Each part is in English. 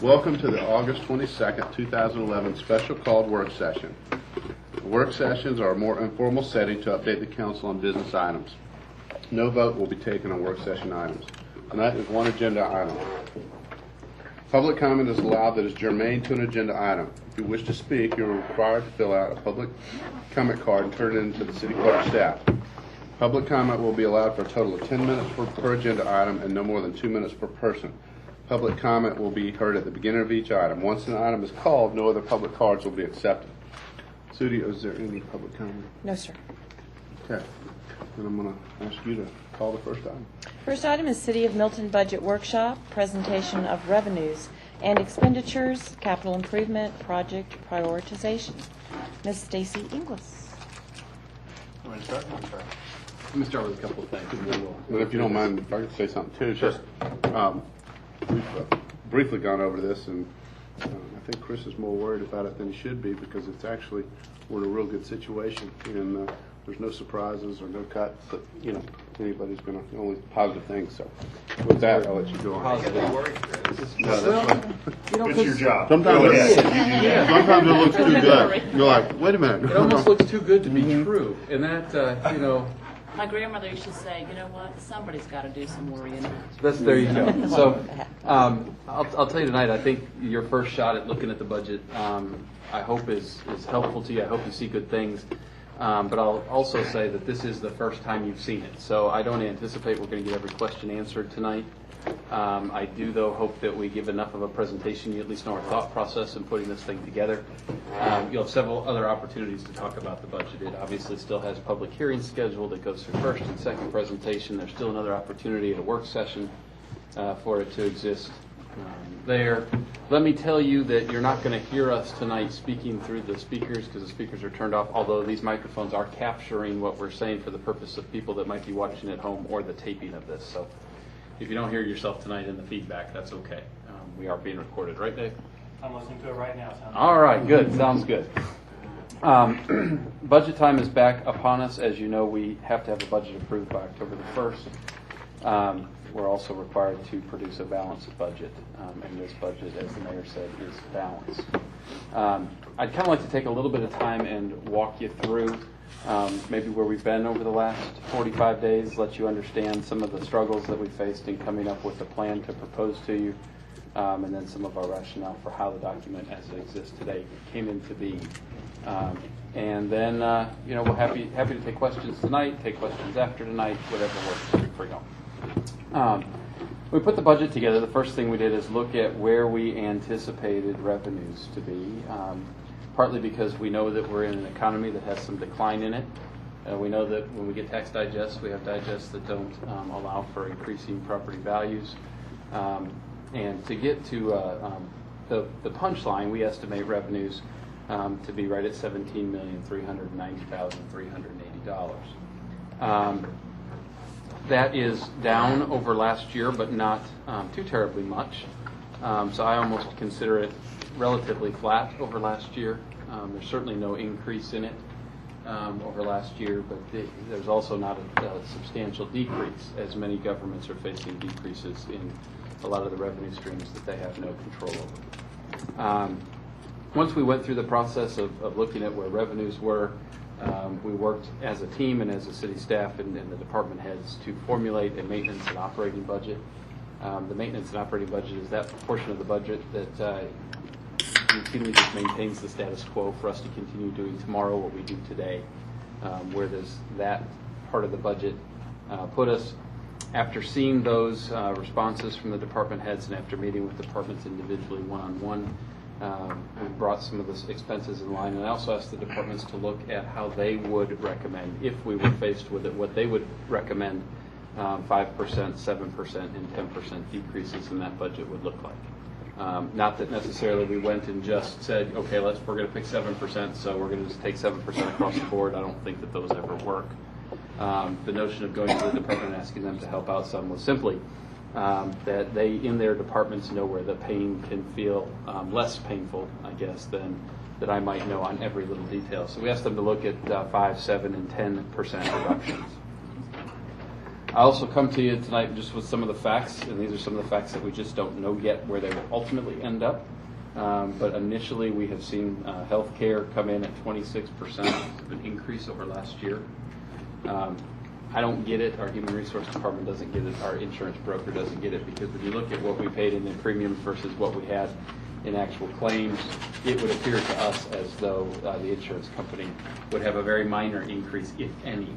Welcome to the August 22nd, 2011 special called work session. Work sessions are a more informal setting to update the council on business items. No vote will be taken on work session items. Tonight is one agenda item. Public comment is allowed that is germane to an agenda item. If you wish to speak, you are required to fill out a public comment card and turn it in to the city clerk staff. Public comment will be allowed for a total of 10 minutes per agenda item and no more than 2 minutes per person. Public comment will be heard at the beginning of each item. Once an item is called, no other public cards will be accepted. Sudi, is there any public comment? No, sir. Okay. Then I'm going to ask you to call the first item. First item is City of Milton Budget Workshop, presentation of revenues and expenditures, capital improvement, project prioritization. Ms. Stacy Inglis. Want to start? Let me start with a couple of things. And if you don't mind, if I could say something too. Sure. Just, we've briefly gone over this, and I think Chris is more worried about it than he should be because it's actually, we're in a real good situation, and there's no surprises or no cuts that, anybody's going to, only positive things. So with that, I'll let you go on. Positive. No, that's right. It's your job. Sometimes it looks too good. You're like, wait a minute. It almost looks too good to be true, and that My grandmother used to say, you know what, somebody's got to do some worrying. there you go. So I'll tell you tonight. I think your first shot at looking at the budget, I hope is helpful to you. I hope you see good things. But I'll also say that this is the first time you've seen it, so I don't anticipate we're going to get every question answered tonight. I do, though, hope that we give enough of a presentation, you at least know our thought process in putting this thing together. You'll have several other opportunities to talk about the budget. It obviously still has public hearings scheduled that goes through first and second presentation. There's still another opportunity at a work session for it to exist there. Let me tell you that you're not going to hear us tonight speaking through the speakers because the speakers are turned off, although these microphones are capturing what we're saying for the purpose of people that might be watching at home or the taping of this. So if you don't hear yourself tonight in the feedback, that's okay. We are being recorded, right, Dave? I'm listening to it right now. All right, good. Sounds good. Budget time is back upon us. As you know, we have to have a budget approved by October the 1st. We're also required to produce a balanced budget, and this budget, as the mayor said, is balanced. I'd kind of like to take a little bit of time and walk you through maybe where we've been over the last 45 days, let you understand some of the struggles that we faced in coming up with a plan to propose to you, and then some of our rationale for how the document as it exists today came into being. And then, we're happy to take questions tonight, take questions after tonight, whatever works for you. We put the budget together. The first thing we did is look at where we anticipated revenues to be, partly because we know that we're in an economy that has some decline in it. We know that when we get tax digests, we have digests that don't allow for increasing property values. And to get to the punchline, we estimate revenues to be right at $17,390,380. That is down over last year, but not too terribly much. So I almost consider it relatively flat over last year. There's certainly no increase in it over last year, but there's also not a substantial decrease, as many governments are facing decreases in a lot of the revenue streams that they have no control over. Once we went through the process of looking at where revenues were, we worked as a team and as a city staff and the department heads to formulate a maintenance and operating budget. The maintenance and operating budget is that portion of the budget that just maintains the status quo for us to continue doing tomorrow what we do today. Where does that part of the budget put us? After seeing those responses from the department heads and after meeting with departments individually one-on-one, we brought some of the expenses in line, and I also asked the departments to look at how they would recommend, if we were faced with it, what they would recommend 5%, 7%, and 10% decreases in that budget would look like. Not that necessarily we went and just said, okay, we're going to pick 7%, so we're going to just take 7% across the board. I don't think that those ever work. The notion of going to the department and asking them to help out some was simply that they, in their departments, know where the pain can feel less painful, I guess, than that I might know on every little detail. So we asked them to look at 5, 7, and 10% reductions. I also come to you tonight just with some of the facts, and these are some of the facts that we just don't know yet where they will ultimately end up. But initially, we have seen healthcare come in at 26% of an increase over last year. I don't get it. Our Human Resource Department doesn't get it. Our insurance broker doesn't get it, because when you look at what we paid in premiums versus what we had in actual claims, it would appear to us as though the insurance company would have a very minor increase, if any.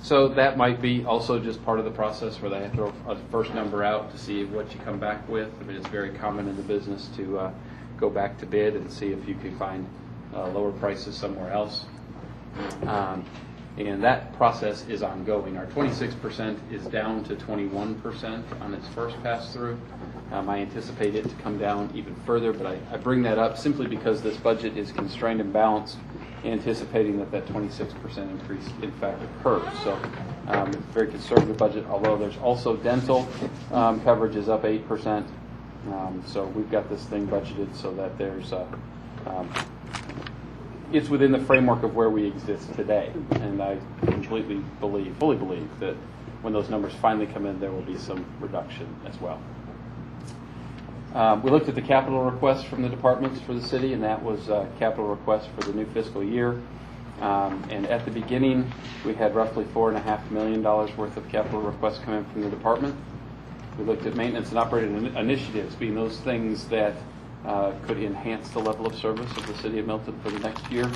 So that might be also just part of the process where they have to throw a first number out to see what you come back with. I mean, it's very common in the business to go back to bid and see if you can find lower prices somewhere else. And that process is ongoing. Our 26% is down to 21% on its first pass-through. I anticipate it to come down even further, but I bring that up simply because this budget is constrained and balanced, anticipating that 26% increase in fact occurs. So it's a very conservative budget, although there's also dental coverage is up 8%. So we've got this thing budgeted so that there's it's within the framework of where we exist today. And I fully believe that when those numbers finally come in, there will be some reduction as well. We looked at the capital request from the departments for the city, and that was a capital request for the new fiscal year. And at the beginning, we had roughly $4.5 million worth of capital requests come in from the department. We looked at maintenance and operating initiatives, being those things that could enhance the level of service of the city of Milton for the next year.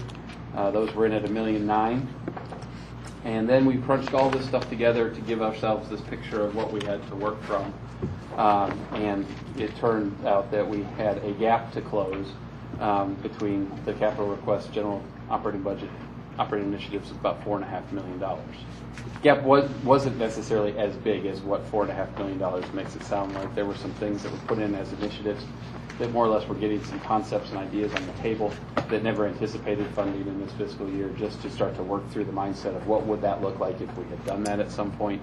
Those were in at $1.9 million. And then we crunched all this stuff together to give ourselves this picture of what we had to work from. And it turned out that we had a gap to close between the capital request, general operating budget, operating initiatives of about $4.5 million. Gap wasn't necessarily as big as what $4.5 million makes it sound like. There were some things that were put in as initiatives that more or less were getting some concepts and ideas on the table that never anticipated funding in this fiscal year, just to start to work through the mindset of what would that look like if we had done that at some point.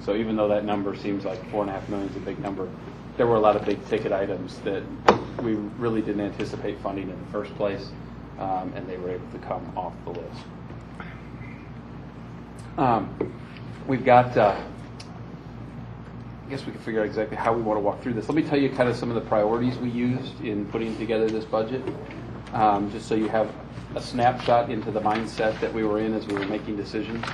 So even though that number seems like $4.5 million is a big number, there were a lot of big ticket items that we really didn't anticipate funding in the first place, and they were able to come off the list. We've got, I guess we can figure out exactly how we want to walk through this. Let me tell you kind of some of the priorities we used in putting together this budget, just so you have a snapshot into the mindset that we were in as we were making decisions.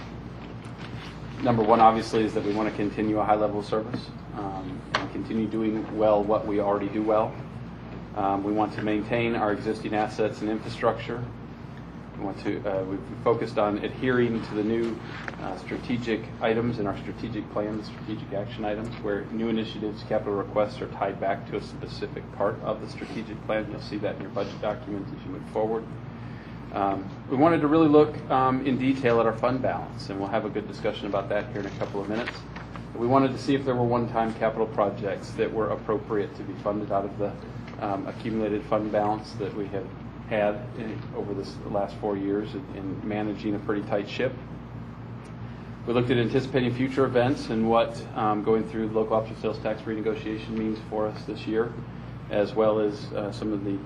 Number one, obviously, is that we want to continue a high level of service and continue doing well what we already do well. We want to maintain our existing assets and infrastructure. We've focused on adhering to the new strategic items in our strategic plan, the strategic action items, where new initiatives, capital requests are tied back to a specific part of the strategic plan. You'll see that in your budget document as you move forward. We wanted to really look in detail at our fund balance, and we'll have a good discussion about that here in a couple of minutes. We wanted to see if there were one-time capital projects that were appropriate to be funded out of the accumulated fund balance that we have had over the last 4 years in managing a pretty tight ship. We looked at anticipating future events and what going through the local option sales tax renegotiation means for us this year, as well as some of the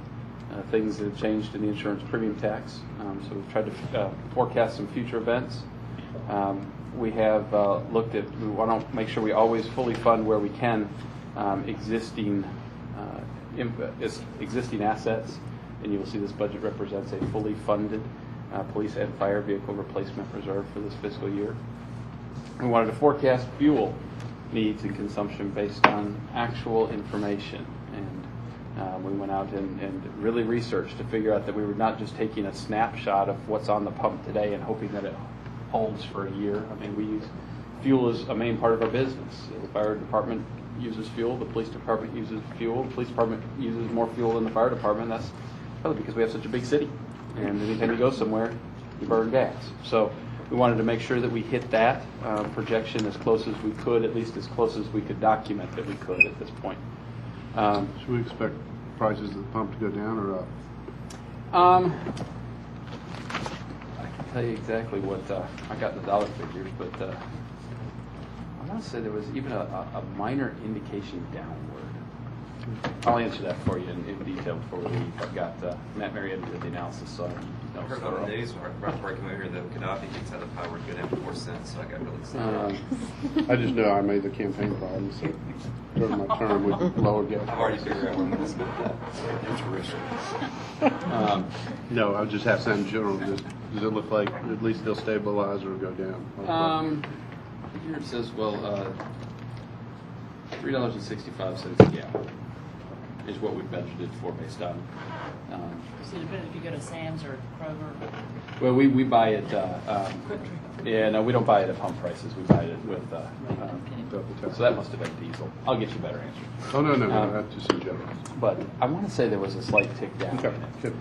things that have changed in the insurance premium tax. So we've tried to forecast some future events. We have looked at, we want to make sure we always fully fund where we can existing assets, and you will see this budget represents a fully funded police and fire vehicle replacement reserve for this fiscal year. We wanted to forecast fuel needs and consumption based on actual information, and we went out and really researched to figure out that we were not just taking a snapshot of what's on the pump today and hoping that it holds for a year. I mean, fuel is a main part of our business. The fire department uses fuel, the police department uses fuel, the police department uses more fuel than the fire department. That's probably because we have such a big city, and anytime you go somewhere, you burn gas. So we wanted to make sure that we hit that projection as close as we could, at least as close as we could document that we could at this point. Should we expect prices of the pump to go down or up? I can tell you exactly what I got in the dollar figures, but I want to say there was even a minor indication downward. I'll answer that for you in detail before we leave. I've got Matt Marietta did the analysis, so I heard on the news right before I came over here that Gaddafi gets out of power and good after 4 cents, so I got really excited. I just know I made the campaign problem, so during my term, we lowered gas. I've already figured out where I'm going to spend that. No, I just have some general. Does it look like at least they'll stabilize or go down? Here it says, well, $3.65 a gallon is what we budgeted for based on. So if you go to Sam's or Kroger, Well, we buy it. Yeah, no, we don't buy it at pump prices. We buy it with. So that must have been diesel. I'll get you a better answer. Oh, no, that's just in general. But I want to say there was a slight tick down. Okay, good.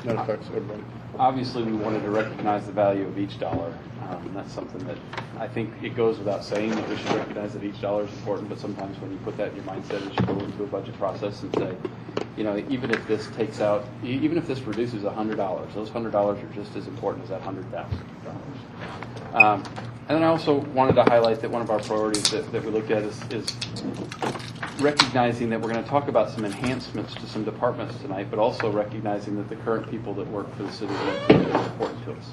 That affects everybody. Obviously, we wanted to recognize the value of each dollar. That's something that I think it goes without saying that we should recognize that each dollar is important, but sometimes when you put that in your mindset, you should go into a budget process and say, you know, even if this takes out, even if this reduces $100, those $100 are just as important as that $100,000. And then I also wanted to highlight that one of our priorities that we look at is recognizing that we're going to talk about some enhancements to some departments tonight, but also recognizing that the current people that work for the city are very important to us.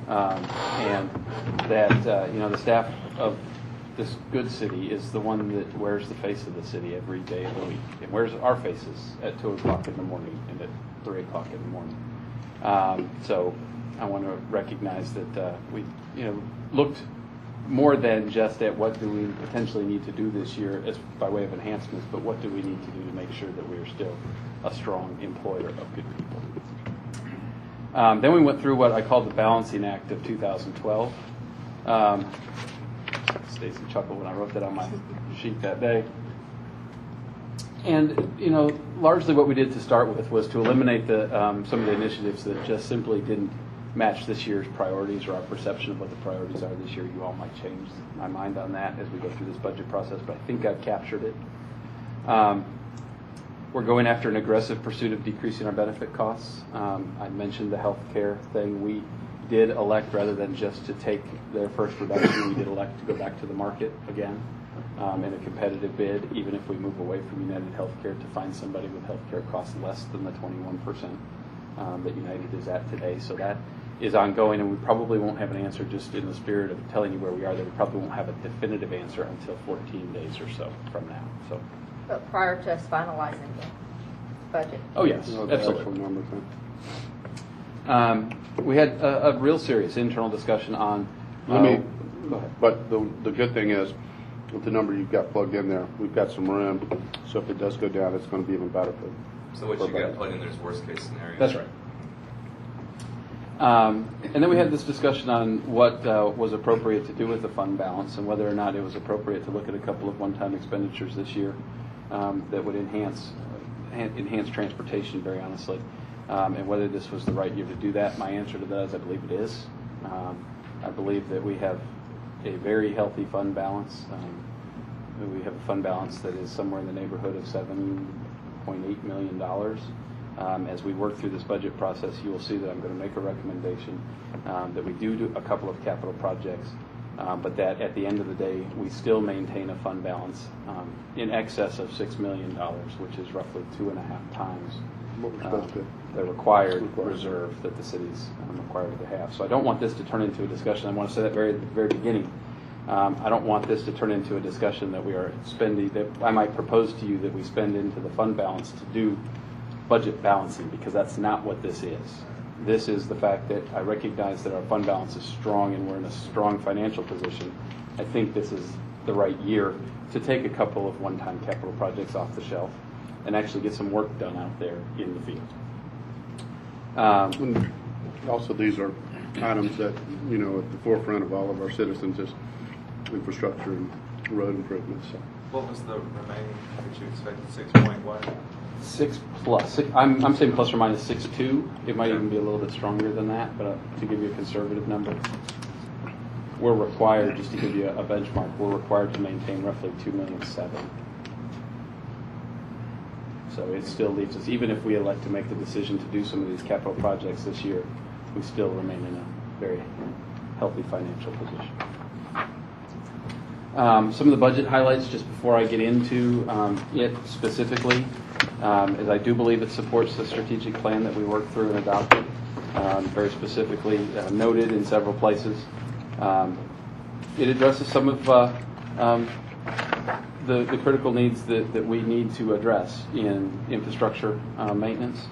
And that, you know, the staff of this good city is the one that wears the face of the city every day of the week. It wears our faces at 2 o'clock in the morning and at 3 o'clock in the morning. So I want to recognize that we, you know, looked more than just at what do we potentially need to do this year as by way of enhancements, but what do we need to do to make sure that we are still a strong employer of good people. Then we went through what I called the Balancing Act of 2012. Stacy chuckled when I wrote that on my sheet that day. And, you know, largely what we did to start with was to eliminate the some of the initiatives that just simply didn't match this year's priorities or our perception of what the priorities are this year. You all might change my mind on that as we go through this budget process, but I think I've captured it. We're going after an aggressive pursuit of decreasing our benefit costs. I mentioned the health care thing. We did elect, rather than just to take their first reduction, we did elect to go back to the market again in a competitive bid, even if we move away from United Healthcare, to find somebody with health care costs less than the 21% that United is at today. So that is ongoing, and we probably won't have an answer, just in the spirit of telling you where we are, that we probably won't have a definitive answer until 14 days or so from now. So. But prior to us finalizing the budget. Oh, yes, No, the absolutely. actual number thing. We had a real serious internal discussion on. Let me. Go ahead. But the good thing is, with the number you've got plugged in there, we've got some room. So if it does go down, it's going to be even better. So what you got plugged in there is worst case scenario. That's right. And then we had this discussion on what was appropriate to do with the fund balance and whether or not it was appropriate to look at a couple of one-time expenditures this year that would enhance transportation, very honestly, and whether this was the right year to do that. My answer to that is I believe it is. I believe that we have a very healthy fund balance. We have a fund balance that is somewhere in the neighborhood of $7.8 million. As we work through this budget process, you will see that I'm going to make a recommendation that we do a couple of capital projects, but that at the end of the day, we still maintain a fund balance in excess of $6 million, which is roughly 2.5 times What we're supposed to. the required reserve that the city's required to have. So I don't want this to turn into a discussion. I want to say that at the very beginning. I don't want this to turn into a discussion that we are spending, that I might propose to you that we spend into the fund balance to do budget balancing, because that's not what this is. This is the fact that I recognize that our fund balance is strong and we're in a strong financial position. I think this is the right year to take a couple of one-time capital projects off the shelf and actually get some work done out there in the field. And also, these are items that, you know, at the forefront of all of our citizens is infrastructure and road improvements. So. What was the remaining that you expected? 6 point what? 6 plus. I'm saying plus or minus 6.2. It might even be a little bit stronger than that, but to give you a conservative number, we're required, just to give you a benchmark, we're required to maintain roughly $2.7 million. So it still leaves us, even if we elect to make the decision to do some of these capital projects this year, we still remain in a very healthy financial position. Some of the budget highlights, just before I get into it specifically, is I do believe it supports the strategic plan that we worked through and adopted, very specifically noted in several places. It addresses some of the critical needs that we need to address in infrastructure maintenance.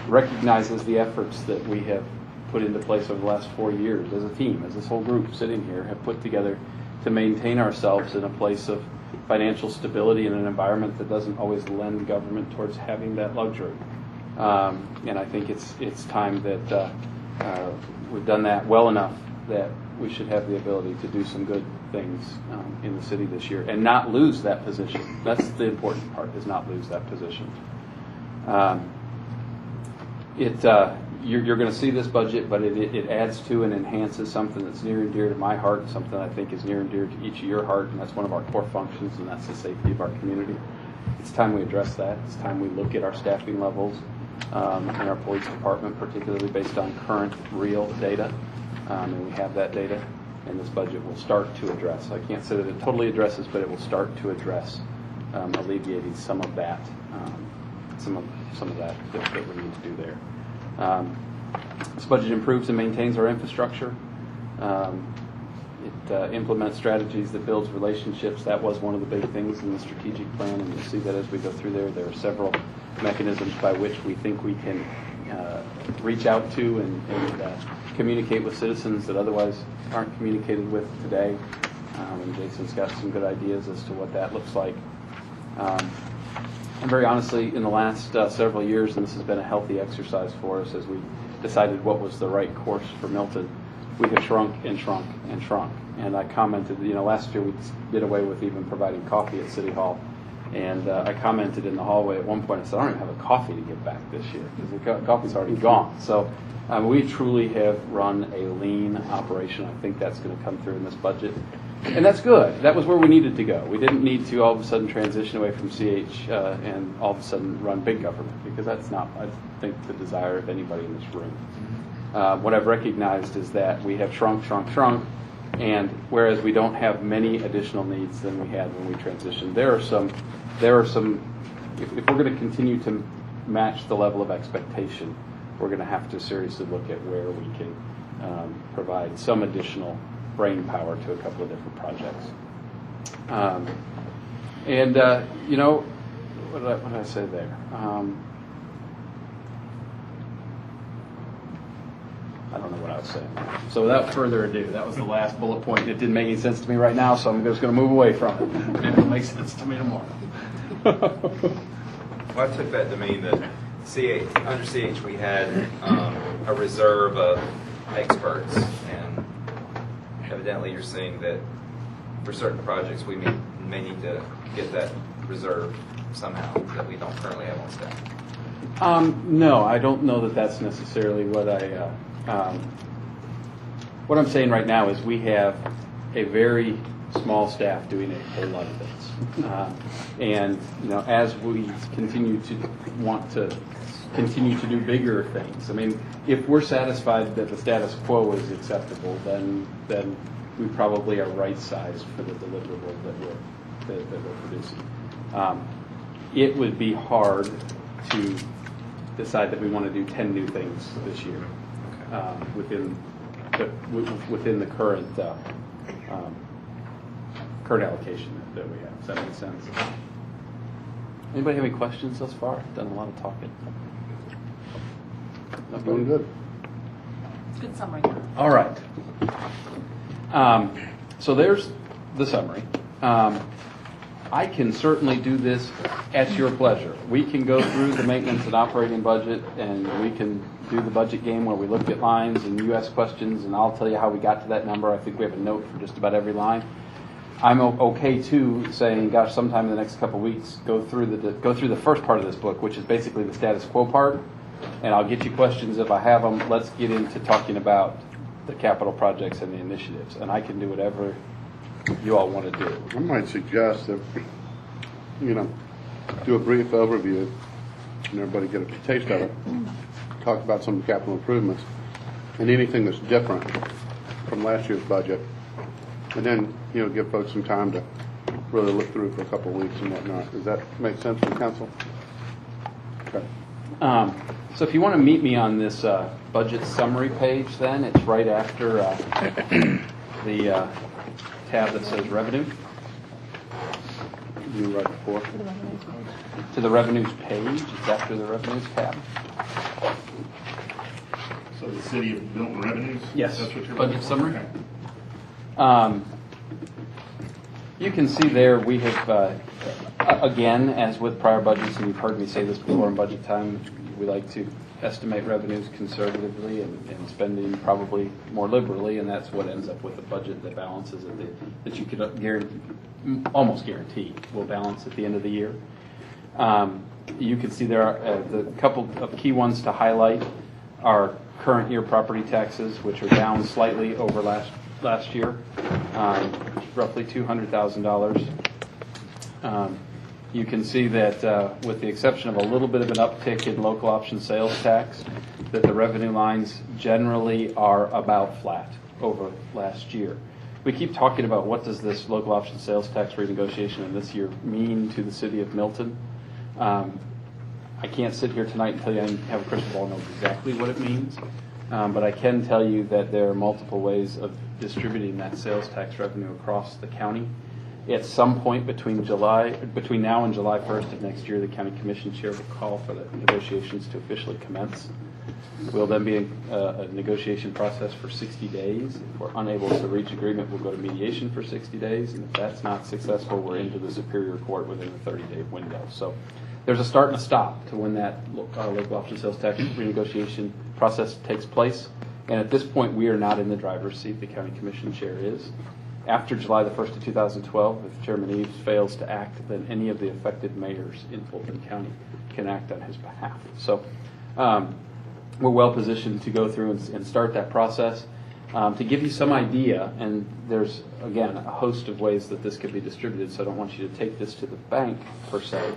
Recognizes the efforts that we have put into place over the last 4 years as a team, as this whole group sitting here have put together to maintain ourselves in a place of financial stability in an environment that doesn't always lend government towards having that luxury. And I think it's time that we've done that well enough that we should have the ability to do some good things in the city this year and not lose that position. That's the important part, is not lose that position. You're going to see this budget, but it adds to and enhances something that's near and dear to my heart, something I think is near and dear to each of your heart, and that's one of our core functions, and that's the safety of our community. It's time we address that. It's time we look at our staffing levels in our police department, particularly based on current real data, and we have that data, and this budget will start to address. I can't say that it totally addresses, but it will start to address alleviating some of that, some of that we need to do there. This budget improves and maintains our infrastructure. It implements strategies that builds relationships. That was one of the big things in the strategic plan, and you'll see that as we go through there. There are several mechanisms by which we think we can reach out to and communicate with citizens that otherwise aren't communicated with today. And Jason's got some good ideas as to what that looks like. And very honestly, in the last several years, and this has been a healthy exercise for us as we decided what was the right course for Milton, we have shrunk and shrunk and shrunk. And I commented, last year we did away with even providing coffee at City Hall. And I commented in the hallway at one point, I said, I don't even have a coffee to give back this year because the coffee's already gone. So we truly have run a lean operation. I think that's going to come through in this budget. And that's good. That was where we needed to go. We didn't need to all of a sudden transition away from CH and all of a sudden run big government, because that's not, I think, the desire of anybody in this room. What I've recognized is that we have shrunk, and whereas we don't have many additional needs than we had when we transitioned, there are some. If we're going to continue to match the level of expectation, we're going to have to seriously look at where we can provide some additional brain power to a couple of different projects. What did I say there? I don't know what I was saying. So without further ado, that was the last bullet point. It didn't make any sense to me right now, so I'm just going to move away from it. It'll make sense to me tomorrow. Well, I took that to mean that under CH we had a reserve of experts, and evidently you're saying that for certain projects we may need to get that reserve somehow that we don't currently have on staff. No, I don't know that that's necessarily what what I'm saying right now is we have a very small staff doing a whole lot of things. And as we continue to want to continue to do bigger things, I mean, if we're satisfied that the status quo is acceptable, then we probably are right-sized for the deliverable that we're producing. It would be hard to decide that we want to do 10 new things this year within the current allocation that we have. Does that make sense? Anybody have any questions thus far? Done a lot of talking. Not doing good. Good summary. All right. So there's the summary. I can certainly do this at your pleasure. We can go through the maintenance and operating budget, and we can do the budget game where we look at lines and you ask questions, and I'll tell you how we got to that number. I think we have a note for just about every line. I'm okay too saying, gosh, sometime in the next couple of weeks, go through the first part of this book, which is basically the status quo part, and I'll get you questions if I have them. Let's get into talking about the capital projects and the initiatives, and I can do whatever you all want to do. I might suggest that, do a brief overview and everybody get a taste of it. Talk about some of the capital improvements and anything that's different from last year's budget. And then, give folks some time to really look through for a couple of weeks and whatnot. Does that make sense for the council? Okay. So if you want to meet me on this budget summary page, then it's right after the tab that says revenue. You right before. To the revenues page, it's after the revenues tab. So the city of Milton revenues? Yes. That's what you're Budget summary. Okay. You can see there we have, again, as with prior budgets, and you've heard me say this before in budget time, we like to estimate revenues conservatively and spending probably more liberally, and that's what ends up with a budget that balances that you could almost guarantee will balance at the end of the year. You can see there are the couple of key ones to highlight are current year property taxes, which are down slightly over last year, roughly $200,000. You can see that with the exception of a little bit of an uptick in local option sales tax, that the revenue lines generally are about flat over last year. We keep talking about what does this local option sales tax renegotiation in this year mean to the city of Milton. I can't sit here tonight and tell you I have a crystal ball and know exactly what it means, but I can tell you that there are multiple ways of distributing that sales tax revenue across the county. At some point between now and July 1st of next year, the county commission chair will call for the negotiations to officially commence. We'll then be in a negotiation process for 60 days. If we're unable to reach agreement, we'll go to mediation for 60 days. And if that's not successful, we're into the Superior Court within the 30-day window. So there's a start and a stop to when that local option sales tax renegotiation process takes place. And at this point, we are not in the driver's seat. The county commission chair is. After July the 1st of 2012, if Chairman Eves fails to act, then any of the affected mayors in Fulton County can act on his behalf. So we're well positioned to go through and start that process. To give you some idea, and there's, again, a host of ways that this could be distributed, so I don't want you to take this to the bank, per se.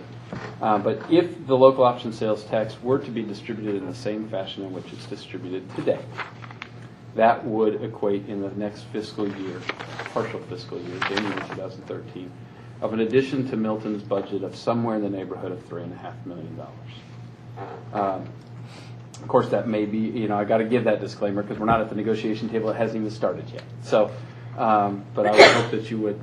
But if the local option sales tax were to be distributed in the same fashion in which it's distributed today, that would equate in the next fiscal year, partial fiscal year, January 2013, of an addition to Milton's budget of somewhere in the neighborhood of $3.5 million. Of course, that may be, I got to give that disclaimer because we're not at the negotiation table. It hasn't even started yet. So, but I would hope that you would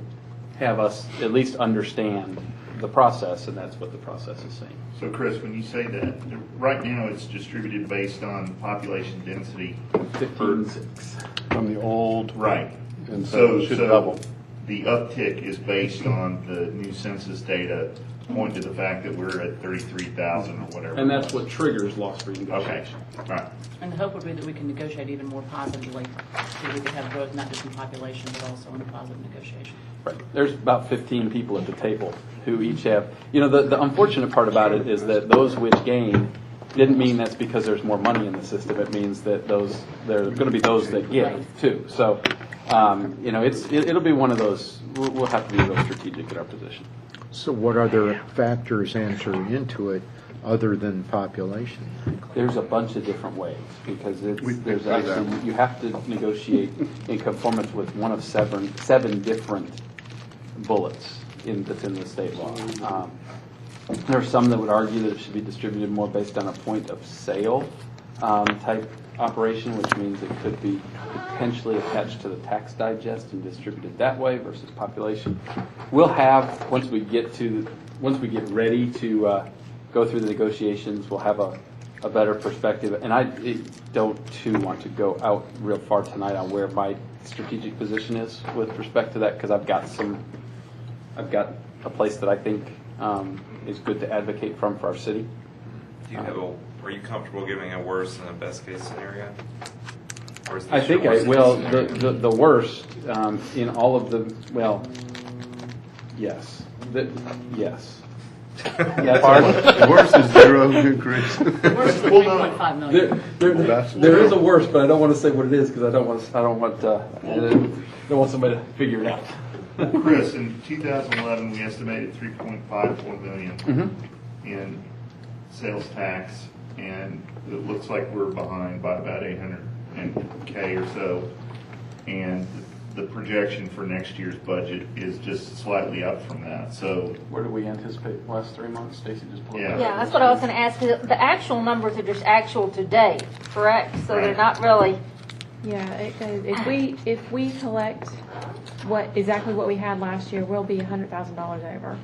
have us at least understand the process, and that's what the process is saying. So, Chris, when you say that, right now it's distributed based on population density. 15.6. From the old. Right. And so it should double. The uptick is based on the new census data, pointing to the fact that we're at 33,000 or whatever. And that's what triggers loss renegotiation. Okay. All right. And the hope would be that we can negotiate even more positively, so we can have growth not just in population, but also in a positive negotiation. Right. There's about 15 people at the table who each have, the unfortunate part about it is that those which gain didn't mean that's because there's more money in the system. It means that there are going to be those that give too. So, it'll be one of those, we'll have to be real strategic in our position. So what other factors enter into it other than population? There's a bunch of different ways because there's said that. actually, you have to negotiate in conformance with one of seven different bullets that's in the state law. There are some that would argue that it should be distributed more based on a point of sale type operation, which means it could be potentially attached to the tax digest and distributed that way versus population. We'll have, once we get ready to go through the negotiations, we'll have a better perspective. And I don't too want to go out real far tonight on where my strategic position is with respect to that, because I've got a place that I think is good to advocate from for our city. Do you have are you comfortable giving a worst and a best case scenario? Or is this I think your I worst will. case scenario? The worst in all of the, yes. Yes. The worst is zero, Chris. The worst is the 3.5 million. There is a worst, but I don't want to say what it is because I don't want somebody to figure it out. Chris, in 2011, we estimated $3.54 million in sales tax, and it looks like we're behind by about $800K or so. And the projection for next year's budget is just slightly up from that, so. Where do we anticipate the last 3 months? Stacy just pulled it Yeah. up. Yeah, that's what I was gonna ask. The actual numbers are just actual to date, correct? So they're Right. not really, Yeah, it goes, if we collect exactly what we had last year, we'll be $100,000 over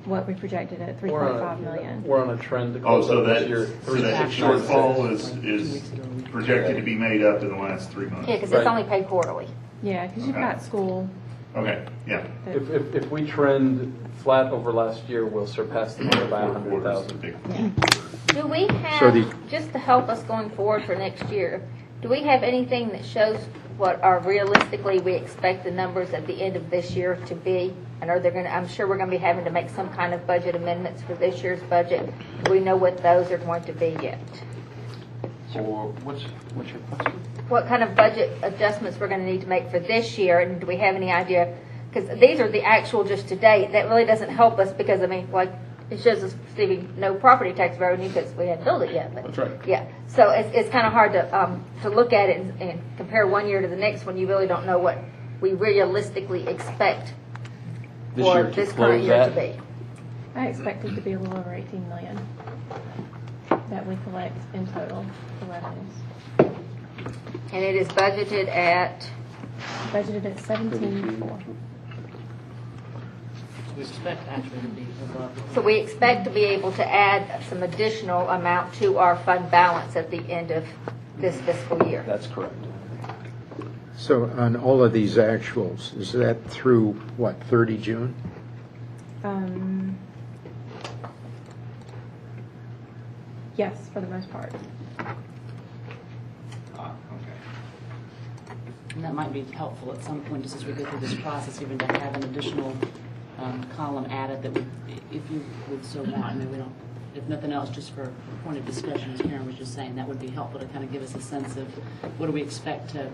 what we projected at We're on 3.5 a- million. We're on a trend to Oh, close so up that, this year. so that shortfall is projected to be made up in the last 3 months? yeah, because it's Right. only paid quarterly. Yeah, because you've Okay. got school. Okay, yeah. that- If we trend flat over last year, we'll surpass the number by 100,000. Do we So the- have, just to help us going forward for next year, do we have anything that shows what are realistically we expect the numbers at the end of this year to be? And are there gonna, I'm sure we're gonna be having to make some kind of budget amendments for this year's budget. Do we know what those are going to be yet? Or what's your question? What kind of budget adjustments we're gonna need to make for this year, and do we have any idea? Because these are the actual just to date. That really doesn't help us because, I mean, like, it shows us receiving no property tax revenue because we hadn't built it yet. But That's right. yeah, so it's kind of hard to look at it and compare one year to the next when you really don't know what we realistically expect This for year to this current close year to at? be. I expect it to be a little over 18 million that we collect in total for revenues. And it is budgeted at, Budgeted at 17.4. We expect actually to be above. so we expect to be able to add some additional amount to our fund balance at the end of this fiscal year. That's correct. So on all of these actuals, is that through, what, 30 June? Yes, for the most part. And that might be helpful at some point, just as we go through this process, even to have an additional column added that would, if you would so want. I mean, we don't, if nothing else, just for a point of discussion, as Karen was just saying, that would be helpful to kind of give us a sense of what do we expect to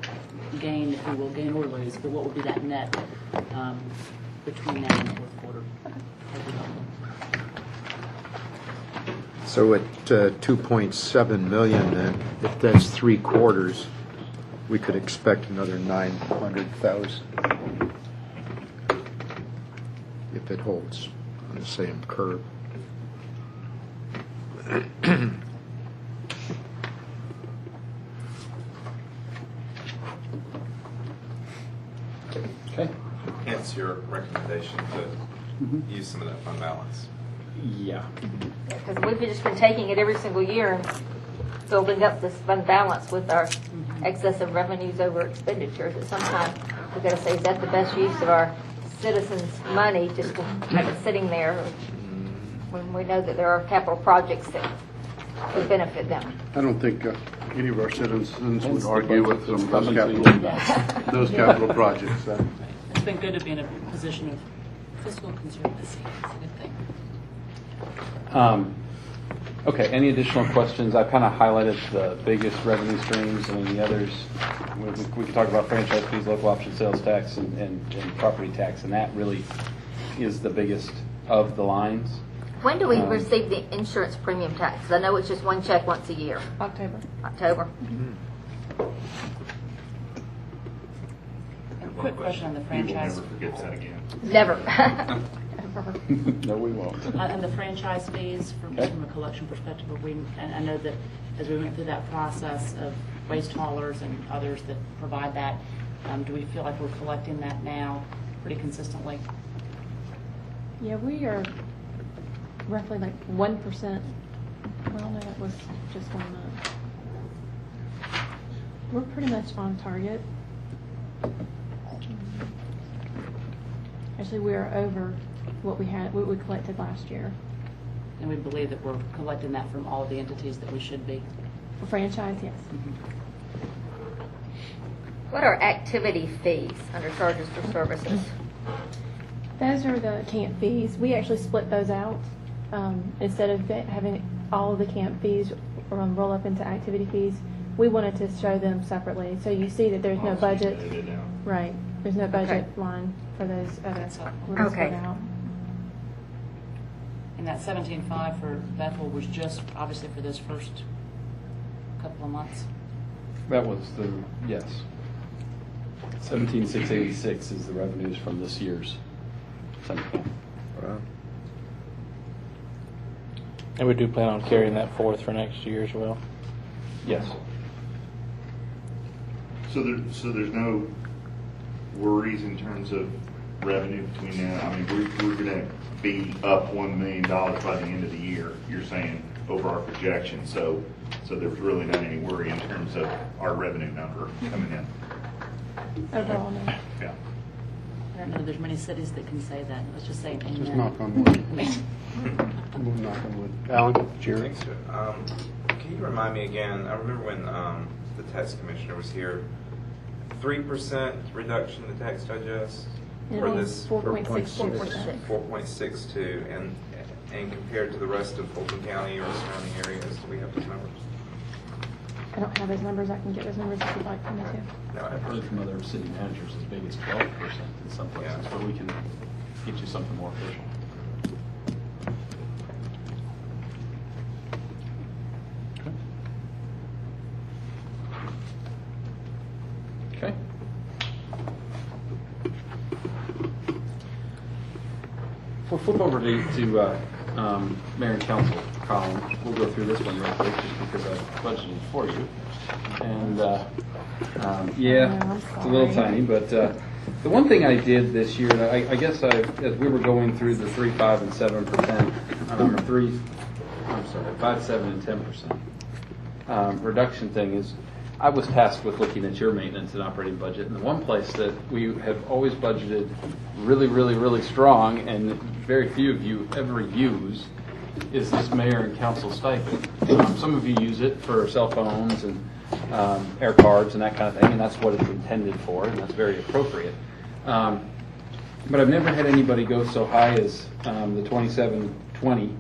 gain, if we will gain or lose, but what would be that net between now and the fourth quarter. That'd be helpful. So at 2.7 million, then, if that's 3 quarters, we could expect another 900,000 if it holds on the same curve. Okay. Hence your recommendation to use some of that fund balance. Yeah. Because we've just been taking it every single year and building up this fund balance with our excessive revenues over expenditures. At some time, we've got to say, is that the best use of our citizens' money just to have it sitting there when we know that there are capital projects that would benefit them? I don't think any of our citizens would Hence the argue with budget those that's coming to capital, you. those capital projects. It's been good to be in a position of fiscal conservatism. It's a good thing. Okay, any additional questions? I kind of highlighted the biggest revenue streams, and the others, we can talk about franchise fees, local option sales tax, and property tax, and that really is the biggest of the lines. When do we receive the insurance premium tax? 'Cause I know it's just one check once a year, October. October. A quick question on the We will franchise. never forget that again. Never. No, we won't. And the franchise fees, from a collection perspective, and I know that as we went through that process of waste haulers and others that provide that, do we feel like we're collecting that now pretty consistently? Yeah, we are roughly like 1%. Well, no, that was just 1 month. We're pretty much on target. Actually, we are over what we collected last year. And we believe that we're collecting that from all of the entities that we should be. For franchise, yes. What are activity fees under charges for services? Those are the camp fees. We actually split those out. Instead of having all of the camp fees roll up into activity fees, we wanted to show them separately. So you see that there's no budget. Right. There's no budget line for those other. That's helpful. We're gonna split Okay. out. And that 17.5 for Bethel was just obviously for those first couple of months. That was yes. 17,686 is the revenues from this year's summer camp. Wow. And we do plan on carrying that forth for next year as well. Yes. So there's no worries in terms of revenue between now? I mean, we're gonna be up $1 million by the end of the year, you're saying, over our projection. So there's really not any worry in terms of our revenue number coming in. Overall, no. Yeah. I don't know if there's many cities that can say that. Let's just say amen. Just knock on wood. We'll knock on wood. Alan? Jerry? Thanks, sir. Can you remind me again, I remember when the tax commissioner was here, 3% reduction in the tax digest It for was this? 4.64%. 4.62, and compared to the rest of Fulton County or surrounding areas, do we have those numbers? I don't have those numbers. I can get those numbers if you'd like me to. No, I've heard from other city managers as big as 12% in some places, Yeah. but we can get you something more official. Okay. We'll flip over to Mayor and Council column. We'll go through this one real quick just because I budgeted for you. And yeah, it's a little tiny, but the one thing I did this year, and I guess as we were going through the 3, 5, and 7%, 5, 7, and 10% reduction thing is, I was tasked with looking at your maintenance and operating budget, and the one place that we have always budgeted really, really, really strong, and very few of you ever use, is this mayor and council stipend. Some of you use it for cell phones and air cards and that kind of thing, and that's what it's intended for, and that's very appropriate. But I've never had anybody go so high as the 2720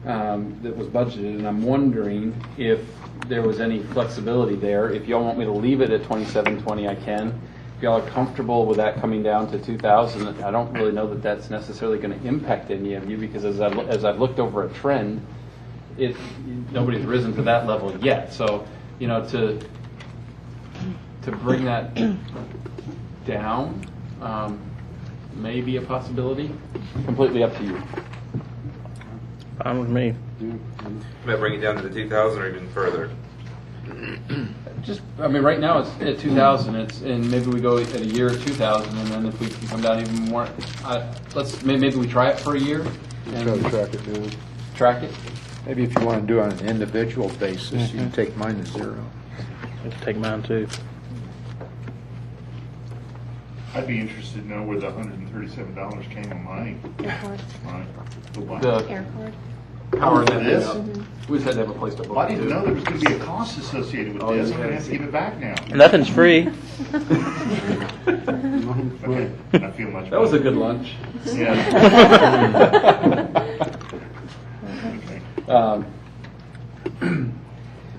that was budgeted, and I'm wondering if there was any flexibility there. If y'all want me to leave it at 2720, I can. If y'all are comfortable with that coming down to 2,000, I don't really know that that's necessarily going to impact any of you, because as I've looked over a trend, nobody's risen to that level yet. So, you know, to bring that down may be a possibility. Completely up to you. Fine with me. Might bring it down to the 2,000 or even further. Just, I mean, right now it's at 2,000. And maybe we go at a year at 2,000, and then if we can come down even more, maybe we try it for a year Try to and track it down. track it. Maybe if you want to do it on an individual basis, you can take mine to zero. Let's take mine too. I'd be interested to know where the $137 came on mine. Air card. The what? The Air card. power that This? we just had to have a place to book Well, I it, didn't too. know there was going to be a cost associated with Oh, this. yeah. I'm going to have to give it back now. Nothing's free. Okay, I feel much better. That was a good lunch. Yeah. Okay.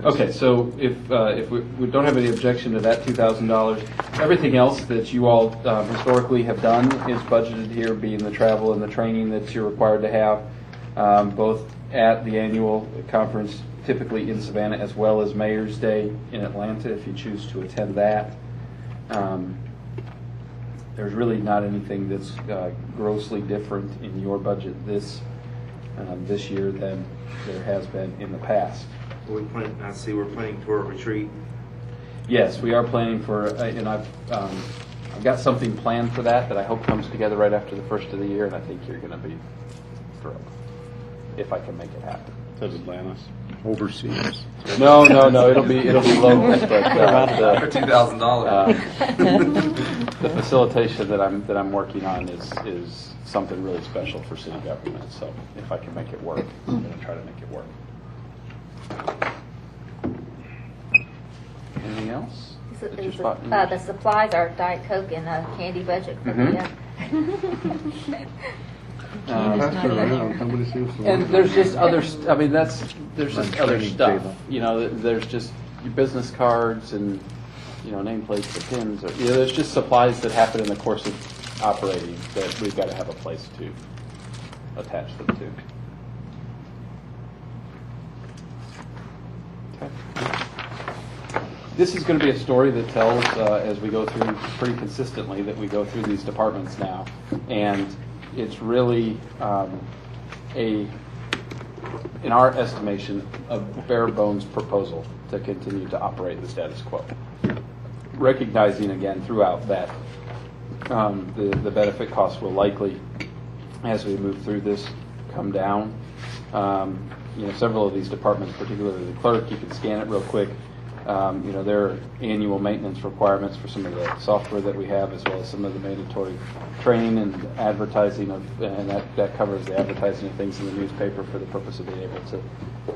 Okay, so if we don't have any objection to that $2,000, everything else that you all historically have done is budgeted here, being the travel and the training that you're required to have, both at the annual conference, typically in Savannah, as well as Mayor's Day in Atlanta, if you choose to attend that. There's really not anything that's grossly different in your budget this year than there has been in the past. I see we're planning for a retreat. Yes, we are planning for, and I've got something planned for that I hope comes together right after the first of the year, and I think you're going to be thrilled if I can make it happen. Says Atlantis. Overseas. No, it'll be local, but For $2,000. the facilitation that I'm working on is something really special for city government. So if I can make it work, I'm going to try to make it work. Anything else? that you spot in The supplies are Diet Coke and a candy budget for the, Pass it around. Somebody seems to And want there's it. just other, there's just other training stuff. table. You know, there's just your business cards and, you know, nameplates or pins. Or, there's just supplies that happen in the course of operating that we've got to have a place to attach them to. Okay. This is going to be a story that tells, as we go through pretty consistently, that we go through these departments now. And it's really in our estimation, a bare bones proposal to continue to operate the status quo. Recognizing again throughout that the benefit costs will likely, as we move through this, come down. Several of these departments, particularly the clerk, you can scan it real quick. Their annual maintenance requirements for some of the software that we have, as well as some of the mandatory training and advertising and that covers the advertising of things in the newspaper for the purpose of being able to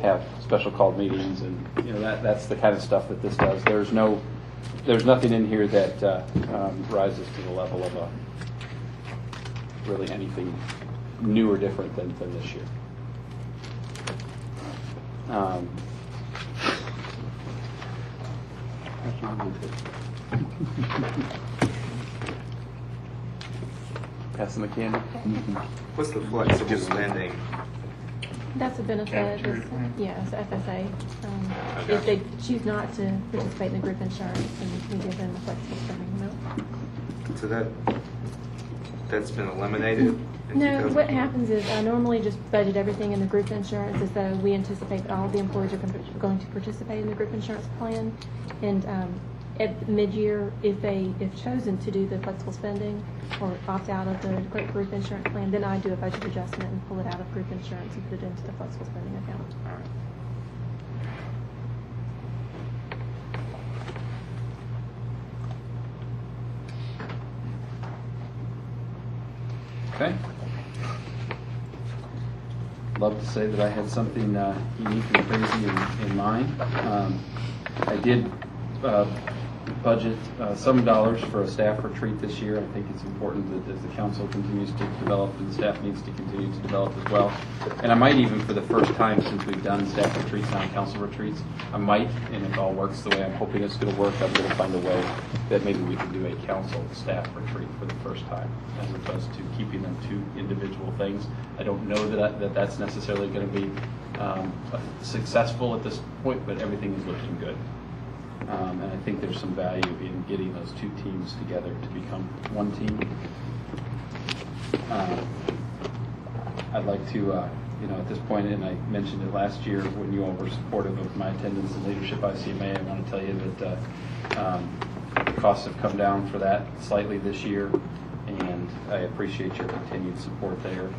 have special called meetings, and that's the kind of stuff that this does. There's nothing in here that rises to the level of really anything new or different than this year. Passing the candy. What's the flexible spending? That's a benefit. Cafeteria plan? Yeah, it's FSA. If they choose not to participate in the group insurance, then we give them a flexible spending amount. So that's been eliminated? in No, 2000? what happens is I normally just budget everything in the group insurance as though we anticipate that all the employees are going to participate in the group insurance plan. And at mid-year, if chosen to do the flexible spending or opt out of the group insurance plan, then I do a budget adjustment and pull it out of group insurance and put it into the flexible spending account. All right. Okay. Love to say that I had something unique and crazy in mind. I did budget some dollars for a staff retreat this year. I think it's important that as the council continues to develop and the staff needs to continue to develop as well. And I might even, for the first time since we've done staff retreats, non-council retreats, I might, and if it all works the way I'm hoping it's going to work, I'm going to find a way that maybe we can do a council staff retreat for the first time, as opposed to keeping them two individual things. I don't know that that's necessarily going to be successful at this point, but everything is looking good. And I think there's some value in getting those two teams together to become one team. I'd like to, at this point, and I mentioned it last year when you all were supportive of my attendance in Leadership ICMA, I want to tell you that the costs have come down for that slightly this year, and I appreciate your continued support there.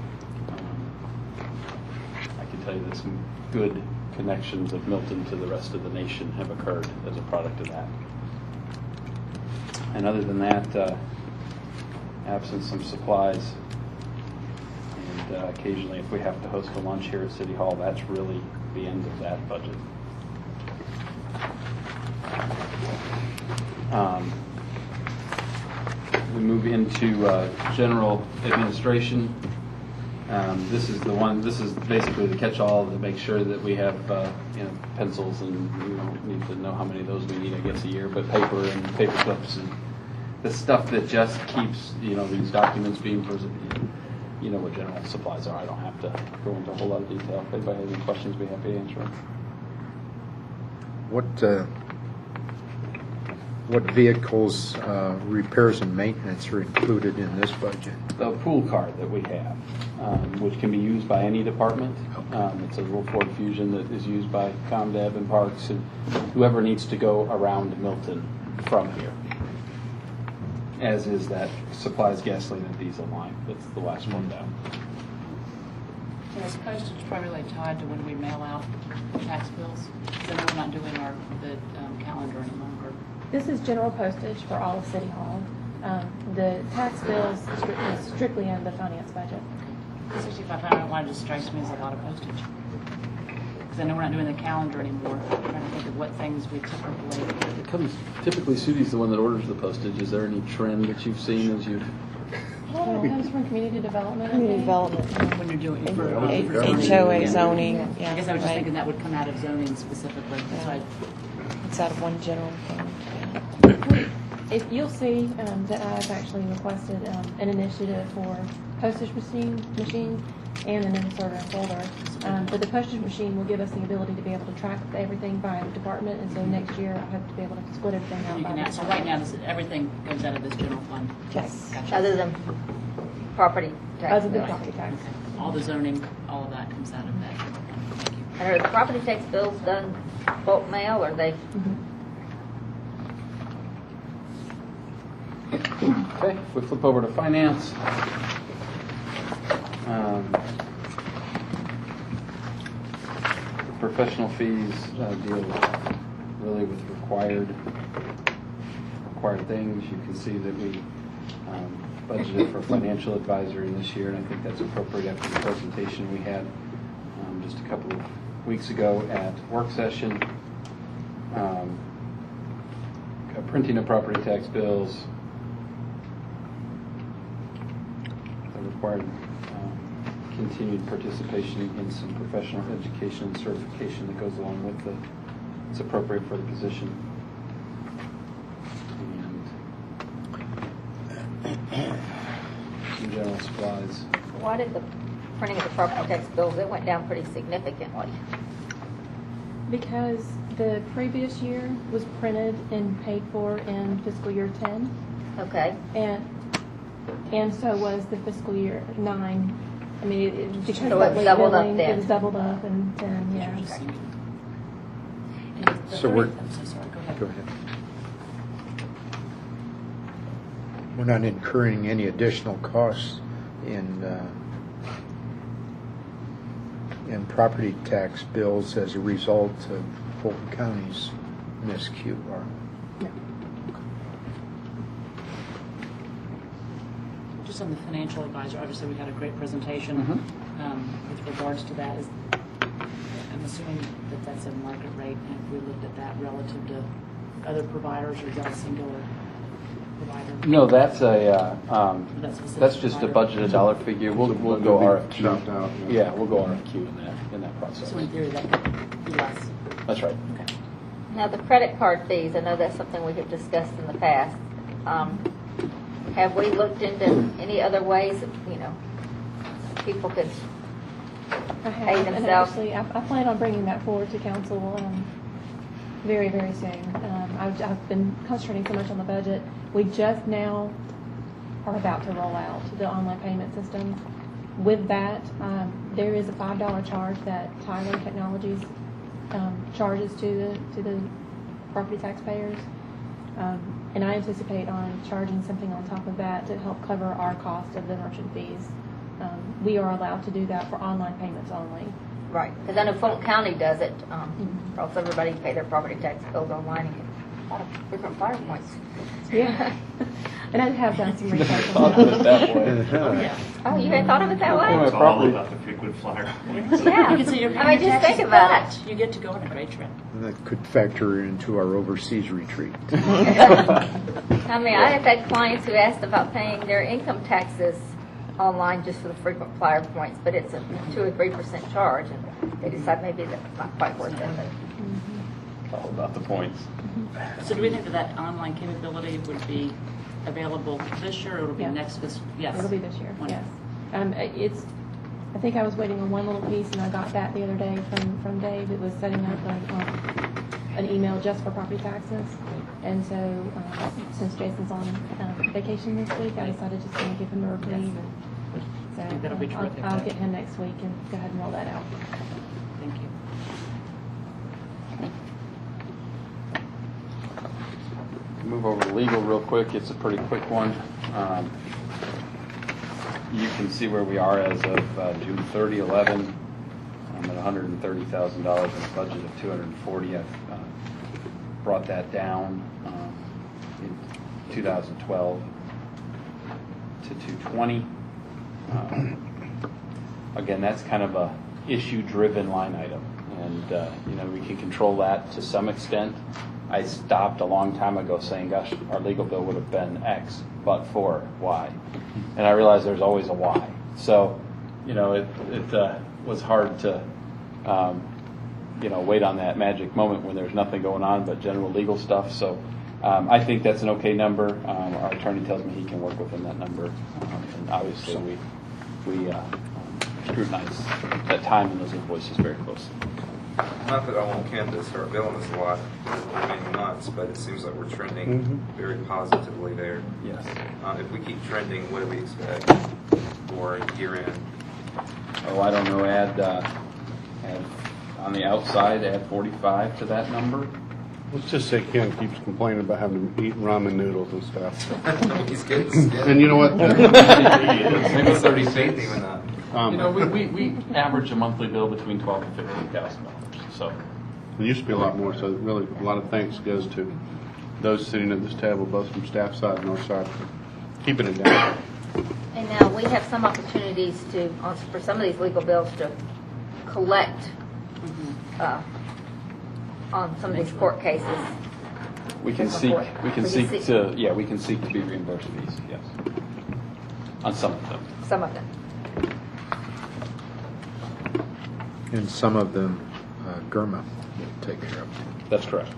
I can tell you that some good connections of Milton to the rest of the nation have occurred as a product of that. And other than that, absent some supplies, and occasionally if we have to host a lunch here at City Hall, that's really the end of that budget. We move into general administration. This is basically the catch-all to make sure that we have, pencils, and we don't need to know how many of those we need, I guess, a year, but paper and paper clips and the stuff that just keeps, these documents being presented. You know what general supplies are. I don't have to go into a whole lot of detail. If anybody has any questions, we'd be happy to answer them. What vehicles, repairs and maintenance are included in this budget? The pool car that we have, which can be used by any department. It's a little Ford Fusion that is used by ComDev and Parks and whoever needs to go around Milton from here. As is that supplies gasoline and diesel line. That's the last one down. So is postage primarily tied to when we mail out tax bills? So we're not doing the calendar any longer. This is general postage for all of City Hall. The tax bills is strictly in the finance budget. $6,500 just strikes me as a lot of postage. Because I know we're not doing the calendar anymore. I'm trying to think of what things we typically. It comes typically. Sudi's the one that orders the postage. Is there any trend that you've seen as you've? It comes from community development. Community development. When you're doing it for HOA zoning, yeah. I guess I was just right. thinking that would come out of zoning specifically. That's why. It's out of one general fund. If you'll see that I've actually requested an initiative for postage machine and an insert folder. But the postage machine will give us the ability to be able to track everything by department, and so next year I hope to be able to split everything out You by can add, so right now, everything comes out of this general fund? Yes. Gotcha. Other than property tax Other than bills. property tax. Okay. All the zoning, all of that comes out of that general fund. Thank you. And are the property tax bills done bulk mail, or they? Okay, if we flip over to finance. The professional fees deal really with required things. You can see that we budgeted for a financial advisor in this year, and I think that's appropriate after the presentation we had just a couple of weeks ago at work session. Printing of property tax bills, the required continued participation in some professional education and certification that goes along with the, it's appropriate for the position. And some general supplies. Why did the printing of the property tax bills, it went down pretty significantly? Because the previous year was printed and paid for in fiscal year 10, Okay. and so was the fiscal year 9. I mean, because So of it that late doubled up billing, then. it was doubled up in 10, yeah. So we're- I'm so sorry, go ahead. Go ahead. We're not incurring any additional costs in property tax bills as a result of Fulton County's miscue, are we? No. Just on the financial advisor, obviously we had a great presentation with regards to that. I'm assuming that that's a market rate, and if we looked at that relative to other providers, or is that a singular provider? No, that's specific that's just a provider? budgeted dollar figure. We'll go Chopped out, RFQ. Yeah, we'll go RFQ in that process. So in theory, that could be less. That's right. Okay. Now, the credit card fees, I know that's something we have discussed in the past. Have we looked into any other ways that, people could I pay have, and themselves? actually, I plan on bringing that forward to council very, very soon. I've been concentrating so much on the budget. We just now are about to roll out the online payment system. With that, there is a $5 charge that Tyler Technologies charges to the property taxpayers. And I anticipate on charging something on top of that to help cover our cost of the merchant fees. We are allowed to do that for online payments only. Right, because I know Fulton County does it. Also, everybody pay their property tax bills online and get a lot of different fire points. Yeah. And I have done some research Thought on of it that. that way. Oh, you hadn't thought of it that way? It's all about the frequent flyer points. Yeah. You can say you're I mean, paying your just think taxes, about it. but you get to go on a great trip. And that could factor into our overseas retreat. I mean, I have had clients who asked about paying their income taxes online just for the frequent flyer points, but it's a 2 or 3% charge, and they decide maybe that's not quite worth it. But All about the points. So do we think that online capability would be available this year, or it'll be Yeah. next fiscal? Yes. It'll be this year, Wonderful. yes. I think I was waiting on one little piece, and I got that the other day from Dave. It was setting up an email just for property taxes. And so, since Jason's on vacation this week, I decided just to give him a reprieve. I think that'll be So terrific. I'll get him next week and go ahead and roll that out. Thank you. Move over to legal real quick. It's a pretty quick one. You can see where we are as of June 30, 11. I'm at $130,000 in a budget of $240. I've brought that down in 2012 to $220. Again, that's kind of a issue-driven line item, and we can control that to some extent. I stopped a long time ago saying, gosh, our legal bill would have been X, but for Y. And I realized there's always a Y. So, it was hard to, wait on that magic moment when there's nothing going on but general legal stuff. So I think that's an okay number. Our attorney tells me he can work within that number. And obviously we scrutinize that time and those invoices. invoices very closely. Not that I want Ken to start billing us a lot for the remaining months, but it seems like we're trending very positively there. Yes. If we keep trending, what do we expect for year end? Oh, I don't know, add on the outside, add 45 to that number. Let's just say Ken keeps complaining about having to eat ramen noodles and stuff. He's getting skin. And you know what? Maybe 36. Even up. You know, we average a monthly bill between $12,000 and $15,000. So It used to be a lot more, so really a lot of thanks goes to those sitting at this table, both from staff side and our side, for keeping it down. And now we have some opportunities to, for some of these legal bills, to collect on some of these court cases. we can seek to be reimbursed fees. Yes, on some of them. Some of them. And some of them, GERMA will take care of. That's correct.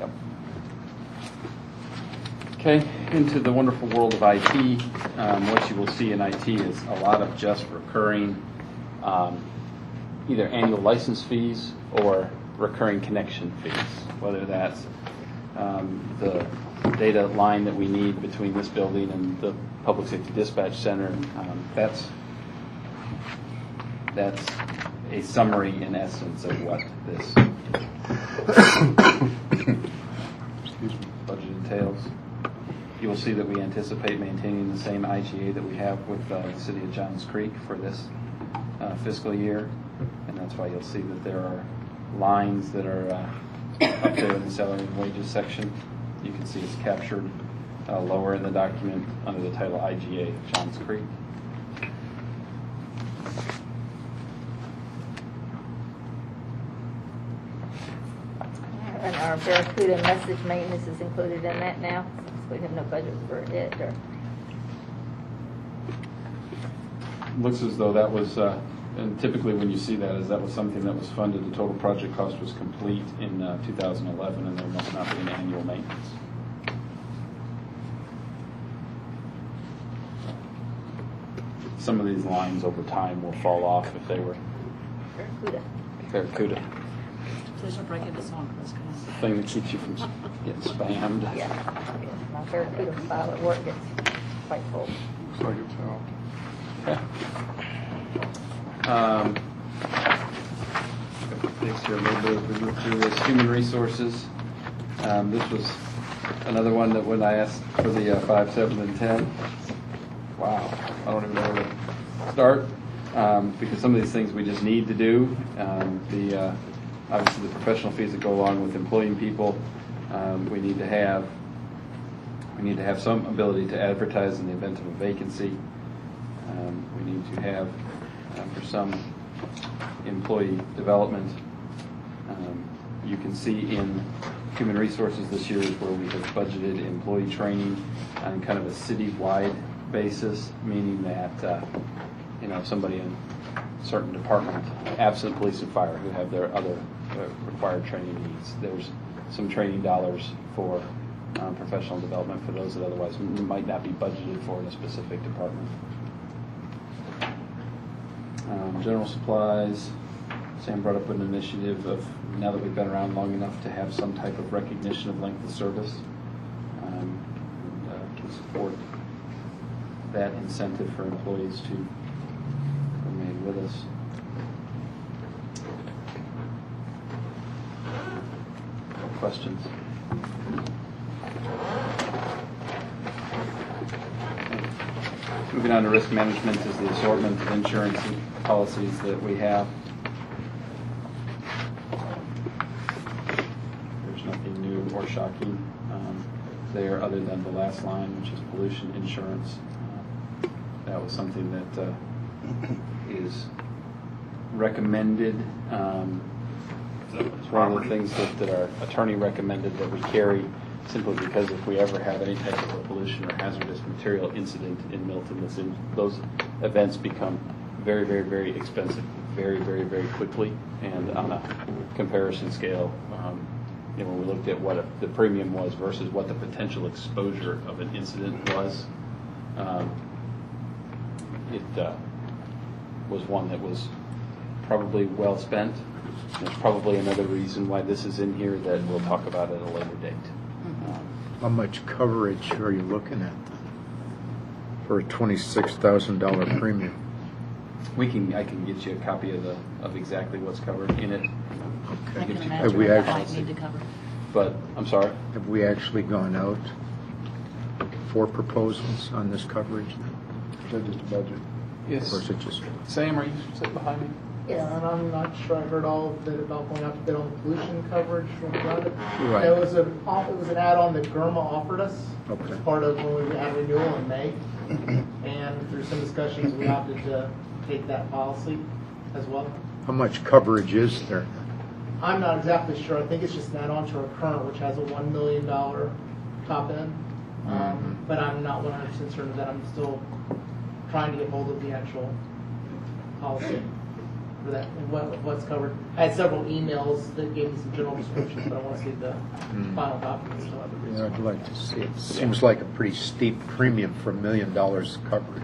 Yep. Okay, into the wonderful world of IT. What you will see in IT is a lot of just recurring, either annual license fees or recurring connection fees, whether that's the data line that we need between this building and the Public Safety Dispatch Center. That's a summary, in essence, of what this budget entails. You will see that we anticipate maintaining the same IGA that we have with the City of Johns Creek for this fiscal year, and that's why you'll see that there are lines that are up there in the salary and wages section. You can see it's captured lower in the document under the title IGA Johns Creek. And our Barracuda message maintenance is included in that now, since we have no budget for it. Or Looks as though that was, and typically when you see that, is that was something that was funded, the total project cost was complete in 2011, and there must not be an annual maintenance. Some of these lines over time will fall off if they were Barracuda. Please don't break into song, Chris. Come on. The thing that keeps you from getting spammed. yeah, my Barracuda file at work gets quite full. Looks like it's out. Okay. Takes here a little bit of a look through this. Human resources. This was another one that when I asked for the 5, 7, and 10, wow, I don't even know where to start, because some of these things we just need to do. Obviously the professional fees that go along with employing people, we need to have some ability to advertise in the event of a vacancy. We need to have, for some, employee development. You can see in human resources this year is where we have budgeted employee training on kind of a citywide basis, meaning that somebody in a certain department, absent police and fire, who have their other required training needs, there's some training dollars for professional development for those that otherwise might not be budgeted for in a specific department. General supplies. Sam brought up an initiative of, now that we've been around long enough, to have some type of recognition of length of service. To support that incentive for employees to remain with us. Questions? Moving on to risk management is the assortment of insurance policies that we have. There's nothing new or shocking there other than the last line, which is pollution insurance. That was something that is recommended. It's one of the things that our attorney recommended that we carry, simply because if we ever have any type of a pollution or hazardous material incident in Milton, those events become very, very, very expensive very, very, very quickly. And on a comparison scale, when we looked at what the premium was versus what the potential exposure of was one that was probably well spent. There's probably another reason why this is in here that we'll talk about at a later date. How much coverage are you looking at then for a $26,000 premium? I can get you a copy of exactly what's covered in it. I can Have imagine we what that actually- might need to cover. But, I'm sorry? Have we actually gone out for proposals on this coverage? Is that just a budget? Yes. Or is it just, Sam, are you sitting behind me? Yeah, and I'm not sure I heard all of it about going out to bid on pollution coverage from Rhonda. Right. It was an add-on that GERMA offered us Okay. as part of when we had renewal in May. And through some discussions, we opted to take that policy as well. how much coverage is there? I'm not exactly sure. I think it's just an add-on to our current, which has a $1 million top end. But I'm not 100% certain of that. I'm still trying to get hold of the actual policy for that and what's covered. I had several emails that gave me some general descriptions, but I want to see the final documents still. Yeah, I'd like to see it. Seems like a pretty steep premium for $1 million coverage.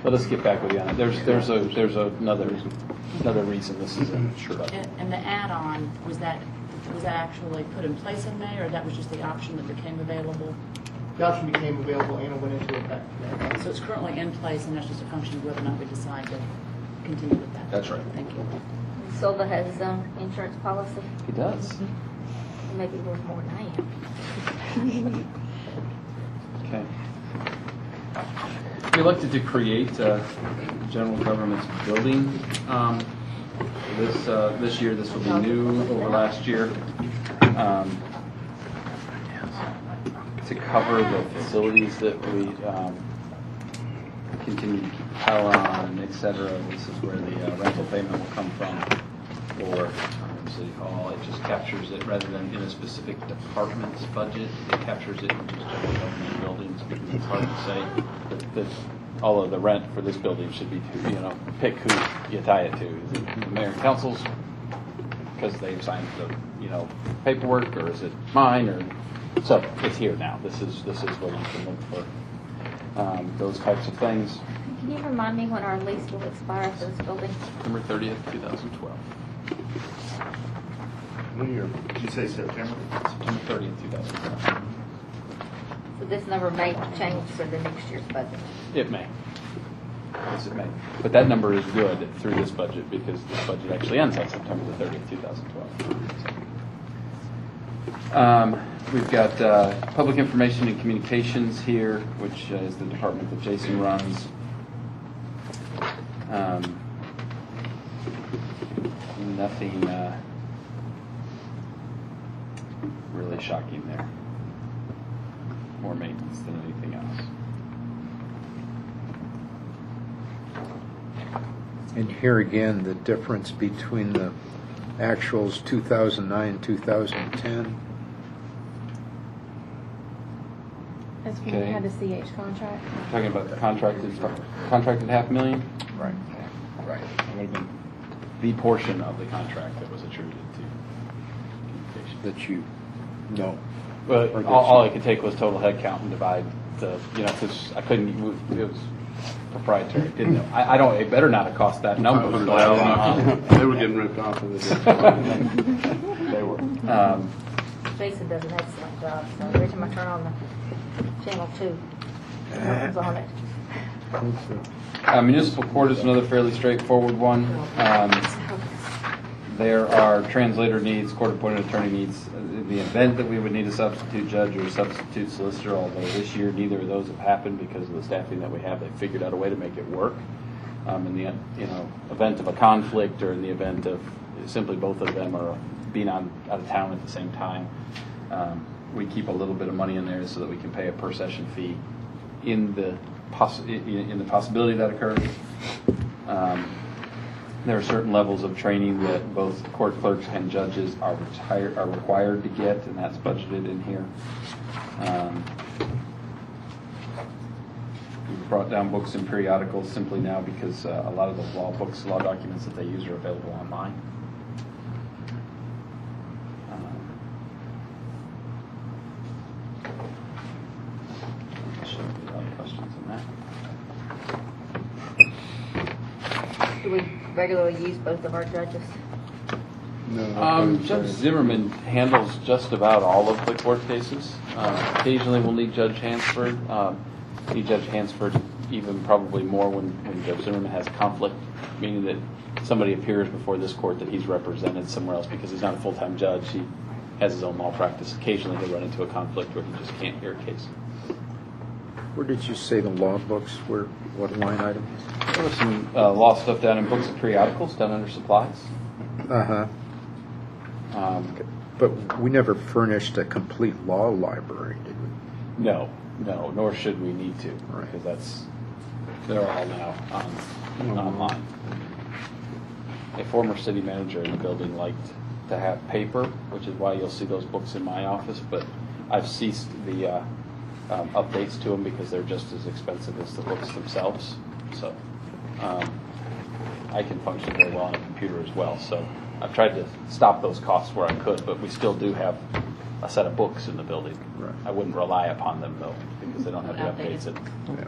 Well, let's get back with you on it. There's another reason this is in. Sure. And the add-on, was that actually put in place in May, or that was just the option that became available? The option became available and it went into effect. So it's currently in place, and that's just a function of whether or not we decide to continue with that. That's right. Thank you. Silva has his own insurance policy, He does. maybe worth more than I am. Okay. We elected to create general government's building. This year, this will be new over last year. To cover the facilities that we continue to keep power on, et cetera. This is where the rental payment will come from for City Hall. It just captures it rather than in a specific department's budget. It captures it in just general government buildings because it's hard to say that all of the rent for this building should be to, pick who you tie it to. Is it the mayor and council's because they've signed the, paperwork, or is it mine, or so it's here now. This is where you can look for those types of things. Can you remind me when our lease will expire for this building? September 30th, 2012. What year? Did you say September? September 30th, 2012. So this number may change for the next year's budget. It may. Yes, it may. But that number is good through this budget because this budget actually ends on September the 30th, 2012. We've got public information and communications here, which is the department that Jason runs. Nothing really shocking there. More maintenance than anything else. And here again, the difference between the actuals 2009, 2010. That's when Okay. we had the CH contract. Talking about the contracted $500,000? Right. Right. That would have been the portion of the contract that was attributed to communication. That you know. But Or did all you- I could take was total head count and divide the, because I couldn't, it was proprietary. Didn't know. I don't, it better not have cost that number. They were getting ripped off of it. They were. Jason does an excellent job, so every time I turn on the channel 2, Milton's on it. Municipal court is another fairly straightforward one. There are translator needs, court-appointed attorney needs. In the event that we would need a substitute judge or a substitute solicitor, although this year neither of those have happened because of the staffing that we have, they figured out a way to make it work. In the event of a conflict or in the event of simply both of them are being out of town at the same time, we keep a little bit of money in there so that we can pay a per session fee in the possibility that occurs. There are certain levels of training that both court clerks and judges are required to get, and that's budgeted in here. We've brought down books and periodicals simply now because a lot of the law books, law documents that they use are available online. Questions on that? Do we regularly use both of our judges? No. Judge Zimmerman handles just about all of the court cases. Occasionally we'll need Judge Hansford. Need Judge Hansford even probably more when Judge Zimmerman has conflict, meaning that somebody appears before this court that he's represented somewhere else because he's not a full-time judge. He has his own malpractice. Occasionally he'll run into a conflict where he just can't hear a case. Where did you say the law books were? What line item? There was some law stuff down in books and periodicals down under supplies. Uh-huh. But we never furnished a complete law library, did we? No, nor should we need to, Right. because they're all now online. A former city manager in the building liked to have paper, which is why you'll see those books in my office, but I've ceased the updates to them because they're just as expensive as the books themselves. So I can function very well on a computer as well. So I've tried to stop those costs where I could, but we still do have a set of books in the building. Right. I wouldn't rely upon them though, because they don't have the Outdated. updates.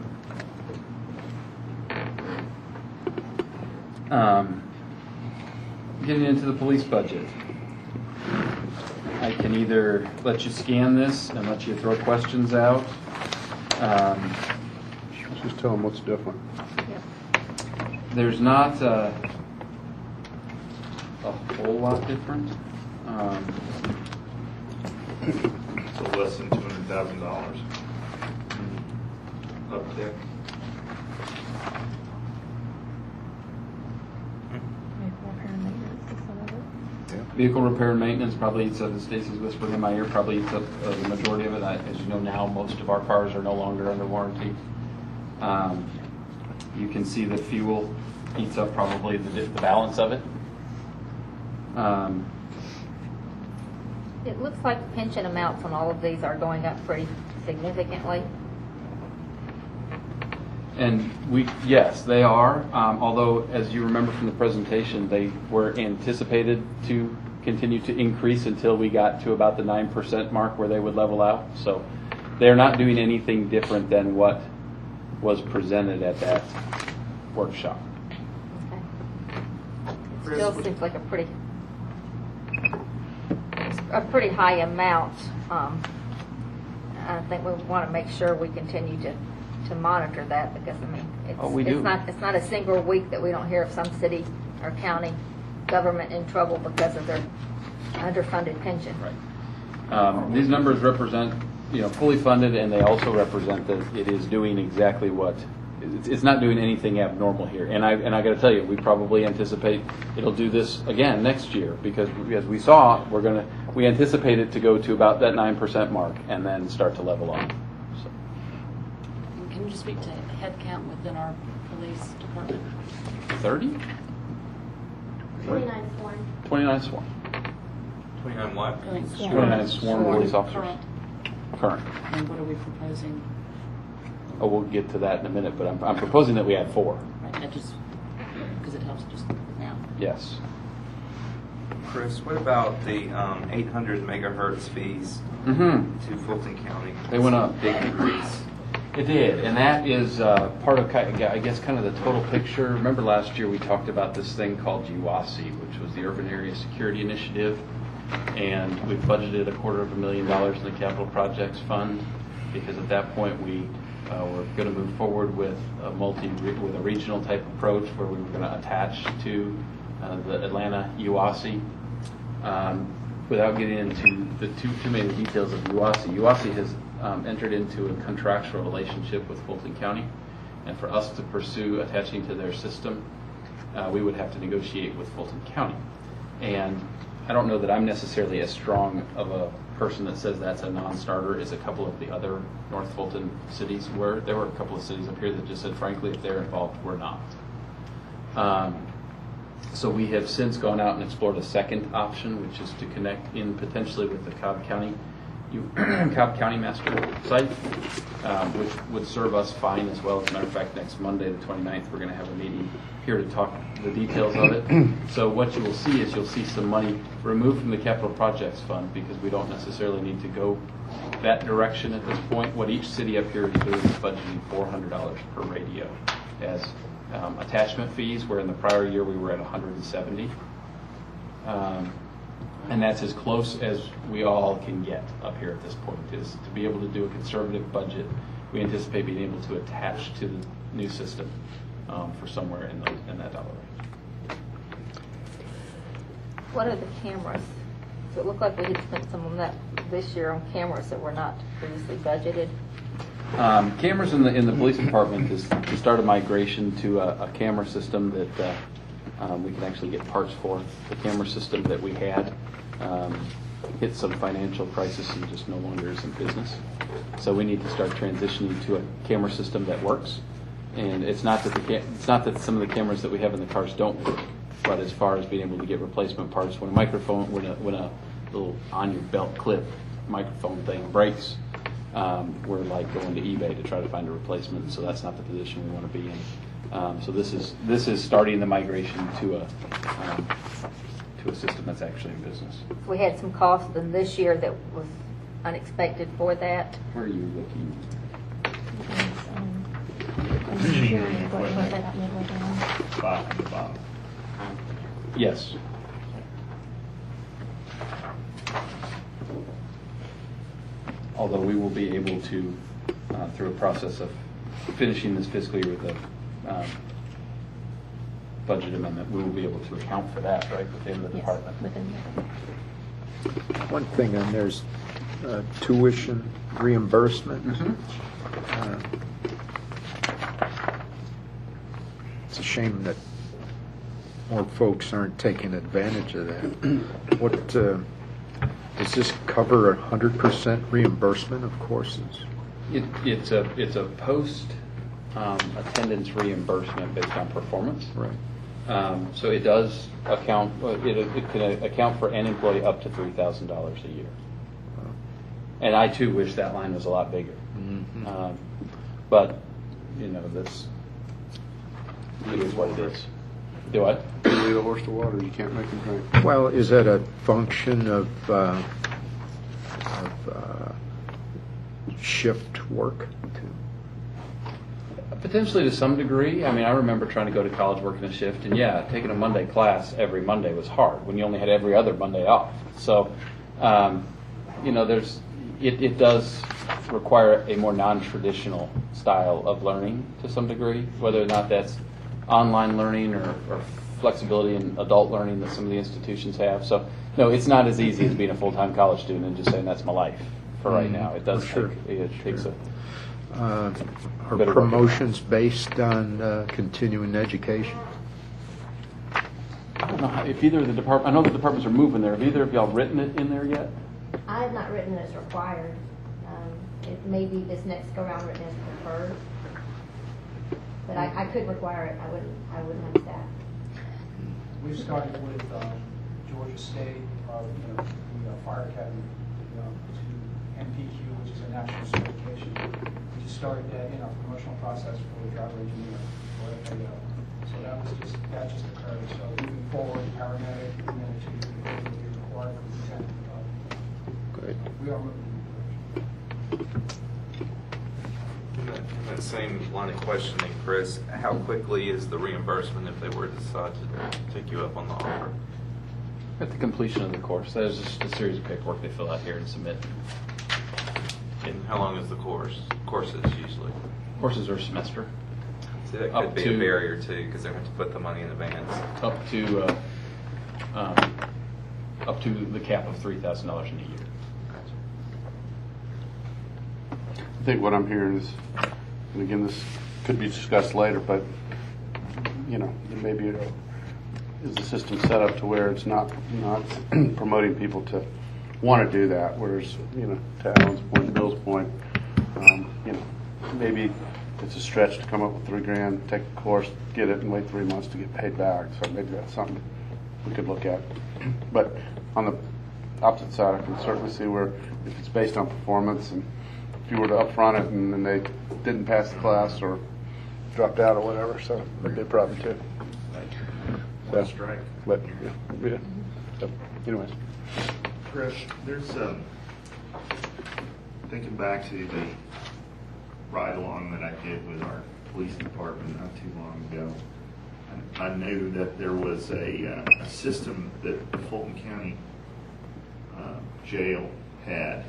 Yeah. Getting into the police budget. I can either let you scan this and let you throw questions out. Just tell them what's different. There's not a whole lot different. So less than $200,000 uptick. Vehicle repair and maintenance probably eats up, as Stacy's whispering in my ear, probably eats up the majority of it. As you know now, most of our cars are no longer under warranty. You can see the fuel eats up probably the balance of it. It looks like pension amounts on all of these are going up pretty significantly. And yes, they are. Although, as you remember from the presentation, they were anticipated to continue to increase until we got to about the 9% mark where they would level out. So they're not doing anything different than what was presented at that workshop. Okay. It still seems like a pretty high amount. I think we want to make sure we continue to monitor that, because I mean it's not a single week that we don't hear of some city or county government in trouble because of their underfunded pension. Right. These numbers represent, fully funded, and they also represent that it is doing exactly what it's not doing anything abnormal here. And I got to tell you, we probably anticipate it'll do this again next year, because as we saw, we anticipate it to go to about that 9% mark and then start to level off. So. Can you just speak to head count within our police department? 30? 29 sworn. 29 sworn. 29 what? 29 sworn police officers. Current. And what are we proposing? Oh, we'll get to that in a minute, but I'm proposing that we add 4. Right, that just, because it helps just now. Yes. Chris, what about the 800 megahertz fees to Fulton County? They went up. Big increase. It did, and that is part of, I guess, kind of the total picture. Remember last year we talked about this thing called UASI, which was the Urban Area Security Initiative, and we budgeted $250,000 in the Capital Projects Fund, because at that point we were going to move forward with a regional type approach where we were going to attach to the Atlanta UASI. Without getting into the too many details of UASI, UASI has entered into a contractual relationship with Fulton County, and for us to pursue attaching to their system, we would have to negotiate with Fulton County. And I don't know that I'm necessarily as strong of a person that says that's a non-starter as a couple of the other North Fulton cities were. There were a couple of cities up here that just said, frankly, if they're involved, we're not. So we have since gone out and explored a second option, which is to connect in potentially with the Cobb County master site, which would serve us fine as well. As a matter of fact, next Monday, the 29th, we're going to have a meeting here to talk the details of it. So what you will see is you'll see some money removed from the Capital Projects Fund, because we don't necessarily need to go that direction at this point. What each city up here is doing is budgeting $400 per radio as attachment fees, where in the prior year we were at 170. And that's as close as we all can get up here at this point, is to be able to do a conservative budget. We anticipate being able to attach to the new system for somewhere in that dollar range. What are the cameras? So it looked like we had spent some of that this year on cameras that were not previously budgeted. Cameras in the police department is to start a migration to a camera system that we can actually get parts for. The camera system that we had hit some financial crisis and just no longer is in business. So we need to start transitioning to a camera system that works. And it's not that some of the cameras that we have in the cars don't work, but as far as being able to get replacement parts, when a little on your belt clip microphone thing breaks, we're like going to eBay to try to find a replacement. So that's not the position we want to be in. So this is starting the migration to a system that's actually in business. We had some cost in this year that was unexpected for that. Where are you looking? Bottom to bottom. Yes. Although we will be able to, through a process of finishing this fiscal year with a budget amendment, we will be able to account for that, right, within the department. One thing, and there's tuition reimbursement. It's a shame that more folks aren't taking advantage of that. What does this cover 100% reimbursement of courses? It's a post attendance reimbursement based on performance. Right. So it does account. It can account for an employee up to $3,000 a year. And I too wish that line was a lot bigger. Mm-hmm. But that's it is what it is. Do what? You lead a horse to water, you can't make him drink. Well, is that a function of shift work? Potentially to some degree. I mean, I remember trying to go to college working a shift, and taking a Monday class every Monday was hard when you only had every other Monday off. So, it does require a more non-traditional style of learning to some degree, whether or not that's online learning or flexibility in adult learning that some of the institutions have. So, no, it's not as easy as being a full-time college student and just saying that's my life for right now. It does takes a Are bit of promotions based on continuing education? I don't know if either of the department. I know the departments are moving there. Have either of y'all written it in there yet? I have not written as required. It may be this next go round written as preferred, but I could require it. I wouldn't have staff. We've started with Georgia State, the Fire Academy, to MPQ, which is a national certification. We just started that in our promotional process for the driver engineer for FAO. So that just occurred. So moving forward, paramedic, and then will be required for lieutenant. Great. We are moving. In that same line of questioning, Chris, how quickly is the reimbursement if they were to decide to take you up on the offer? At the completion of the course, there's just a series of paperwork they fill out here and submit. And how long is the courses usually? Courses are a semester. See, that could be a barrier too, because they have to put the money in advance. Up to the cap of $3,000 in a year. I think what I'm hearing is, and again, this could be discussed later, but, maybe is the system set up to where it's not promoting people to want to do that, whereas, to Alan's point, Bill's point, maybe it's a stretch to come up with $3,000, take the course, get it, and wait 3 months to get paid back. So maybe that's something we could look at. But on the opposite side, I can certainly see where if it's based on performance, and if you were to upfront it and then they didn't pass the class or dropped out or whatever, so that'd be a problem too. That's strike. But yeah. So, anyways. Chris, there's thinking back to the ride along that I did with our police department not too long ago. I knew that there was a system that the Fulton County jail had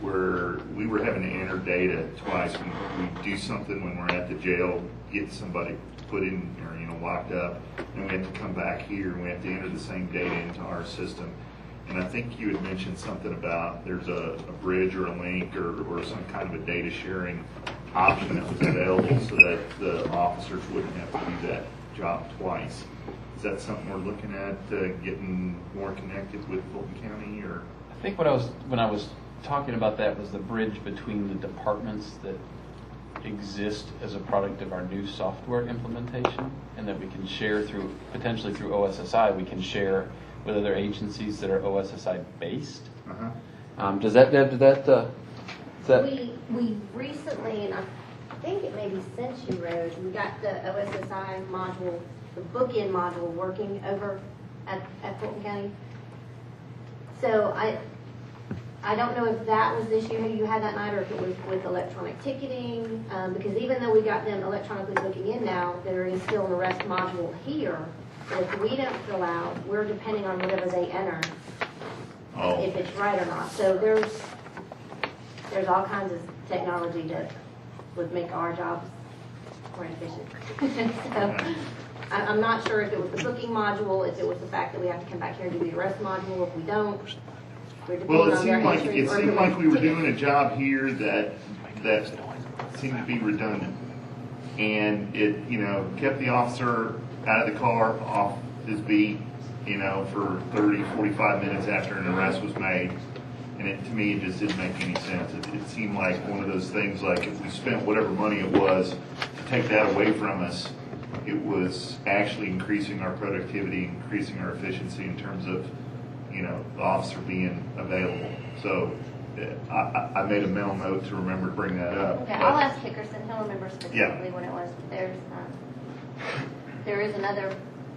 where we were having to enter data twice. We do something when we're at the jail, get somebody put in or locked up, and we have to come back here and we have to enter the same data into our system. And I think you had mentioned something about there's a bridge or a link or some kind of a data sharing option that was available so that the officers wouldn't have to do that job twice. Is that something we're looking at, getting more connected with Fulton County, or? I think when I was talking about that was the bridge between the departments that exist as a product of our new software implementation, and that we can share potentially through OSSI, we can share with other agencies that are OSSI based. Does that We recently, and I think it may be since you rose, we got the OSSI module, the bookend module working over at Fulton County. So I don't know if that was the issue you had that night or if it was with electronic ticketing, because even though we got them electronically booking in now, there is still an arrest module here. So if we don't fill out, we're depending on whatever they enter, if it's right or not. So there's all kinds of technology that would make our jobs more efficient. So I'm not sure if it was the booking module, if it was the fact that we have to come back here and do the arrest module. If we don't, we're depending Well, it on their seemed like history. we were doing a job here that seemed to be redundant, and it kept the officer out of the car, off his beat, for 30, 45 minutes after an arrest was made. And to me, it just didn't make any sense. It seemed like one of those things, like if we spent whatever money it was to take that away from us, it was actually increasing our productivity, increasing our efficiency in terms of, the officer being available. So I made a mental note to remember to bring that up. Okay, I'll ask Hickerson. He'll remember specifically when it was. There is another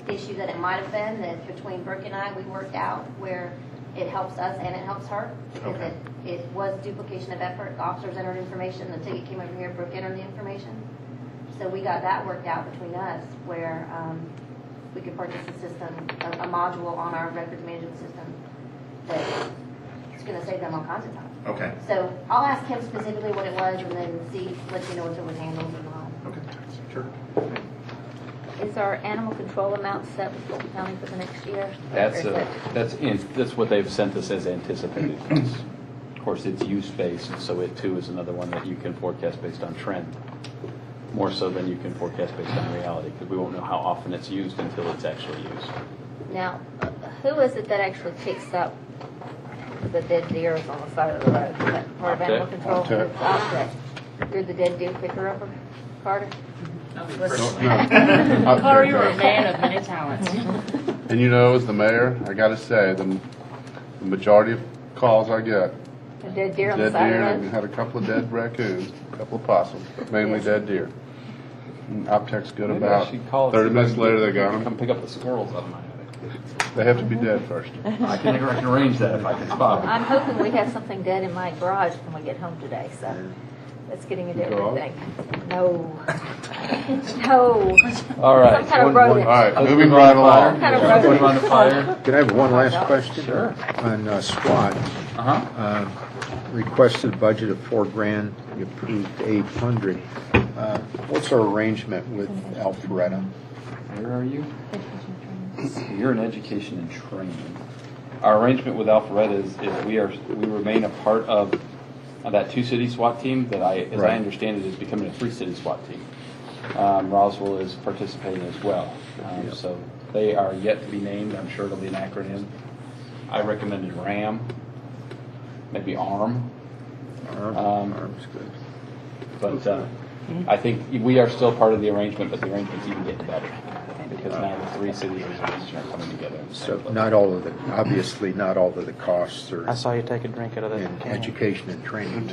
issue that it might have been that between Brooke and I, we worked out where it helps us and it helps her because it was duplication of effort. The officers entered information, the ticket came over here, Brooke entered the information. So we got that worked out between us where we could purchase a system, a module on our records management system that it's going to save them all kinds of time. Okay. So I'll ask him specifically what it was and then let you know if it was handled or not. Okay, sure. Is our animal control amount set with Fulton County for the next year? that's what they've sent us as anticipated costs. Of course, it's use-based, so it too is another one that you can forecast based on trend, more so than you can forecast based on reality, because we won't know how often it's used until it's actually used. Now, who is it that actually picks up the dead deers on the side of the road? Is that part of animal control? Offset. It's Offset. You're the dead deer picker-upper, Carter? Carter, you're a man of many talents. And as the mayor, I got to say, the majority of calls I get, A dead deer on the dead side deer, of and the we road? had a couple of dead raccoons, a couple of possums, but mainly dead deer. And Optech's good Maybe I about should call 30 minutes later they got Come them. pick up the squirrels out of my attic. They have to be dead first. I can arrange that if I can spot them. I'm hoping we have something dead in my garage when we get home today, so that's getting into Dog? everything. No. No. All right. Some kind of rodent. All right, Let's moving put it right on fire. along. Kind of Put it rodent. on the fire. Can I have one last question? Sure. On SWAT, Uh-huh. requested budget of $4,000, you approved 800. What's our arrangement with Alpharetta? Where are you? You're in education and training. Our arrangement with Alpharetta is we remain a part of that 2-city SWAT team that as I understand it, is becoming a 3-city SWAT team. Roswell is participating as well. So they are yet to be named. I'm sure it'll be an acronym. I recommended RAM, maybe ARM. Arm's good. But I think we are still part of the arrangement, but the arrangement's even getting better because now the 3 cities as a region are coming together. So obviously not all of the costs are I saw you take a drink out of that in can. education and training.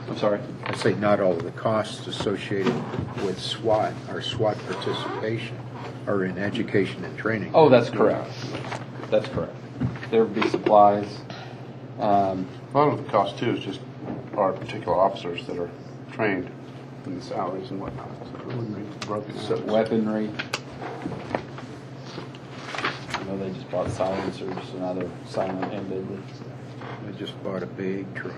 I'm sorry? I say not all of the costs associated with SWAT, or SWAT participation, are in education and training. Oh, that's correct. That's correct. There would be supplies. A lot of the cost too is just our particular officers that are trained and the salaries and whatnot, so it wouldn't be broken So out. weaponry. I know they just bought silencers, so now they're silent-handed. They just bought a big truck.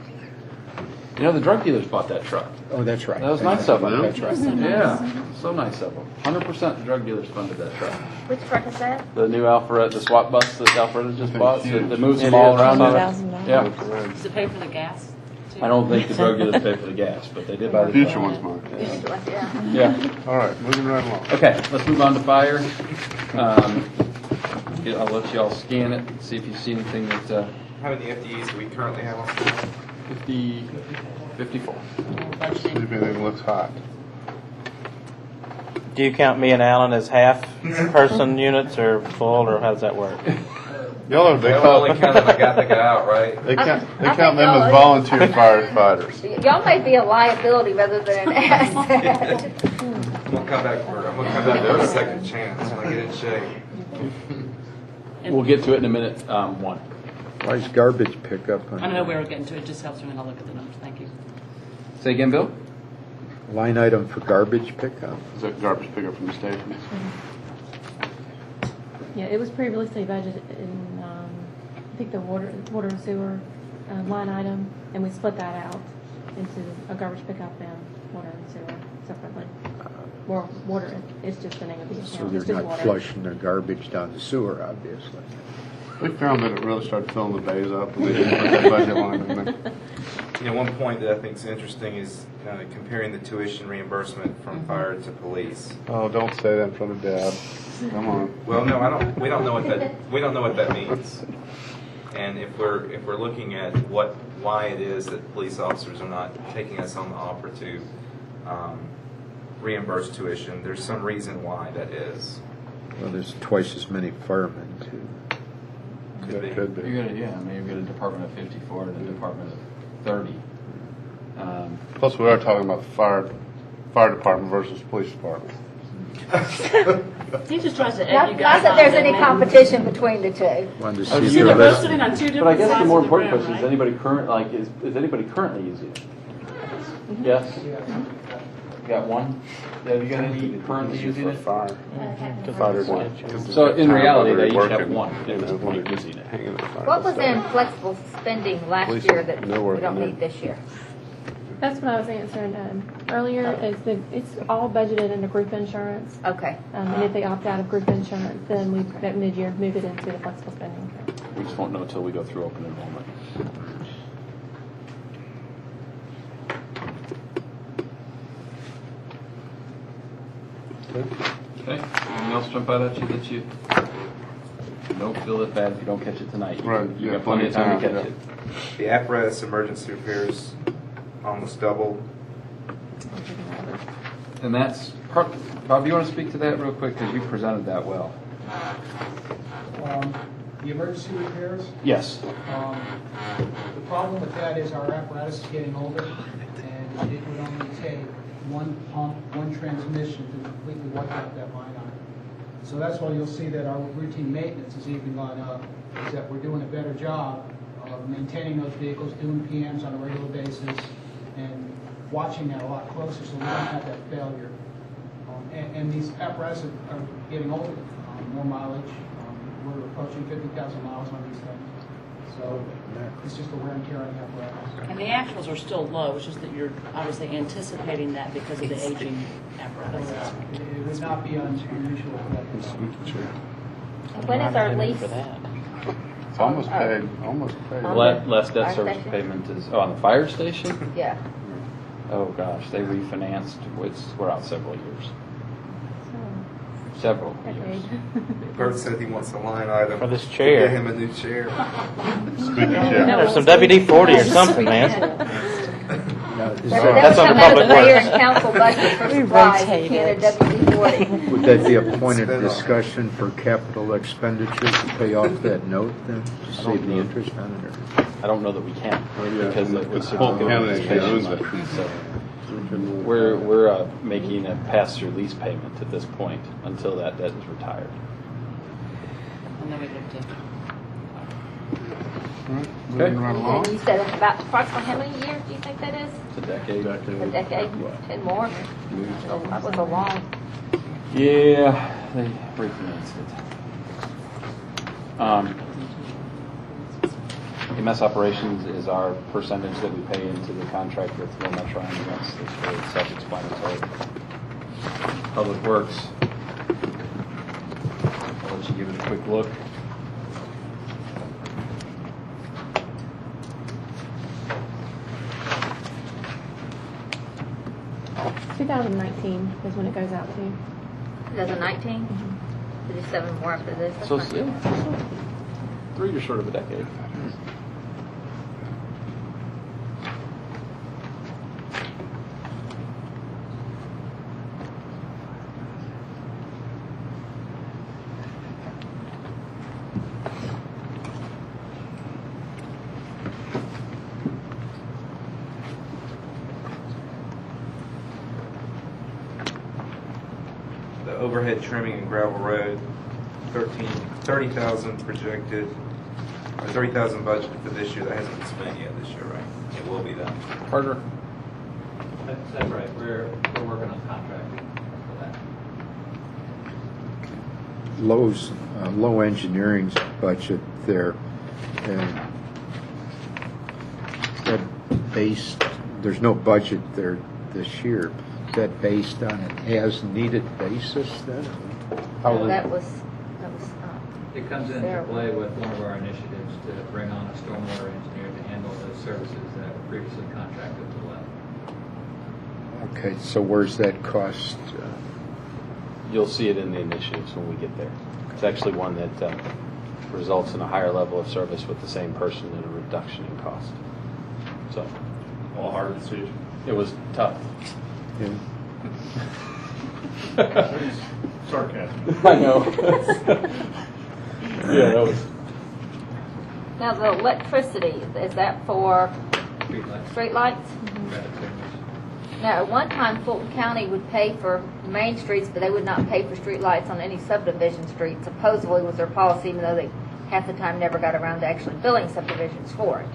You know, the drug dealers bought that truck. Oh, that's right. That was nice of them. That's right. Yeah, so nice of them. 100% the drug dealers funded that truck. Which truck is that? The new Alpharetta, the SWAT bus that Alpharetta just bought, so huge. that moves them It all is. around. $100,000. Yeah. Does it pay for the gas? too? I don't think the drug dealers pay for the gas, but they did buy the Future truck. ones might. Yeah. Yeah. All right, moving right along. Okay, let's move on to fire. I'll let you all scan it, see if you see anything that, How many FTEs do we currently have on staff? 54. See if anything looks hot. Do you count me and Alan as half-person units or full, or how does that work? Y'all are, they Well, call, only counting the guy that got out, right? they count I them think y'all- as volunteer firefighters. Y'all may be a liability rather than an asset. I'm gonna come back for a second chance when I get in shape. We'll get to it in a minute, one. Why is garbage pickup on I don't know where we're getting to, it just helps me when I look at the numbers, thank you. Say again, Bill? line item for garbage pickup? Is that garbage pickup from the station? Yeah, it was previously budgeted in, I think the water and sewer line item, and we split that out into a garbage pickup and water and sewer separately. Or water, it's just the name of the account. So It's they're just not water. flushing their garbage down the sewer, obviously. We found that it really started filling the bays up, and they didn't put that budget line in there. You know, one point that I think is interesting is comparing the tuition reimbursement from fire to police. Oh, don't say that in front of Dad. Come on. Well, no, I don't. We don't know what that means. And if we're looking at why it is that police officers are not taking us on the offer to reimburse tuition, there's some reason why that is. Well, there's twice as many firemen, too. Could be. You're gonna, I mean, you've got a department of 54 and a department of 30. Plus, we are talking about the fire department versus police department. He just tries to Not, egg you not guys that on, there's doesn't any he? competition between the two. Wanted to Oh, see you if know, the They're rest- sitting on two But I different guess the sides more of the important room, question is right? anybody is anybody currently using it? Yes? You got one? Have you got any currently using it? Fire. Because So in reality, they each Working, have one. you At this know, when point, they're just using it. hanging the fire What was stuff. in flexible spending last Police, year that no we work don't in need there. this year? That's what I was answering earlier, is that it's all budgeted into group insurance. Okay. And if they opt out of group insurance, then we, at mid-year, move it into the flexible spending. We just won't know until we go through open enrollment. Okay. Anything else jump out at you that you don't feel that bad if you don't catch it tonight? Right, You yeah, got plenty of time to catch yeah. it. The apparatus emergency repairs almost doubled. And that's part. Bob, do you want to speak to that real quick because you presented that well? The emergency repairs, Yes. the problem with that is our apparatus is getting older, and it would only take one pump, one transmission to completely wipe out that line item. So that's why you'll see that our routine maintenance is even gone up, is that we're doing a better job of maintaining those vehicles, doing PMs on a regular basis, and watching that a lot closer so we don't have that failure. And these apparatus are getting older, more mileage. We're approaching 50,000 miles on these things. So it's just a wear and tear on the apparatus. And the actuals are still low, it's just that you're obviously anticipating that because of the aging apparatus. It would not be unusual for that. When is our lease? For that. It's almost paid, almost paid. Less debt Fire service station? payment is, on the fire station? Yeah. Oh, gosh, they refinanced, we're out several years. Several years. Bert said he wants a line item. For this Get chair. him a new chair. Squeaky chair. There's some WD-40 or something, man. Now, is That that- That's doesn't on come the out of the public mayor works. and council budget for We supplies. You rotate can't it. WD-40. Would that be a point of discussion for capital expenditures to pay off that note then, to save the interest on it? Or? I don't know that we can, yeah, because it because was the whole county certificate of owns participation it. money, so we're making a pass-through lease payment at this point until that debt is retired. And then we look to, All right, Moving right along. And you said about approximately how many years do you think that is? It's a decade. A decade, 10 more? So that was a long, Yeah, they refinanced it. EMS operations is our percentage that we pay into the contract with Will Metro, and that's very self-explanatory. Public Works, I'll let you give it a quick look. Mm-hmm. 2019 is when it goes out to. 2019? So just 7 more after this. That's So, not good. 3 years short of a decade. The overhead trimming and gravel road, 30,000 projected, or 30,000 budgeted for this year. That hasn't been spent yet this year, right? It will be done. Carter? That's right. We're working on contracting for that. Low engineering's budget there, and that based, there's no budget there this year. Is that based on an as-needed basis then? Well, that was It comes into Sarah. play with one of our initiatives to bring on a stormwater engineer to handle those services that were previously contracted to Well. Okay, so where's that cost? You'll see it in the initiatives when we get there. It's actually one that results in a higher level of service with the same person and a reduction in cost. So, All hard decision. it was tough. Yeah. Sarcasm. I know. Yeah, that was. Now, the electricity, is that for streetlights? Now, at one time, Fulton County would pay for main streets, but they would not pay for streetlights on any subdivision street. Supposedly was their policy, even though they half the time never got around to actually billing subdivisions for it.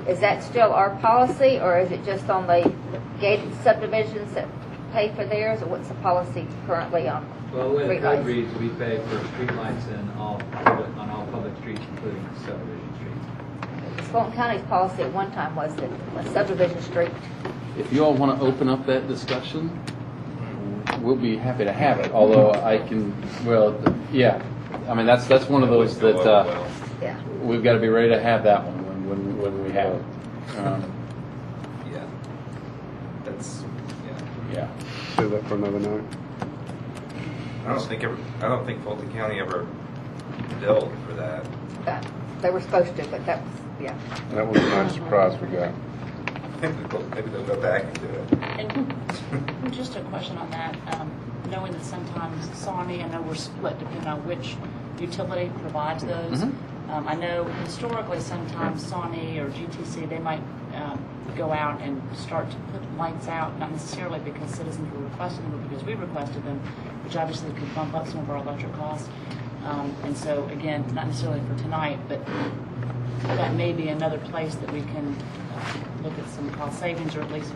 Is that still our policy, or is it just on the gated subdivisions that pay for theirs, or what's the policy currently on Well, the way the code streetlights? reads, we pay for streetlights on all public streets, including subdivision streets. Fulton County's policy at one time was that a subdivision street, If you all want to open up that discussion, we'll be happy to have it. Although I can, well, yeah. I mean, that's one of those that yeah. we've got to be ready to have that one when we have it. Yeah. That's, Yeah. Save that for another night. I don't think Fulton County ever billed for that. They were supposed to, but that was, yeah. That was a nice surprise we got. Maybe they'll go back and do it. And just a question on that, knowing that sometimes Sony, I know we're split depending on which utility provides those. I know historically sometimes Sony or GTC, they might go out and start to put lights out, not necessarily because citizens were requesting them, but because we requested them, which obviously could bump up some of our electric costs. And so again, not necessarily for tonight, but that may be another place that we can look at some cost savings, or at least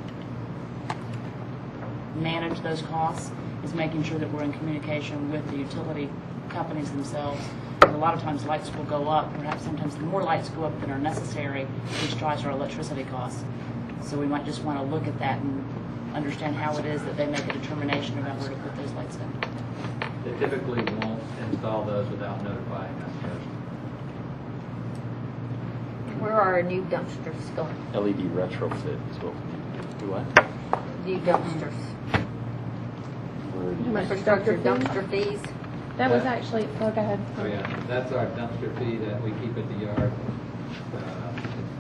manage those costs, is making sure that we're in communication with the utility companies themselves. And a lot of times lights will go up, perhaps sometimes more lights go up than are necessary, which drives our electricity costs. So we might just want to look at that and understand how it is that they make a determination about where to put those lights in. They typically won't install those without notifying us first. Where are our new dumpsters going? LED retrofit is what we need to do. What? New dumpsters. Infrastructure dumpster fees? That was actually, oh, go ahead. Oh, yeah, that's our dumpster fee that we keep at the yard.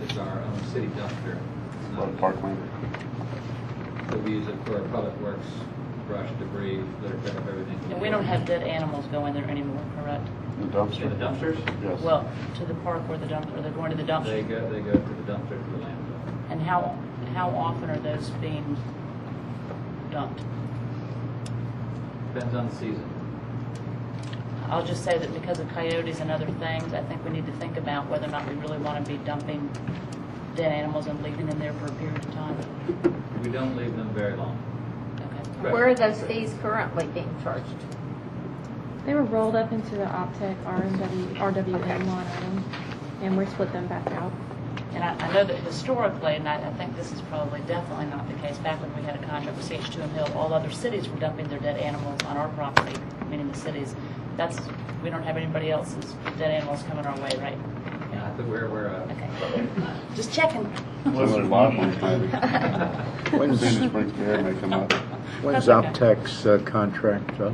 It's our own city dumpster. It's not- Parkland. So we use it for public works, brush, debris, litter pickup, everything. And we don't have dead animals going there anymore, correct? The In dumpster? the dumpsters? Yes. Well, to the park where the dump, or they're going to the They dumpster. go to the dumpster to the landfill. And how often are those being dumped? Depends on the season. I'll just say that because of coyotes and other things, I think we need to think about whether or not we really want to be dumping dead animals and leaving them there for a period of time. We don't leave them very long. Okay. Where are those fees currently being charged? They were rolled up into the OPTEC RWM line item, and we split them back out. And I know that historically, and I think this is probably definitely not the case, back when we had a contract with CH2 and Hill, all other cities were dumping their dead animals on our property, meaning the cities. We don't have anybody else's dead animals coming our way, right? Yeah, I think we're Okay. Just checking. When's Dennis Springs Fair may come up? When's That's okay. OPTEC's contract up?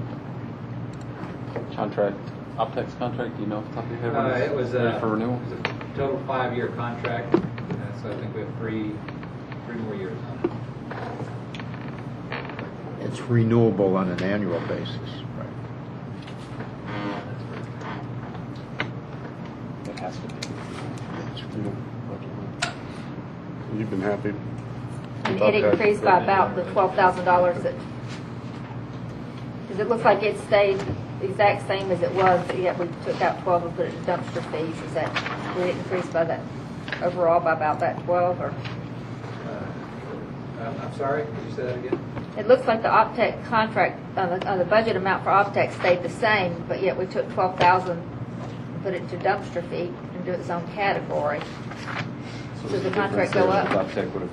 OPTEC's contract, do you know off the top of your head? when it's it was ready for renewal? It was a total 5-year contract, so I think we have three more years on it. It's renewable on an annual basis, right? It has to be. You've been happy? And it increased by about the $12,000 that, because it looks like it stayed the exact same as it was, but yet we took out 12 and put it in dumpster fees. Is that, did it increase by that, overall by about that 12, or? I'm sorry, could you say that again? It looks like the OPTEC contract, the budget amount for OPTEC stayed the same, but yet we took 12,000 and put it into dumpster fee and do its own category. Does the contract go up? OPTEC would have.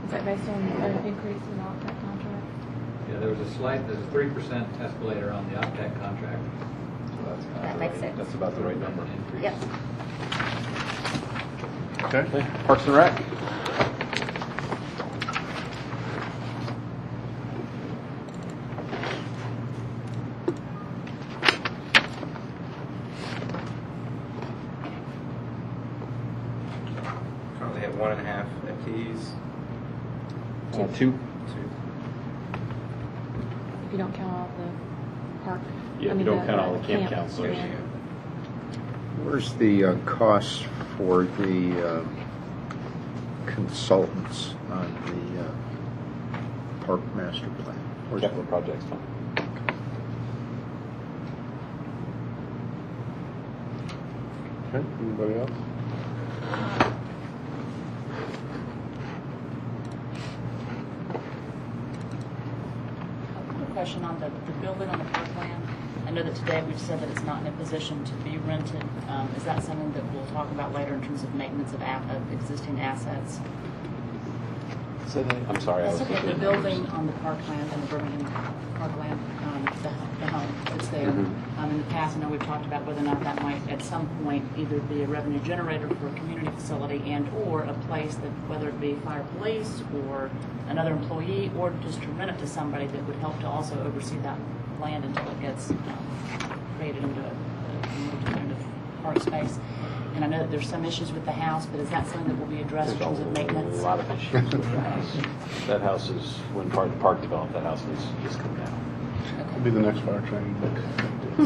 Is that based on an increase in the OPTEC contract? Yeah, there's a 3% escalator on the OPTEC contract. So that's about That the makes right- sense. That's about the right number. Increase. Yep. Okay. Parks and Rec. Currently have 1.5 FTEs. Two. If you don't count all the park. Yeah, if you don't count all the camp counselors. yeah. Where's the cost for the consultants on the park master plan? Where's Capital projects fund. Okay, anybody else? A quick question on the building on the parkland. I know that today we've said that it's not in a position to be rented. Is that something that we'll talk about later in terms of maintenance of existing assets? I'm sorry, I was. The building on the parkland, on the Birmingham parkland, the home that's there. In the past, I know we've talked about whether or not that might at some point either be a revenue generator for a community facility and/or a place that, whether it be fire police or another employee, or just to rent it to somebody that would help to also oversee that land until it gets created into a more kind of park space. And I know that there's some issues with the house, but is that something that will be addressed in terms of maintenance? A lot of issues with the house. That house is, when park developed, that house needs to come down. It'll be the next fire training book.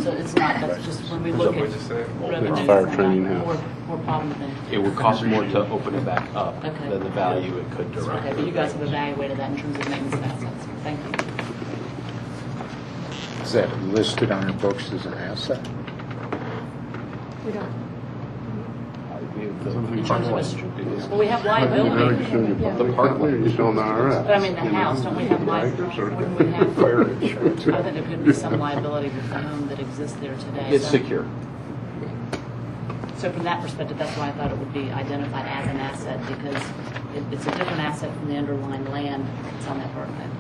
So it's not, that's just when we look at What'd you say? revenue, Next fire it's training not house. more problem than. It would cost more to open it back up Okay. than the value it could derive. Okay, but you guys have evaluated that in terms of maintenance of assets. Thank you. Is that listed on your books as an asset? We don't. In terms of well, we have liability. The park, you're showing the IRS. But I mean, the house, don't we have liability? Wouldn't we have? Fire insurance. I think there could be some liability with the home that exists there today. It's so- secure. So from that perspective, that's why I thought it would be identified as an asset, because it's a different asset from the underlying land that's on that parkland.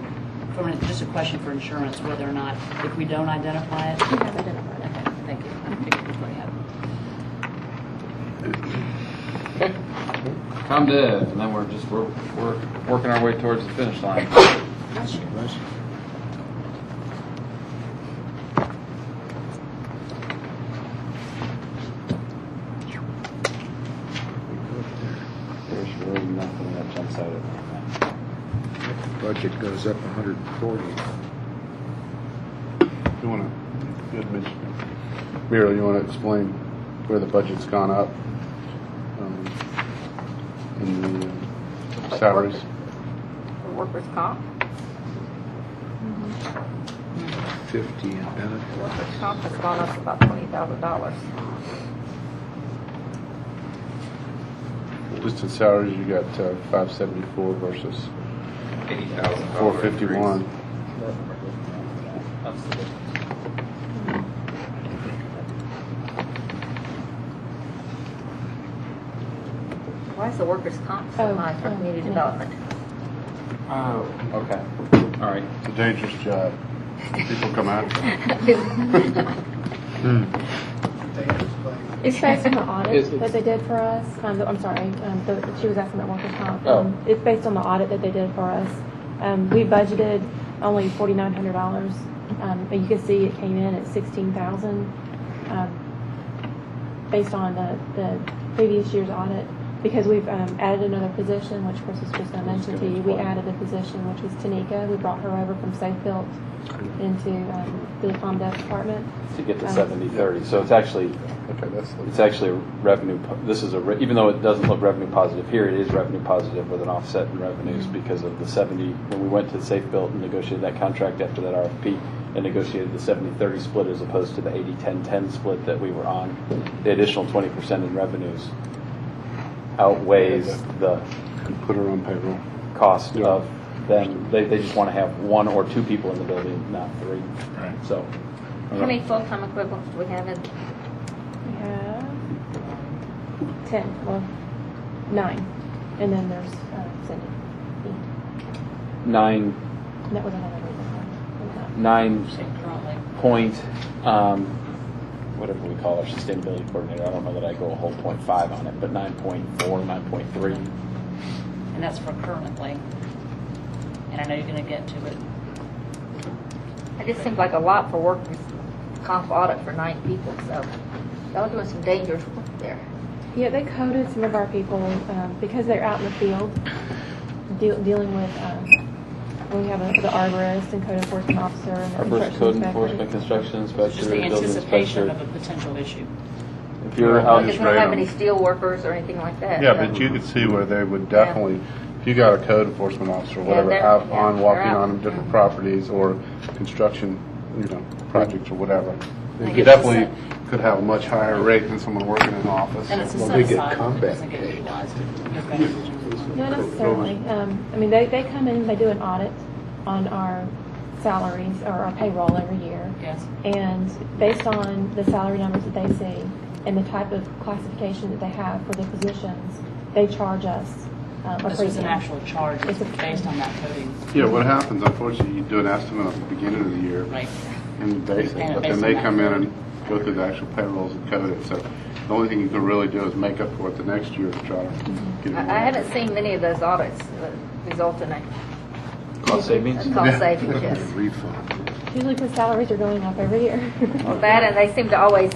Just a question for insurance, whether or not, if we don't identify it. We have identified it. Okay, thank you. I figured we had. Okay. Com Dev, and then we're working our way towards the finish line. There's really nothing that jumps out at me. Budget goes up 140. You want to, good mention. Muriel, you want to explain where the budget's gone up in the salaries? For workers' comp? 50 in benefits. Workers' comp has gone up about $20,000. Just in salaries, you got 574 versus $80,000. 451. That's the difference. Why is the workers' comp so high for community development? Oh, okay. All right. It's a dangerous job. People come after It's based on the audit It's- that they did for us. I'm sorry, she was asking about workers' comp. Oh. It's based on the audit that they did for us. We budgeted only $4,900. But you can see it came in at $16,000 based on the previous year's audit. Because we've added another position, which Chris was just going to mention to you. We added a position, which was Tanika. We brought her over from Safebuilt into the Comm Dev department. To get to 70/30. So it's actually revenue. This is even though it doesn't look revenue positive here, it is revenue positive with an offset in revenues because of the 70. When we went to Safebuilt and negotiated that contract after that RFP, and negotiated the 70/30 split as opposed to the 80/10/10 split that we were on, the additional 20% in revenues outweighs the put her on payroll cost of them. They just want to have one or two people in the building, not three. Right. So, How many full-time equivalents do we have in? We have 10, well, 9. And then there's Cindy. 9 That was another reason. 9 Currently. point, whatever we call our sustainability coordinator. I don't know that I go a whole 0.5 on it, but 9.4, 9.3. And that's for currently. And I know you're going to get to it. It just seems like a lot for workers' comp audit for 9 people, so y'all are doing some dangerous work there. Yeah, they coded some of our people because they're out in the field dealing with, we have the arborist and code enforcement officer and the Our first construction code inspector. enforcement, construction inspector, Just the building anticipation inspector. of a potential issue. If you're out, Because we don't have any steel workers or anything like that. Yeah, so- but you could see where they would definitely, if you got a code enforcement officer or whatever, they're- out yeah, on they're walking out. on different properties or construction, projects or whatever. I You guess definitely it's could have a much higher rate than someone working in an office. And it's a Well, set they get aside. It combat doesn't get pay. utilized. Get benefits. Not necessarily. I mean, they come in, they do an audit on our salaries or our payroll every year. Yes. And based on the salary numbers that they see and the type of classification that they have for the positions, they charge us a This was an premium. actual charge It's a- based on that coding. Yeah, what happens, unfortunately, you do an estimate at the beginning of the year Right. and base it, And but based then on they that come in code. and go through the actual payrolls and code it. So the only thing you can really do is make up for it the next year to try to get it. I haven't seen many of those audits that result in a cost savings. cost savings, yes. Refund. Usually because salaries are going up every year. Well, that, and they seem to always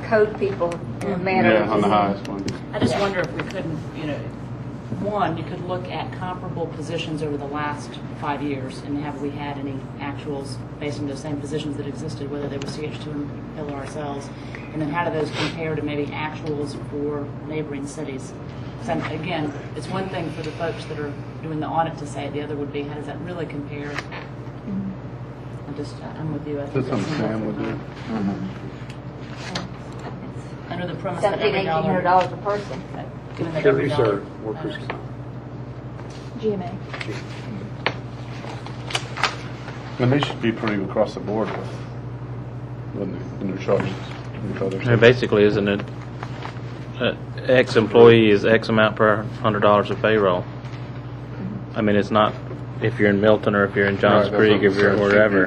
code people in a manner. Yeah, that on the just- highest one. I just wonder if we couldn't, one, you could look at comparable positions over the last 5 years, and have we had any actuals based on those same positions that existed, whether they were CH2 and Hill or ourselves, and then how do those compare to maybe actuals for neighboring cities? So again, it's one thing for the folks that are doing the audit to say it, the other would be, how does that really compare? I'm with you. I think That's something that's Sam would do. Under the premise that every $1,700, $1,800 a person. given that Sure, every these dollar are workers' matters. comp. GMA. And they should be pretty across the board with in their charges. with others. Yeah, basically, isn't it? X employee is X amount per $100 of payroll. I mean, it's not if you're in Milton or if you're in Johns Right, that's Creek, what if you're it says. wherever.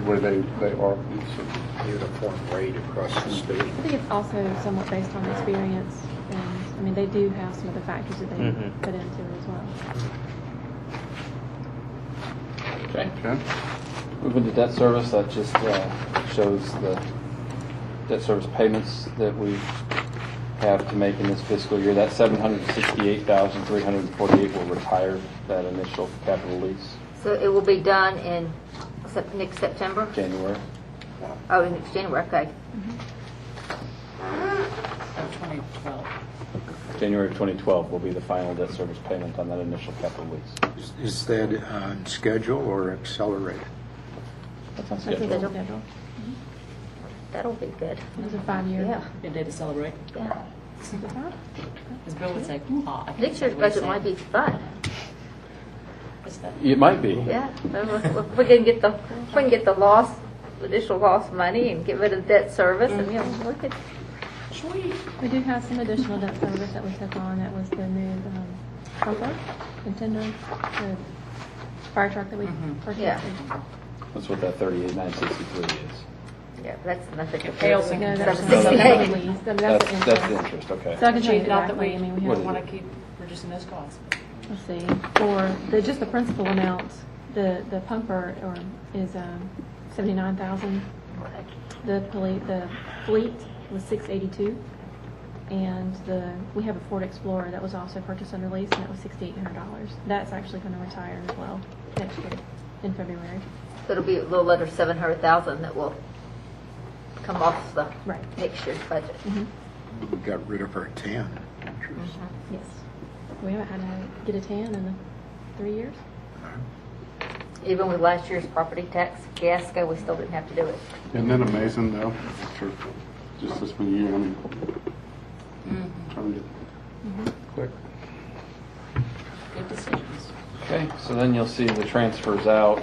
Where they are. Uniform rate across the state. I think it's also somewhat based on experience, and I mean they do have some of the factors that they put into it as well. Okay. Okay. Moving to debt service, that just shows the debt service payments that we have to make in this fiscal year. That $768,348 will retire that initial capital lease So it will be done in next September? January. Oh, next January, okay. Of 2012. January of 2012 will be the final debt service payment on that initial capital lease. Is that on schedule or accelerated? That's on That's the schedule. schedule. That'll be good. It was a 5-year. Yeah. Good day to celebrate. Yeah. As Bill would say, "Aw, I can't Next year's say what he's budget might be saying." fun. What's that? It might be. Yeah. If we can get the additional loss money and get rid of debt service and, we could. We do have some additional debt service that we took on. That was the new pumper, contender, the fire truck that we purchased. Yeah. That's what that 38,963 is. Yeah, that's nothing compared pales to in No, that's comparison. the lease. I mean, That's the the interest, okay. So I can tell you Achieved not that exactly. we I mean, we What have, is want it? to keep reducing those costs. let's see, for just the principal amount, the pumper is 79,000. The fleet was 682, and we have a Ford Explorer that was also purchased under lease, and that was $6,800. That's actually going to retire as well next year in February. So it'll be a little under 700,000 that will come off the Right. next year's budget. We got rid of our tan. Yes. We haven't had to get a tan in 3 years. Even with last year's property tax fiasco, we still didn't have to do it. Isn't that amazing, though? For just this one year, I mean, trying to get quick. Good decisions. Okay, so then you'll see the transfers out.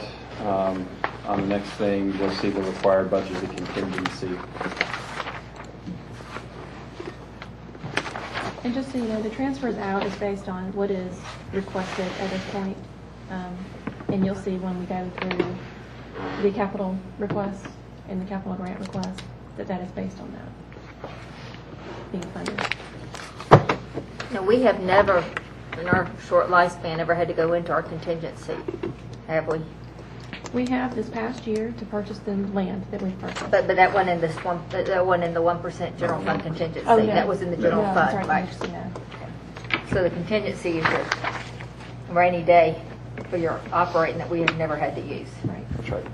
On the next thing, you'll see the required budgeted contingency. And just so you know, the transfers out is based on what is requested at this point. And you'll see when we go through the capital request and the capital grant request, that is based on that being funded. Now, we have never, in our short lifespan, ever had to go into our contingency, have we? We have this past year to purchase the land that we've purchased. But that one in that one in the 1% general fund contingency. Oh, no. That was in the general No, fund, sorry, right? no. So the contingency is your rainy day for your operating that we have never had to use. Right. That's right.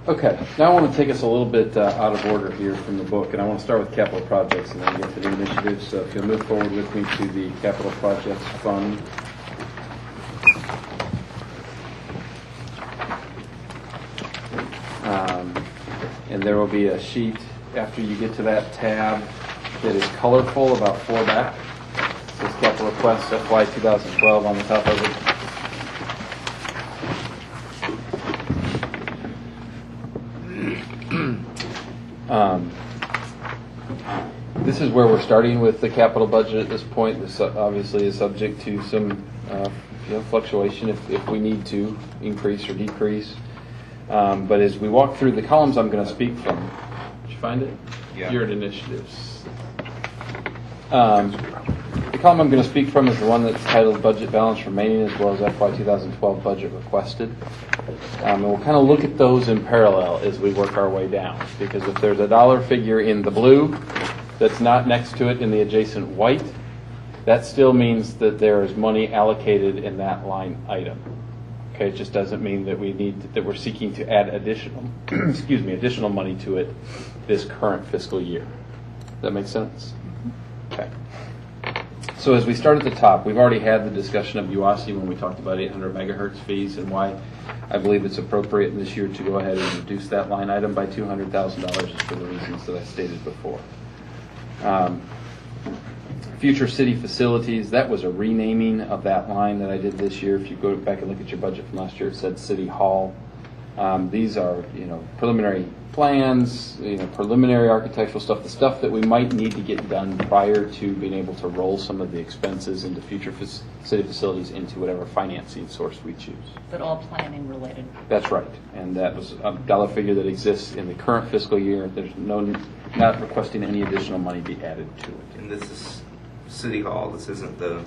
Okay, now I want to take us a little bit out of order here from the book, and I want to start with capital projects and then get to the initiatives. So if you'll move forward with me to the capital projects fund. And there will be a sheet after you get to that tab that is colorful about 4 back. It says capital requests FY 2012 on the top of it. This is where we're starting with the capital budget at this point. This obviously is subject to some fluctuation if we need to increase or decrease. But as we walk through the columns I'm going to speak from, did you find it? Yeah. You're at initiatives. The column I'm going to speak from is the one that's titled Budget Balance Remaining, as well as FY 2012 Budget Requested. And we'll kind of look at those in parallel as we work our way down, because if there's a dollar figure in the blue that's not next to it in the adjacent white, that still means that there is money allocated in that line item. Okay, it just doesn't mean that we're seeking to add additional money to it this current fiscal year. Does that make sense? Okay. So as we start at the top, we've already had the discussion of UASI when we talked about 800 megahertz fees and why I believe it's appropriate this year to go ahead and reduce that line item by $200,000 is for the reasons that I stated before. Future city facilities, that was a renaming of that line that I did this year. If you go back and look at your budget from last year, it said City Hall. These are, preliminary plans, preliminary architectural stuff, the stuff that we might need to get done prior to being able to roll some of the expenses into future city facilities into whatever financing source we choose. But all planning related. That's right, and that was a dollar figure that exists in the current fiscal year. There's not requesting any additional money be added to it. And this is City Hall, this isn't the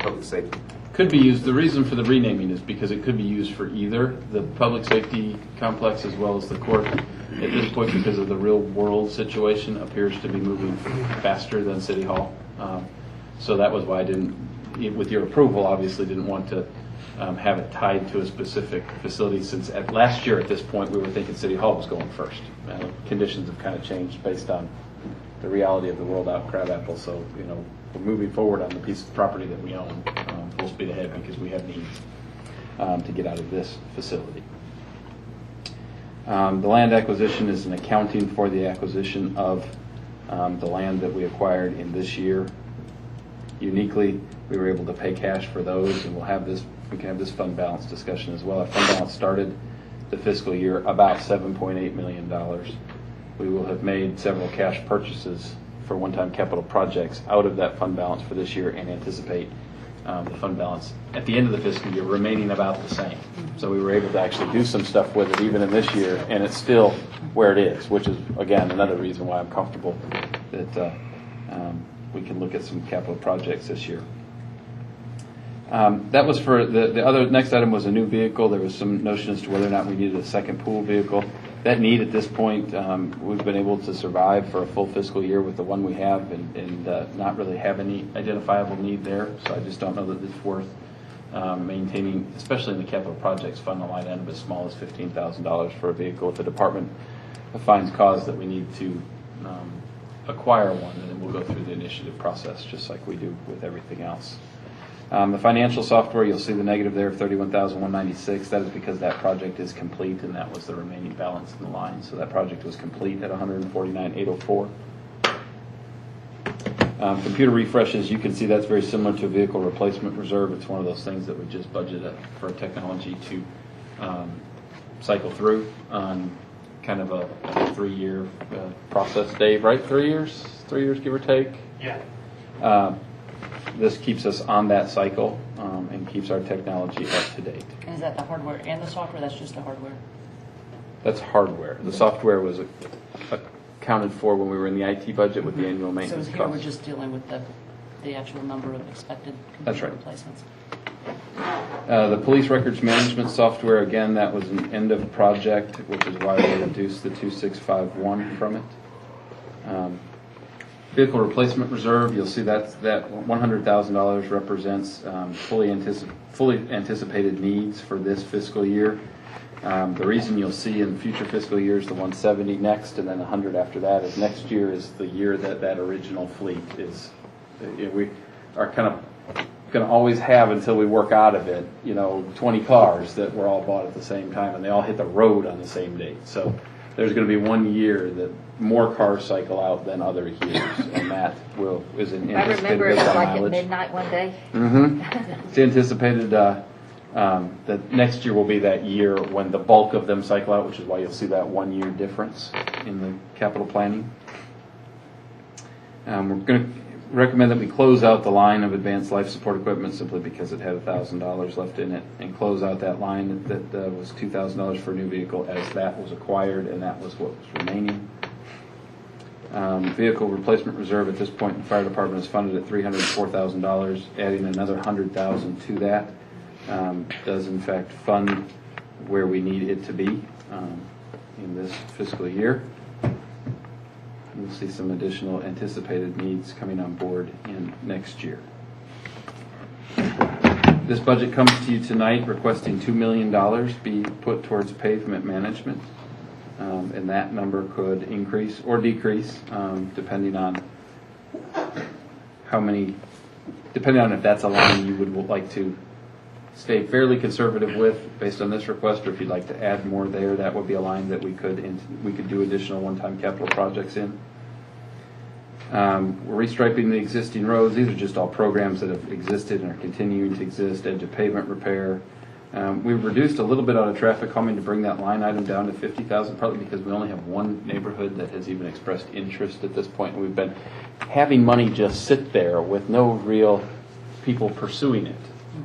public safety. Could be used, the reason for the renaming is because it could be used for either the public safety complex as well as the court. At this point, because of the real world situation, appears to be moving faster than City Hall. So that was why I didn't, with your approval, obviously didn't want to have it tied to a specific facility, since last year at this point we were thinking City Hall was going first. Conditions have kind of changed based on the reality of the world out crabapple. So, we're moving forward on the piece of property that we own full speed ahead because we have needs. to get out of this facility. The land acquisition is an accounting for the acquisition of the land that we acquired in this year. Uniquely, we were able to pay cash for those, and we can have this fund balance discussion as well. Our fund balance started the fiscal year about $7.8 million. We will have made several cash purchases for one-time capital projects out of that fund balance for this year and anticipate the fund balance at the end of the fiscal year remaining about the same. So we were able to actually do some stuff with it even in this year, and it's still where it is, which is, again, another reason why I'm comfortable that we can look at some capital projects this year. That was for the other. Next item was a new vehicle. There was some notion as to whether or not we needed a second pool vehicle. That need at this point, we've been able to survive for a full fiscal year with the one we have and not really have any identifiable need there. So I just don't know that it's worth maintaining, especially in the capital projects fund, a line item as small as $15,000 for a vehicle. If the department finds cause that we need to acquire one, and then we'll go through the initiative process just like we do with everything else. The financial software, you'll see the negative there of $31,196. That is because that project is complete, and that was the remaining balance in the line. So that project was complete at $149,804. Computer refreshes, you can see that's very similar to a vehicle replacement reserve. It's one of those things that we just budgeted for technology to cycle through on kind of a 3-year process, Dave, right? 3 years? 3 years, give or take? Yeah. This keeps us on that cycle and keeps our technology up to date. And is that the hardware and the software? That's just the hardware? That's hardware. The software was accounted for when we were in the IT budget with the annual maintenance So costs. here we're just dealing with the actual number of expected That's computer right. replacements. The police records management software, again, that was an end of project, which is why we reduced the 2651 from it. Vehicle replacement reserve, you'll see that $100,000 represents fully anticipated needs for this fiscal year. The reason you'll see in future fiscal years the 170 next and then 100 after that is next year is the year that original fleet is. We are kind of going to always have until we work out of it, 20 cars that were all bought at the same time and they all hit the road on the same date. So there's going to be 1 year that more cars cycle out than other years, and that is an I anticipated remember it based was on like at mileage. midnight one day. It's anticipated that next year will be that year when the bulk of them cycle out, which is why you'll see that 1 year difference in the capital planning. We're going to recommend that we close out the line of advanced life support equipment simply because it had $1,000 left in it, and close out that line that was $2,000 for a new vehicle as that was acquired and that was what was remaining. Vehicle replacement reserve at this point in the fire department is funded at $304,000. Adding another $100,000 to that does in fact fund where we need it to be in this fiscal year. We'll see some additional anticipated needs coming on board in next year. This budget comes to you tonight requesting $2 million be put towards pavement management. And that number could increase or decrease depending on if that's a line you would like to stay fairly conservative with based on this request, or if you'd like to add more there, that would be a line that we could do additional one-time capital projects in. We're restriping the existing roads. These are just all programs that have existed and are continuing to exist. Edge of pavement repair. We've reduced a little bit out of traffic calming to bring that line item down to $50,000, partly because we only have one neighborhood that has even expressed interest at this point. We've been having money just sit there with no real people pursuing it.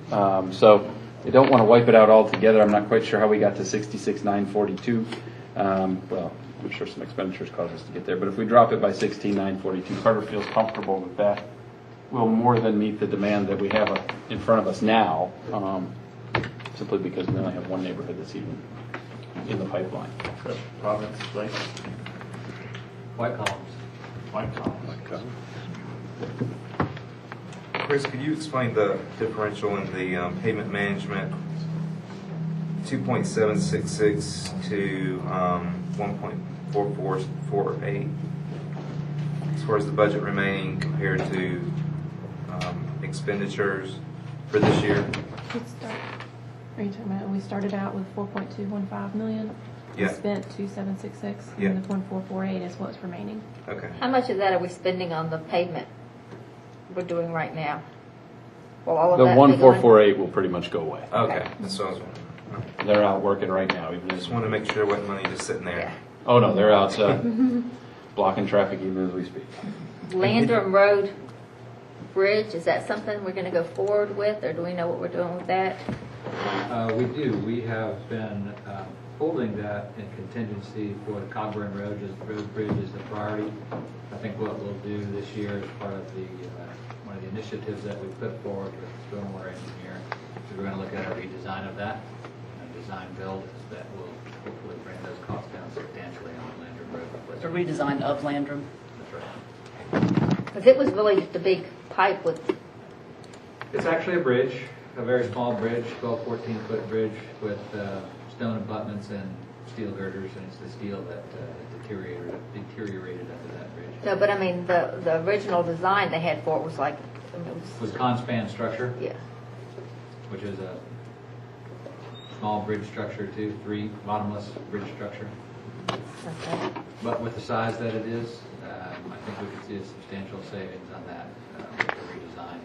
So I don't want to wipe it out altogether. I'm not quite sure how we got to $66,942. Well, I'm sure some expenditures caused us to get there, but if we drop it by $16,942, Carter feels comfortable with that. We'll more than meet the demand that we have in front of us now. Simply because we only have one neighborhood that's even in the pipeline. Province, Lake, White columns. White Columns. Chris, could you explain the differential in the payment management 2.766 to 1.4448 as far as the budget remaining compared to expenditures for this year? Are you talking about, we started out with 4.215 million? Yeah. We spent 2,766, Yeah. and the 1,448 is what's remaining. Okay. How much of that are we spending on the pavement we're doing right now? Will all of The that be going? 1448 will pretty much go away. Okay, that's what I was wondering. They're out working right now. Even Just want to make sure there wasn't money just sitting there. Oh, no, they're out blocking traffic even as we speak. Landrum Road Bridge, is that something we're going to go forward with, or do we know what we're doing with that? We do. We have been holding that in contingency for the Cogburn Road Bridge is the priority. I think what we'll do this year as part of the one of the initiatives that we put forward with the stormwater engineer is we're going to look at a redesign of that, a design build that will hopefully bring those costs down substantially on the Landrum Road A replacement. redesign of Landrum. That's right. Because it was really just a big pipe with, It's actually a bridge, a very small bridge, 12, 14-foot bridge with stone abutments and steel girders, and it's the steel that deteriorated under that bridge. no, but I mean, the original design they had for it was like, I mean, It was conspan structure, yeah. which is a small bridge structure too, 3 bottomless bridge structure. Okay. But with the size that it is, I think we could see a substantial savings on that with the redesign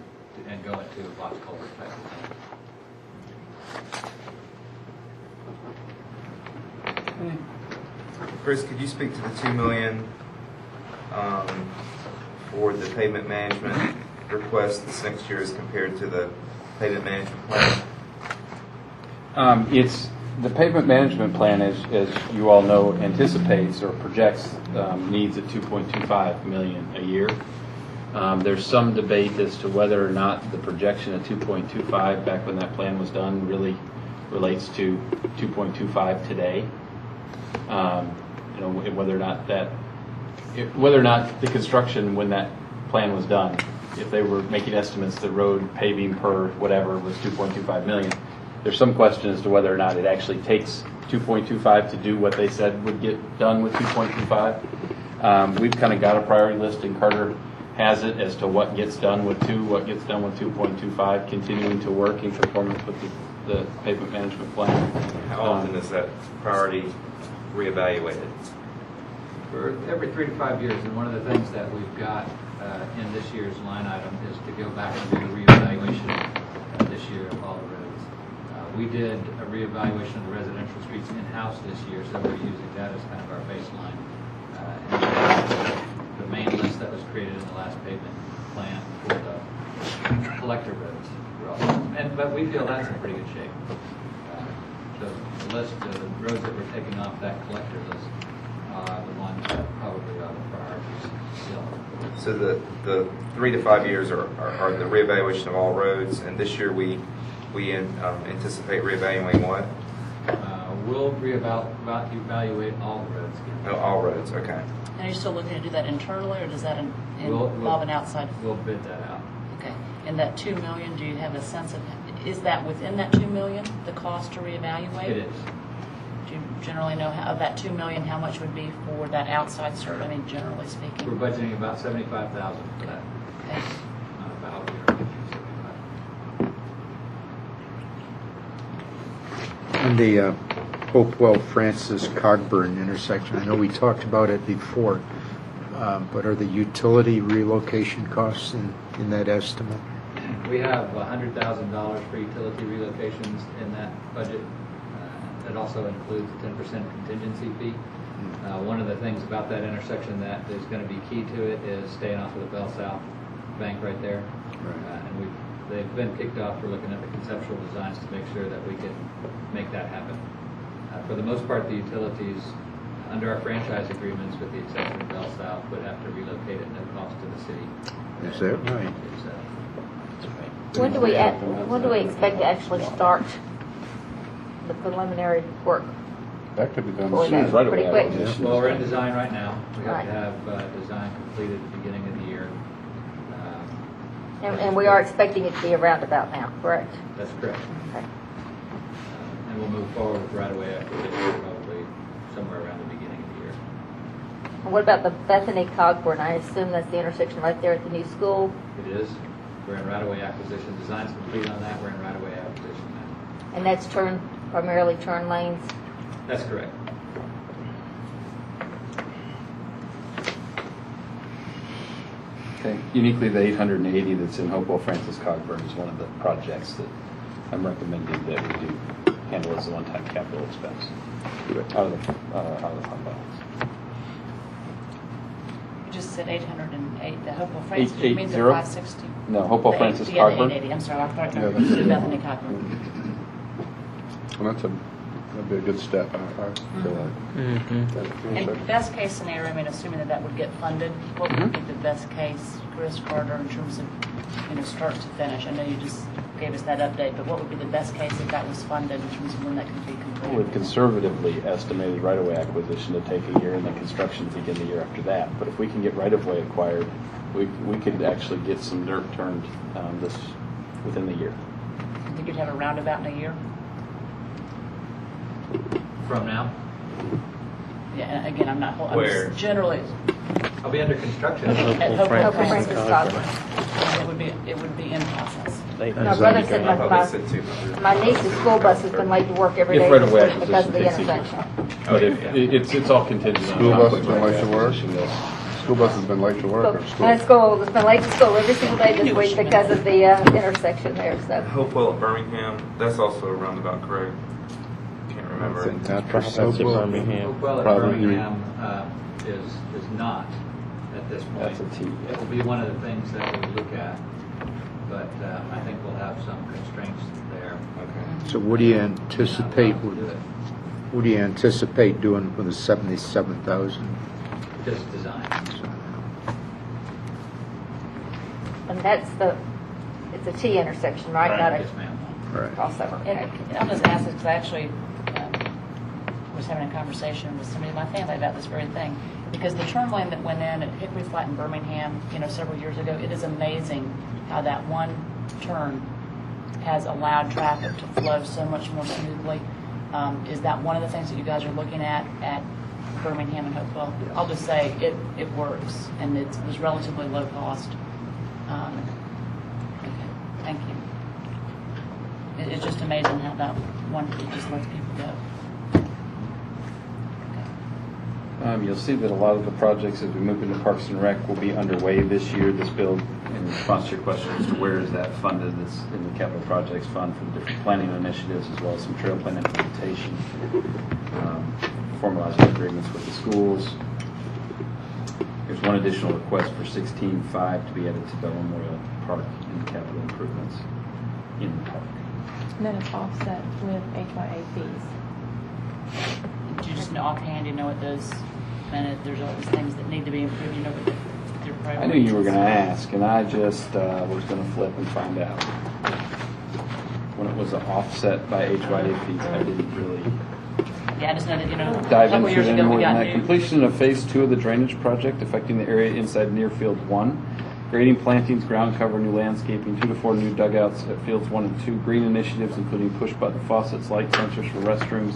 and go into a box culvert type of thing. Chris, could you speak to the $2 million for the pavement management request this next year as compared to the pavement management plan? It's the pavement management plan, as you all know, anticipates or projects needs at 2.25 million a year. There's some debate as to whether or not the projection of 2.25 back when that plan was done really relates to 2.25 today. Whether or not the construction when that plan was done, if they were making estimates, the road paving per whatever was 2.25 million. There's some question as to whether or not it actually takes 2.25 to do what they said would get done with 2.25. We've kind of got a priority list, and Carter has it as to what gets done with 2, what gets done with 2.25, continuing to work in conformance with the pavement management plan. How often is that priority reevaluated? For every 3 to 5 years, and one of the things that we've got in this year's line item is to go back and do a reevaluation this year of all the roads. We did a reevaluation of the residential streets in-house this year, so we're using that as kind of our baseline. And the main list that was created in the last pavement plan for the collector roads. But we feel that's in pretty good shape. The list of the roads that we're taking off that collector list are the ones that probably are the priorities still. So the 3 to 5 years are the reevaluation of all roads, and this year we anticipate reevaluating what? We'll evaluate all the roads. Oh, all roads, okay. And are you still looking to do that internally, or does that We'll- involve an outside? We'll bid that out. Okay. And that 2 million, do you have a sense of, is that within that 2 million, the cost to reevaluate? It is. Do you generally know of that 2 million, how much would be for that outside survey, I mean, generally We're speaking? budgeting about 75,000 for that. Okay. Not about, we are budgeting 75. And the Hopewell Francis Cogburn intersection, I know we talked about it before, but are the utility relocation costs in that estimate? We have $100,000 for utility relocations in that budget. That also includes a 10% contingency fee. One of the things about that intersection that is going to be key to it is staying off of the Bell South bank right there. And they've been kicked off. We're looking at the conceptual designs to make sure that we can make that happen. For the most part, the utilities, under our franchise agreements, with the exception of Bell South, would have to relocate at no cost to the city. Is that right? When do we expect to actually start the preliminary work? That could be done Boy, as soon as that's right pretty away. quick. Well, we're in design right now. We have Right. to have design completed at the beginning of the year. And we are expecting it to be a roundabout now, correct? That's correct. Okay. And we'll move forward with right-of-way acquisition probably somewhere around the beginning of the year. And what about the Bethany Cogburn? I assume that's the intersection right there at the new school. It is. We're in right-of-way acquisition. Design's complete on that. We're in right-of-way acquisition now. And that's primarily turn lanes? That's correct. Okay. Uniquely, the 880 that's in Hopewell Francis Cogburn is one of the projects that I'm recommending that we do handle as a one-time capital expense out of the fund balance. You just said 808, the Hopewell Francis, you mean the 880? 560? No, Hopewell The Francis yeah, the Cogburn. 880, I'm sorry, I thought Yeah, it that's- was Bethany Cogburn. Well, that'd be a good step, I feel like. And best case scenario, I mean, assuming that would get funded, what would be the best case, Chris Carter, in terms of, start to finish? I know you just gave us that update, but what would be the best case if that was funded in terms of when that could be completed? We've conservatively estimated right-of-way acquisition to take a year and then construction to begin the year after that. But if we can get right-of-way acquired, we could actually get some dirt turned within the year. You think you'd have a roundabout in a year? From now, Yeah, and again, I'm not, I'm Where? just generally, I'll be under construction. at Hopewell Francis Francis Cogburn. it would be in process. My brother said I thought they said 200. my niece's school bus has been late to work every If day right-of-way this week because of the acquisition takes a year. intersection. But it's all contingent on. School how bus has quickly been late to work? acquisition goes. School bus has been late to work or school? It's been late to school every single day this week because of the intersection there, so. Hopewell at Birmingham, that's also a roundabout, correct? Can't remember. That's in Birmingham. Hopewell at Probably. Birmingham is not at this point. That's a T. It will be one of the things that we look at, but I think we'll have some constraints there. Okay. So what do you anticipate, doing with the 77,000? Just design. And it's a T intersection, right? Not Yes, ma'am. Right. crossover. And I'll just ask this because I actually was having a conversation with somebody in my family about this very thing. Because the turn lane that went in at Hickory Flat in Birmingham, several years ago, it is amazing how that one turn has allowed traffic to flow so much more smoothly. Is that one of the things that you guys are looking at Birmingham and Hopewell? I'll just say it works and it was relatively low cost. Okay, thank you. It's just amazing how that one just lets people go. You'll see that a lot of the projects as we move into Parks and Rec will be underway this year. This bill, in response to your question as to where is that funded, it's in the capital projects fund for different planning initiatives as well as some trail plan implementation, formalizing agreements with the schools. There's one additional request for 16.5 to be added to Bell Memorial Park in capital improvements in the park. And then it's offset with HYA fees. Do you just know offhand, what those, and if there's all these things that need to be improved, what their priorities? I knew you were going to ask, and I just was going to flip and find out. When it was offset by HYA fees, I didn't really Yeah, I just know that, a dive couple into years it ago, anymore we than got that. new. Completion of Phase 2 of the drainage project affecting the area inside near Field 1. Grading, plantings, ground cover, new landscaping, 2 to 4 new dugouts at Fields 1 and 2. Green initiatives including push-button faucets, light sensors for restrooms,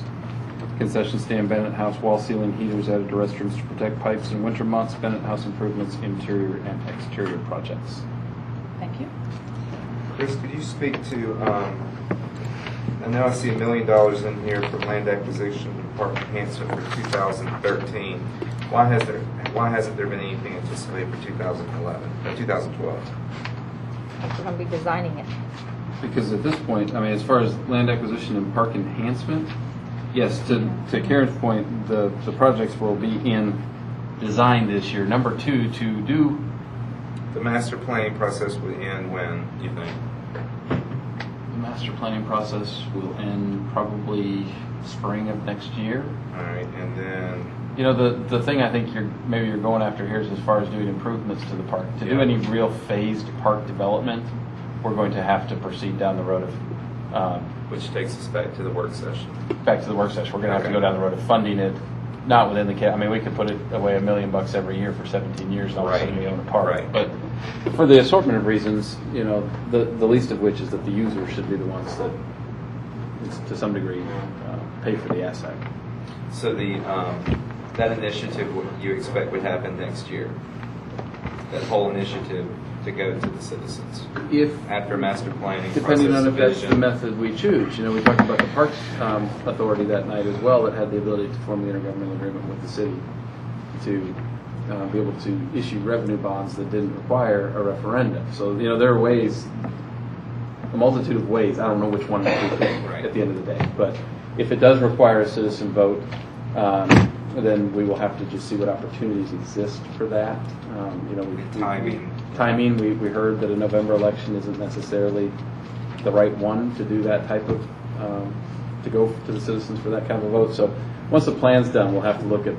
concession stand, Bennett House wall ceiling heaters added to restrooms to protect pipes in winter months, Bennett House improvements, interior and exterior projects. Thank you. Chris, could you speak to, I know I see $1 million in here for land acquisition and park enhancement for 2013. Why hasn't there been anything anticipated for 2012? We're going to be designing it. Because at this point, as far as land acquisition and park enhancement, yes, to Karen's point, the projects will be in design this year. Number 2, to do. The master planning process would end when, you think? The master planning process will end probably spring of next year. All right, and then, The thing I think you're going after here is as far as doing improvements to the park. To do any real phased park development, we're going to have to proceed down the road of which takes us back to the work session. We're going to have to go down the road of funding it, not within the cap. We could put it away $1 million every year for 17 years, and all of a sudden we own a park. Right. But for the assortment of reasons, the least of which is that the user should be the ones that, to some degree, pay for the asset. So that initiative, what you expect would happen next year? That whole initiative to go to the citizens If, after master planning? depending on process if that's the division? method we choose. You know, we talked about the Parks Authority that night as well, that had the ability to form the intergovernmental agreement with the city to be able to issue revenue bonds that didn't require a referendum. So, you know, there are ways, a multitude of ways. I don't know which one we pick at the end of the day. But if it does require a citizen vote, then we will have to just see what opportunities exist for that. You know, timing. We heard that a November election isn't necessarily the right one to do that type of to go to the citizens for that kind of a vote. So once the plan's done, we'll have to look at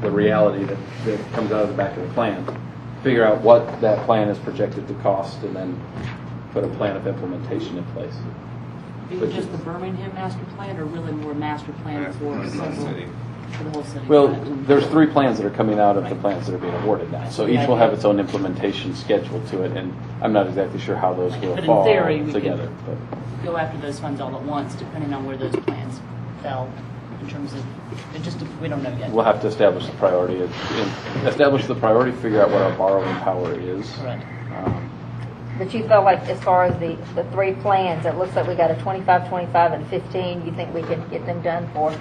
the reality that comes out of the back of the plan, figure out what that plan is projected to cost, and then put a plan of implementation in place. Even just the Birmingham master plan, or really more master plan for the whole city? Well, there's 3 plans that are coming out of the plans that are being awarded now. So each will have its own implementation schedule to it, and I'm not exactly sure how those will But in fall theory, we together. could go after those funds all at once, depending on where those plans fell in terms of, we don't know yet. We'll have to establish the priority, figure out what our borrowing power is. Correct. But you felt like as far as the 3 plans, it looks like we got a 25, 25, and 15. You think we can get them done for?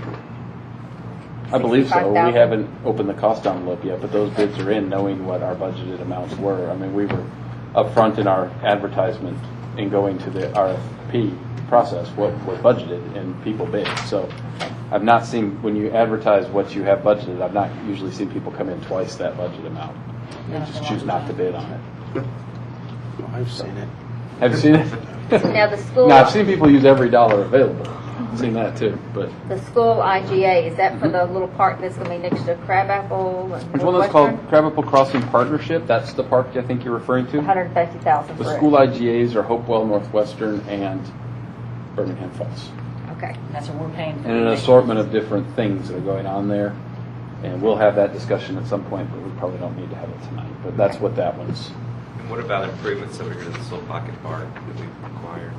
I believe so. We $65,000? haven't opened the cost envelope yet, but those bids are in, knowing what our budgeted amounts were. I mean, we were upfront in our advertisement in going to the RFP process, what was budgeted, and people bid. So I've not seen, when you advertise what you have budgeted, I've not usually seen people come in twice that budget amount. They just choose not to bid on it. I've seen it. Have you seen it? Now the school. No, I've seen people use every dollar available. I've seen that too, but. The school IGA, is that for the little park that's going to be next to Crabapple? And There's one that's called Northwestern? Crabapple Crossing Partnership. That's the park I think you're referring to. $150,000 The for school it. IGAs are Hopewell, Northwestern, and Birmingham Falls. Okay. That's what we're paying for. And an assortment of different things that are going on there. And we'll have that discussion at some point, but we probably don't need to have it tonight. But that's what that one's. And what about improvements over here to the Slow Pocket Park that we require?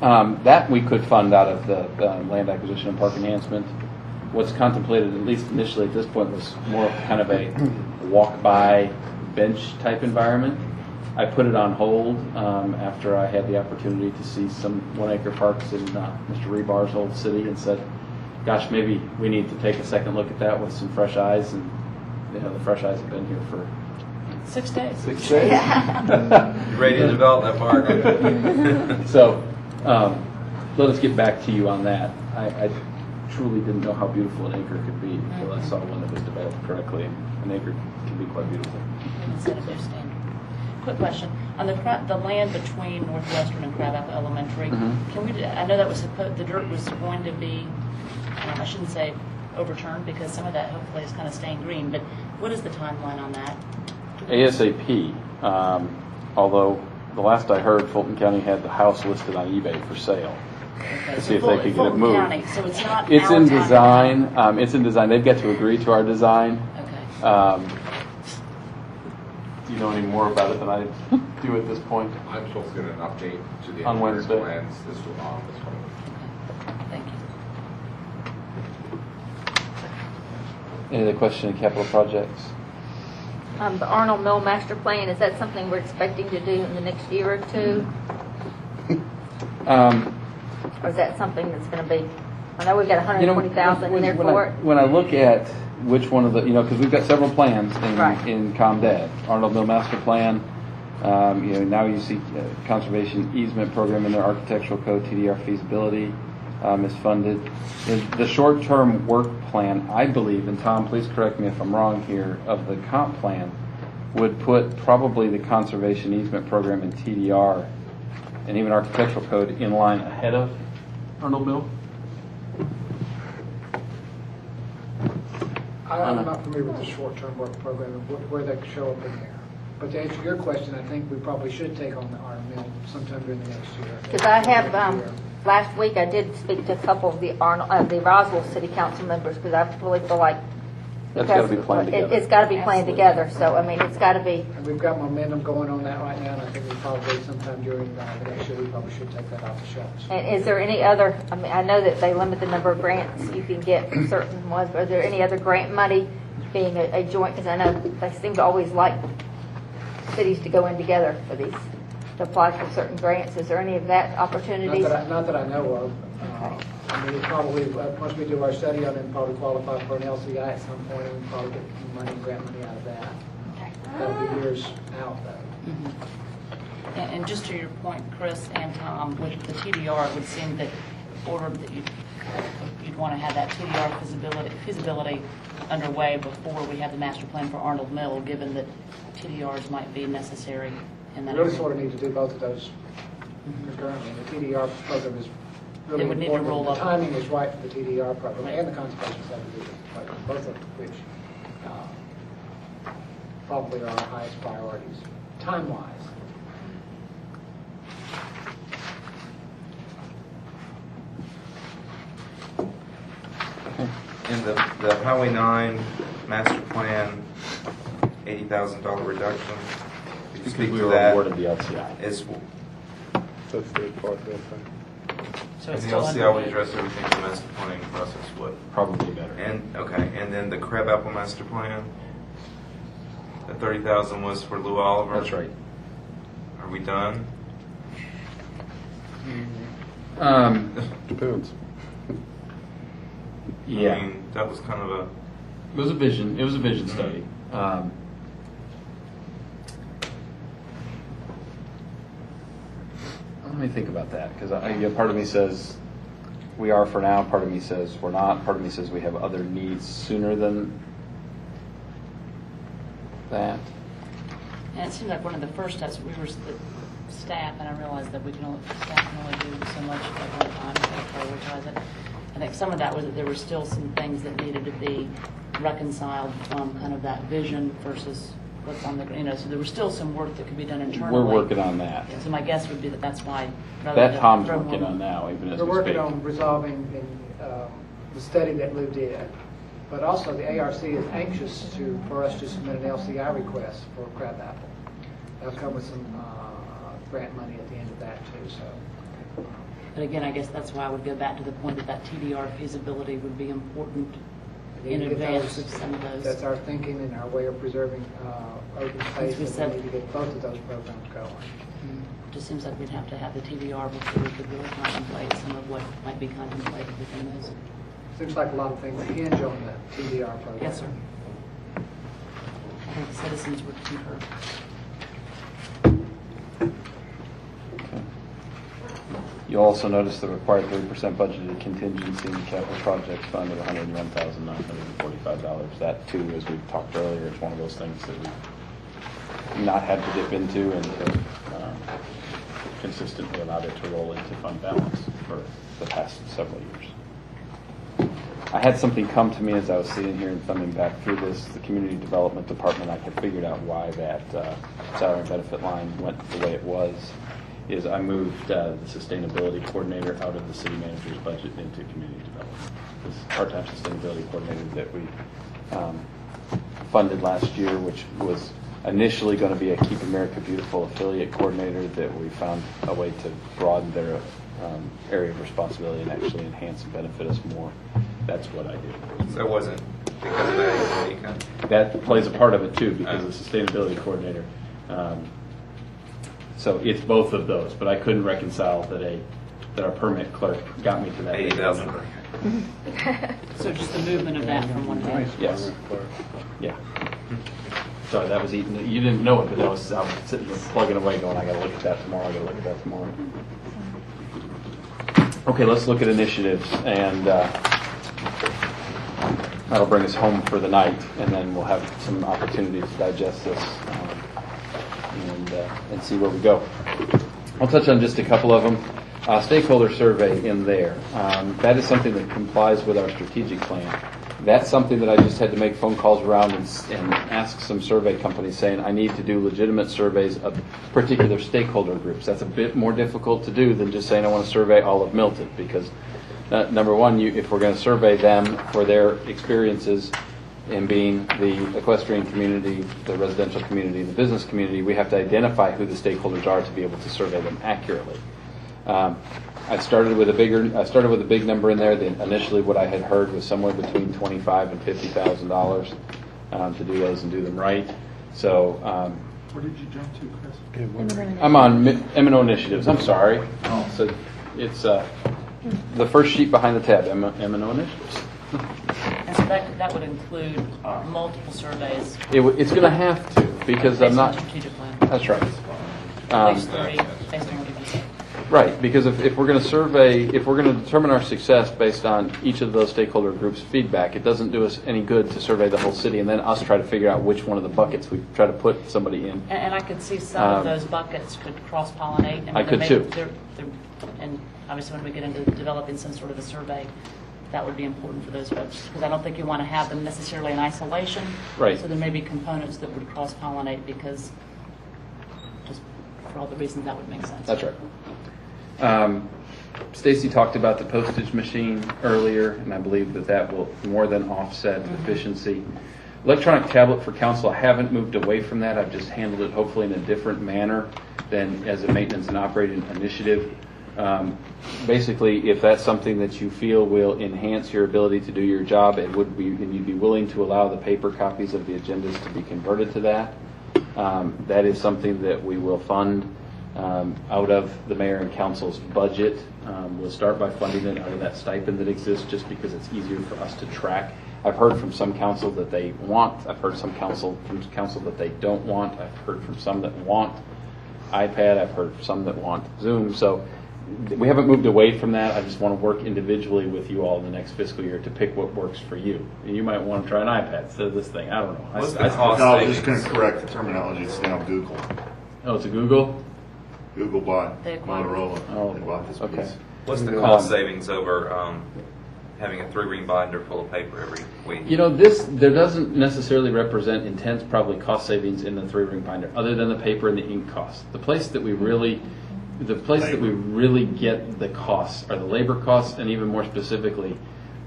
That we could fund out of the land acquisition and park enhancement. What's contemplated, at least initially at this point, was more of kind of a walk-by bench type environment. I put it on hold after I had the opportunity to see some 1-acre parks in Mr. Rebar's old city, and said, gosh, maybe we need to take a second look at that with some fresh eyes. And you know, the fresh eyes have been here for 6 days. 6 days. You ready to develop that park? So let us get back to you on that. I truly didn't know how beautiful an acre could be until I saw one that was developed correctly. An acre can be quite beautiful. Instead of their standard. Quick question, on the land between Northwestern and Crabapple Elementary, can we, I know that was the dirt was going to be, I shouldn't say overturned, because some of that hopefully is kind of staying green, but what is the timeline on that? ASAP, although the last I heard, Fulton County had the house listed on eBay for sale. Okay, To so see if they could get it Fulton moved. County, so it's not It's our in town. design. It's in design. They've got to agree to our design. Okay. Do you know any more about it than I do at this point? I'm supposed to get an update to the On engineer's Wednesday. plans this week. Thank you. Any other question in capital projects? The Arnold Mill Master Plan, is that something we're expecting to do in the next year or two? Or is that something that's going to be, I know we've got $120,000 in there for it. When I look at which one of the, because we've got several plans in ComDev, Arnold Mill Master Plan, now you see conservation easement program in their architectural code, TDR feasibility is funded. The short-term work plan, I believe, and Tom, please correct me if I'm wrong here, of the comp plan would put probably the conservation easement program in TDR and even architectural code in line ahead of Arnold Mill. I'm not familiar with the short-term work program and where they show up in there. But to answer your question, I think we probably should take on the RML sometime during the next year. Because I have, last week I did speak to a couple of the Roswell City Council members, because I really feel like That's got to be planned together. It's got to be planned together. So, I mean, it's got to be. And we've got momentum going on that right now, and I think we probably sometime during the next year, we probably should take that off the shelves. And is there any other, I mean, I know that they limit the number of grants you can get from certain ones, but is there any other grant money being a joint, because I know they seem to always like cities to go in together for these, to apply for certain grants. Is there any of that opportunities? Not that I know of. I mean, probably, once we do our study on it, probably qualify for an LCI at some point, and probably get money, grant money out of that. That'll be years out, though. And just to your point, Chris and Tom, with the TDR, it would seem that order that you'd want to have that TDR feasibility underway before we have the master plan for Arnold Mill, given that TDRs might be necessary in that We really area. sort of need to do both of those concurrently. The TDR program is really They would need to important. roll The up. timing is right for the TDR program and the conservation subdivision, both of which probably are our highest priorities, time-wise. In the Highway 9 master plan, $80,000 reduction. Could you Because speak we to were that? awarded the LCI. That's the part of that. So And it's the still LCI under- would address everything in the master planning process, what? Probably better. And, okay, and then the Crabapple master plan, the 30,000 was for Lou Oliver? That's right. Are we done? Depends. Yeah. I mean, that was kind of a, It was a vision. It was a vision study. Let me think about that, because part of me says we are for now. Part of me says we're not. Part of me says we have other needs sooner than that. And it seemed like one of the first steps, we were the staff, and I realized that staff can only do so much at one time to prioritize it. I think some of that was that there were still some things that needed to be reconciled from kind of that vision versus what's on the, so there was still some work that could be done internally. We're working on that. So my guess would be that that's why. rather That than Tom's throw working more- on now, even as We're we working speak. on resolving the study that Lou did, but also the ARC is anxious for us to submit an LCI request for Crabapple. That'll come with some grant money at the end of that too, so. But again, I guess that's why I would go back to the point that TDR feasibility would be important in We need to get advance those- of some of those. That's our thinking and our way of preserving open space, we and said- we need to get both of those programs going. Just seems like we'd have to have the TDR before we could really contemplate some of what might be contemplated within those. Seems like a lot of things hinge on the TDR program. Yes, sir. I think citizens would concur. You'll also notice the required 30% budgeted contingency in the capital projects fund of $101,945. That too, as we talked earlier, is one of those things that we've not had to dip into and consistently allowed it to roll into fund balance for the past several years. I had something come to me as I was sitting here and thumbing back through this. The Community Development Department, I had figured out why that salary and benefit line went the way it was. Is I moved the sustainability coordinator out of the city manager's budget into community development. This part-time sustainability coordinator that we funded last year, which was initially going to be a Keep America Beautiful affiliate coordinator, that we found a way to broaden their area of responsibility and actually enhance and benefit us more. That's what I did. so it wasn't because of that. That plays a part of it too, because the sustainability coordinator. So it's both of those, but I couldn't reconcile that our permit clerk got me to that 80,000 number. So just the movement of that from one to the other. Yes. Yeah. Sorry, that was eating. You didn't know it, but I was sitting there plugging away, going, "I got to look at that tomorrow. I got to look at that tomorrow." Okay, let's look at initiatives, and that'll bring us home for the night, and then we'll have some opportunity to digest this and see where we go. I'll touch on just a couple of them. Stakeholder survey in there. That is something that complies with our strategic plan. That's something that I just had to make phone calls around and ask some survey companies saying I need to do legitimate surveys of particular stakeholder groups. That's a bit more difficult to do than just saying I want to survey all of Milton, because number one, if we're going to survey them for their experiences in being the equestrian community, the residential community, the business community, we have to identify who the stakeholders are to be able to survey them accurately. I started with a big number in there. Initially, what I had heard was somewhere between $25,000 and $50,000 to do those and do them right. So Where did you jump to, Chris? I'm on M&O initiatives, I'm sorry. So it's the first sheet behind the tab, M&O initiatives. And so that would include multiple surveys. It's going to have to, because I'm based on not. strategic plan. That's right. At least 3, based on what you said. Right, because if we're going to survey, if we're going to determine our success based on each of those stakeholder groups' feedback, it doesn't do us any good to survey the whole city and then us try to figure out which one of the buckets we try to put somebody in. And I could see some of those buckets could cross-pollinate. I could too. And obviously, when we get into developing some sort of a survey, that would be important for those folks, because I don't think you want to have them necessarily in isolation. Right. So there may be components that would cross-pollinate, because just for all the reasons that would make sense. That's right. Stacy talked about the postage machine earlier, and I believe that will more than offset efficiency. Electronic tablet for council, I haven't moved away from that. I've just handled it hopefully in a different manner than as a maintenance and operating initiative. Basically, if that's something that you feel will enhance your ability to do your job, and you'd be willing to allow the paper copies of the agendas to be converted to that, that is something that we will fund out of the mayor and council's budget. We'll start by funding it out of that stipend that exists, just because it's easier for us to track. I've heard from some council that they want. I've heard from council that they don't want. I've heard from some that want iPad. I've heard from some that want Zoom. So we haven't moved away from that. I just want to work individually with you all in the next fiscal year to pick what works for you. And you might want to try an iPad instead of this thing. I don't know. What's the cost? No, I'm just going to correct the terminology. It's now Google. Oh, it's a Google? Google bought They acquired Motorola. Oh, They bought this okay. piece. What's the cost savings over having a 3-ring binder full of paper every week? You know, there doesn't necessarily represent intense probably cost savings in the 3-ring binder, other than the paper and the ink costs. The place that we really get the costs are the labor costs, and even more specifically,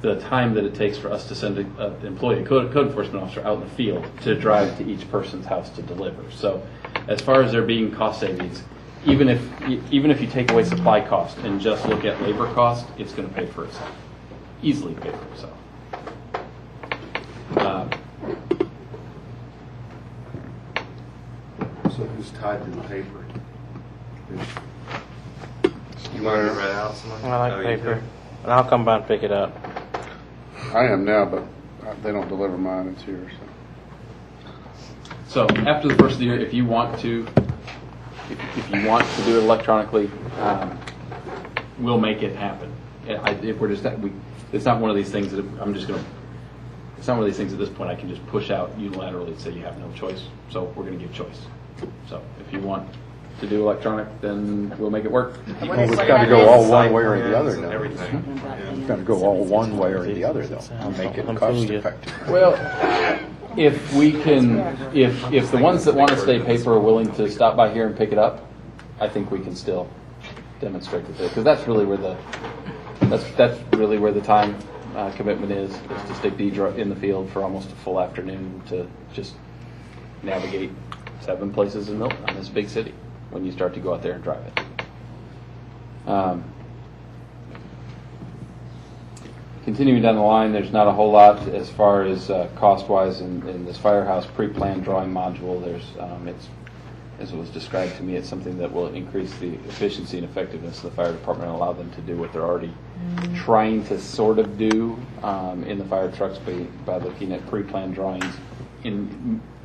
the time that it takes for us to send an employee, a code enforcement officer, out in the field to drive to each person's house to deliver. So as far as there being cost savings, even if you take away supply cost and just look at labor cost, it's going to pay for itself. Easily pay for itself. So who's tied to the paper? You want to get right out, somebody? I like paper. And I'll come by and pick it up. I am now, but they don't deliver mine. It's here. So after the first of the year, if you want to do it electronically, we'll make it happen. If we're just it's not one of these things that I'm just going to. It's not one of these things at this point I can just push out unilaterally and say you have no choice. So we're going to give choice. So if you want to do electronic, then we'll make it work. Well, we've got to go all one way or the other And now. everything. We've got to go all one way or the other, though, and make it cost effective. Well, if we can, if the ones that want to stay paper are willing to stop by here and pick it up, I think we can still demonstrate that, because that's really where the time commitment is to stick in the field for almost a full afternoon to just navigate 7 places in Milton, in this big city, when you start to go out there and drive it. Continuing down the line, there's not a whole lot as far as cost-wise in this firehouse pre-planned drawing module. There's, as it was described to me, it's something that will increase the efficiency and effectiveness of the fire department and allow them to do what they're already trying to sort of do in the fire trucks by looking at pre-planned drawings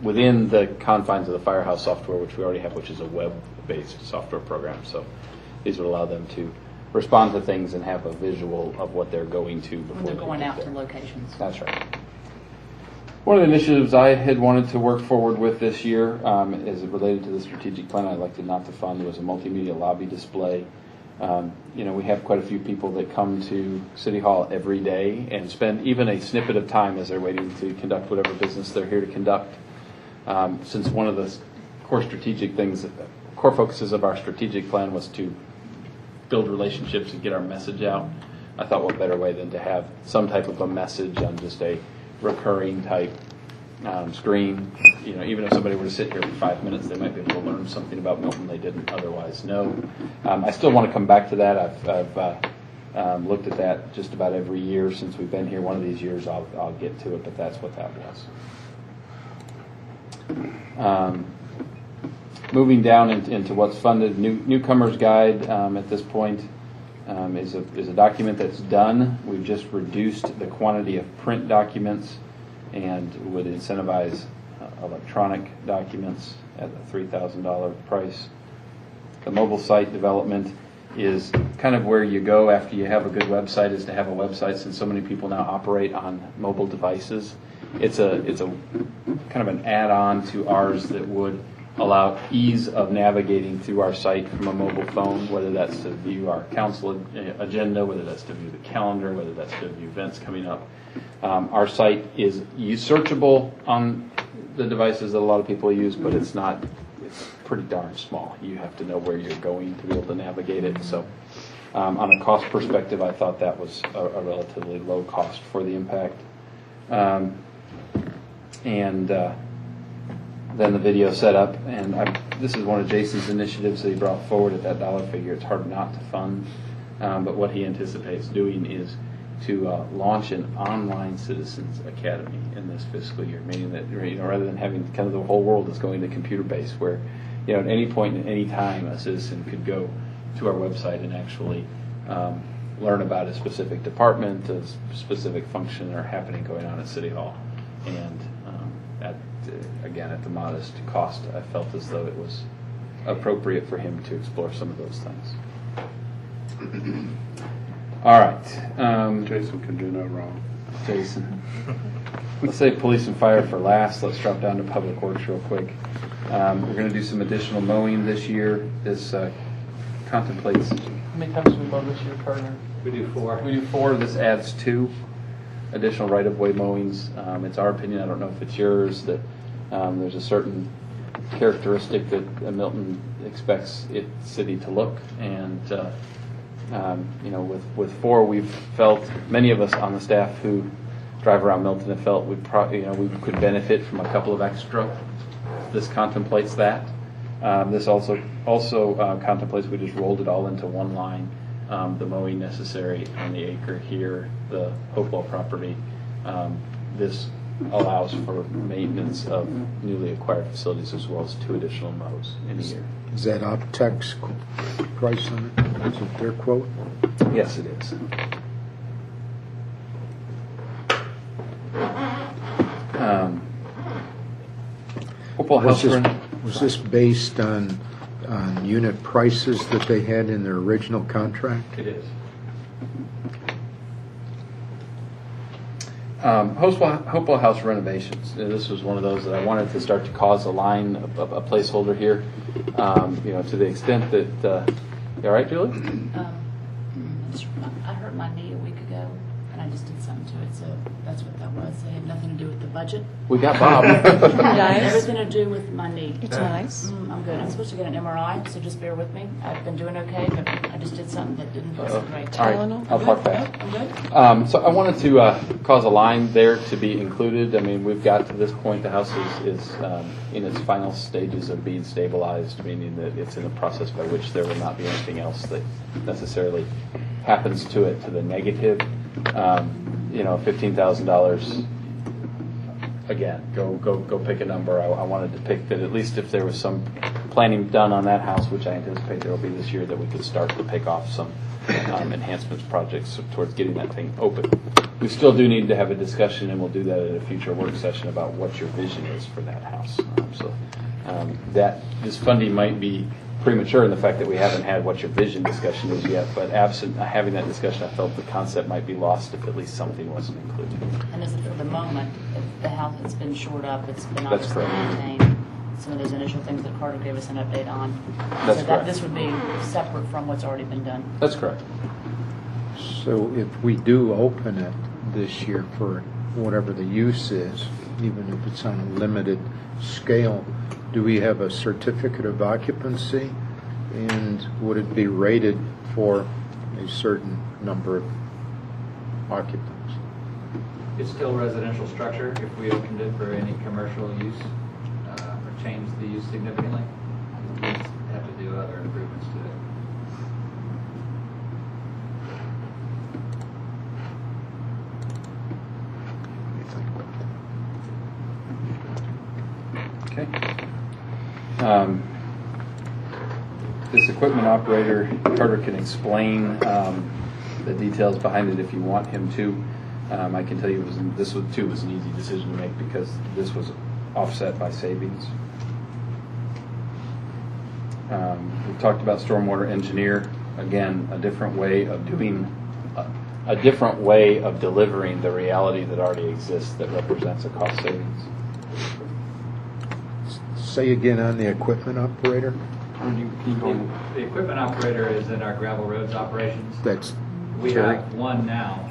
within the confines of the firehouse software, which we already have, which is a web-based software program. So these would allow them to respond to things and have a visual of what they're going to before When they're going out to locations. That's right. One of the initiatives I had wanted to work forward with this year, as it related to the strategic plan I elected not to fund, was a multimedia lobby display. We have quite a few people that come to City Hall every day and spend even a snippet of time as they're waiting to conduct whatever business they're here to conduct. Since one of the core focuses of our strategic plan was to build relationships and get our message out, I thought what better way than to have some type of a message on just a recurring type screen. Even if somebody were to sit here for 5 minutes, they might be able to learn something about Milton they didn't otherwise know. I still want to come back to that. I've looked at that just about every year since we've been here. One of these years I'll get to it, but that's what that was. moving down into what's funded, newcomer's guide at this point is a document that's done. We've just reduced the quantity of print documents and would incentivize electronic documents at a $3,000 price. The mobile site development is kind of where you go after you have a good website, is to have a website, since so many people now operate on mobile devices. It's a kind of an add-on to ours that would allow ease of navigating through our site from a mobile phone, whether that's to view our council agenda, whether that's to view the calendar, whether that's to view events coming up. Our site is searchable on the devices that a lot of people use, but it's pretty darn small. You have to know where you're going to be able to navigate it. So on a cost perspective, I thought that was a relatively low cost for the impact. Then the video setup, and this is one of Jason's initiatives that he brought forward at that dollar figure. It's hard not to fund, but what he anticipates doing is to launch an online citizens academy in this fiscal year, meaning that rather than having kind of the whole world is going to computer-based, where at any point in any time a citizen could go to our website and actually learn about a specific department, a specific function or happening going on at City Hall, and at the modest cost, I felt as though it was appropriate for him to explore some of those things. All right. Jason can do no wrong. Jason. Let's say police and fire for last. Let's drop down to public works real quick. We're going to do some additional mowing this year. This contemplates. How many times do we mow this year, partner? We do 4. We do 4. This adds 2 additional right-of-way mowings. It's our opinion, I don't know if it's yours, that there's a certain characteristic that Milton expects its city to look, and with 4, we've felt, many of us on the staff who drive around Milton have felt we could benefit from a couple of extra. This contemplates that. This also contemplates, we just rolled it all into one line. The mowing necessary on the acre here, the Hopewell property. This allows for maintenance of newly acquired facilities as well as 2 additional mows in a year. Is that Optech's price on it? Is it their quote? Yes, it is. Hopewell House was this based on unit prices that they had in their original contract? It is. Hopewell House renovations. This was one of those that I wanted to start to cause a line, a placeholder here. To the extent that, you all right, Julie? I hurt my knee a week ago, and I just did something to it, so that's what that was. It had nothing to do with the budget. We got Bob. Nice. Everything to do with my knee. It's nice. I'm good. I'm supposed to get an MRI, so just bear with me. I've been doing okay, but I just did something that didn't feel so great. All right, I'll talk fast. I'm good. So I wanted to cause a line there to be included. I mean, we've got to this point, the house is in its final stages of being stabilized, meaning that it's in a process by which there will not be anything else that necessarily happens to it to the negative. $15,000. Again, go pick a number. I wanted to pick that at least if there was some planning done on that house, which I anticipate there will be this year, that we could start to pick off some enhancements projects towards getting that thing open. We still do need to have a discussion, and we'll do that at a future work session about what your vision is for that house. This funding might be premature in the fact that we haven't had what your vision discussion is yet, but absent having that discussion, I felt the concept might be lost if at least something wasn't included. And is it for the moment, if the house has been shored up, it's been That's obviously correct. maintained, some of those initial things that Carter gave us an update on. That's so correct. This would be separate from what's already been done. That's correct. So if we do open it this year for whatever the use is, even if it's on a limited scale, do we have a certificate of occupancy? And would it be rated for a certain number of occupants? It's still residential structure. If we opened it for any commercial use or changed the use significantly, we'd have to do other improvements to it. Okay. this equipment operator, Carter can explain the details behind it if you want him to. I can tell you this was an easy decision to make because this was offset by savings. We talked about stormwater engineer. Again, a different way of doing, a different way of delivering the reality that already exists that represents a cost savings. Say again on the equipment operator? The equipment operator is in our gravel roads operations. That's We Terry? have one now,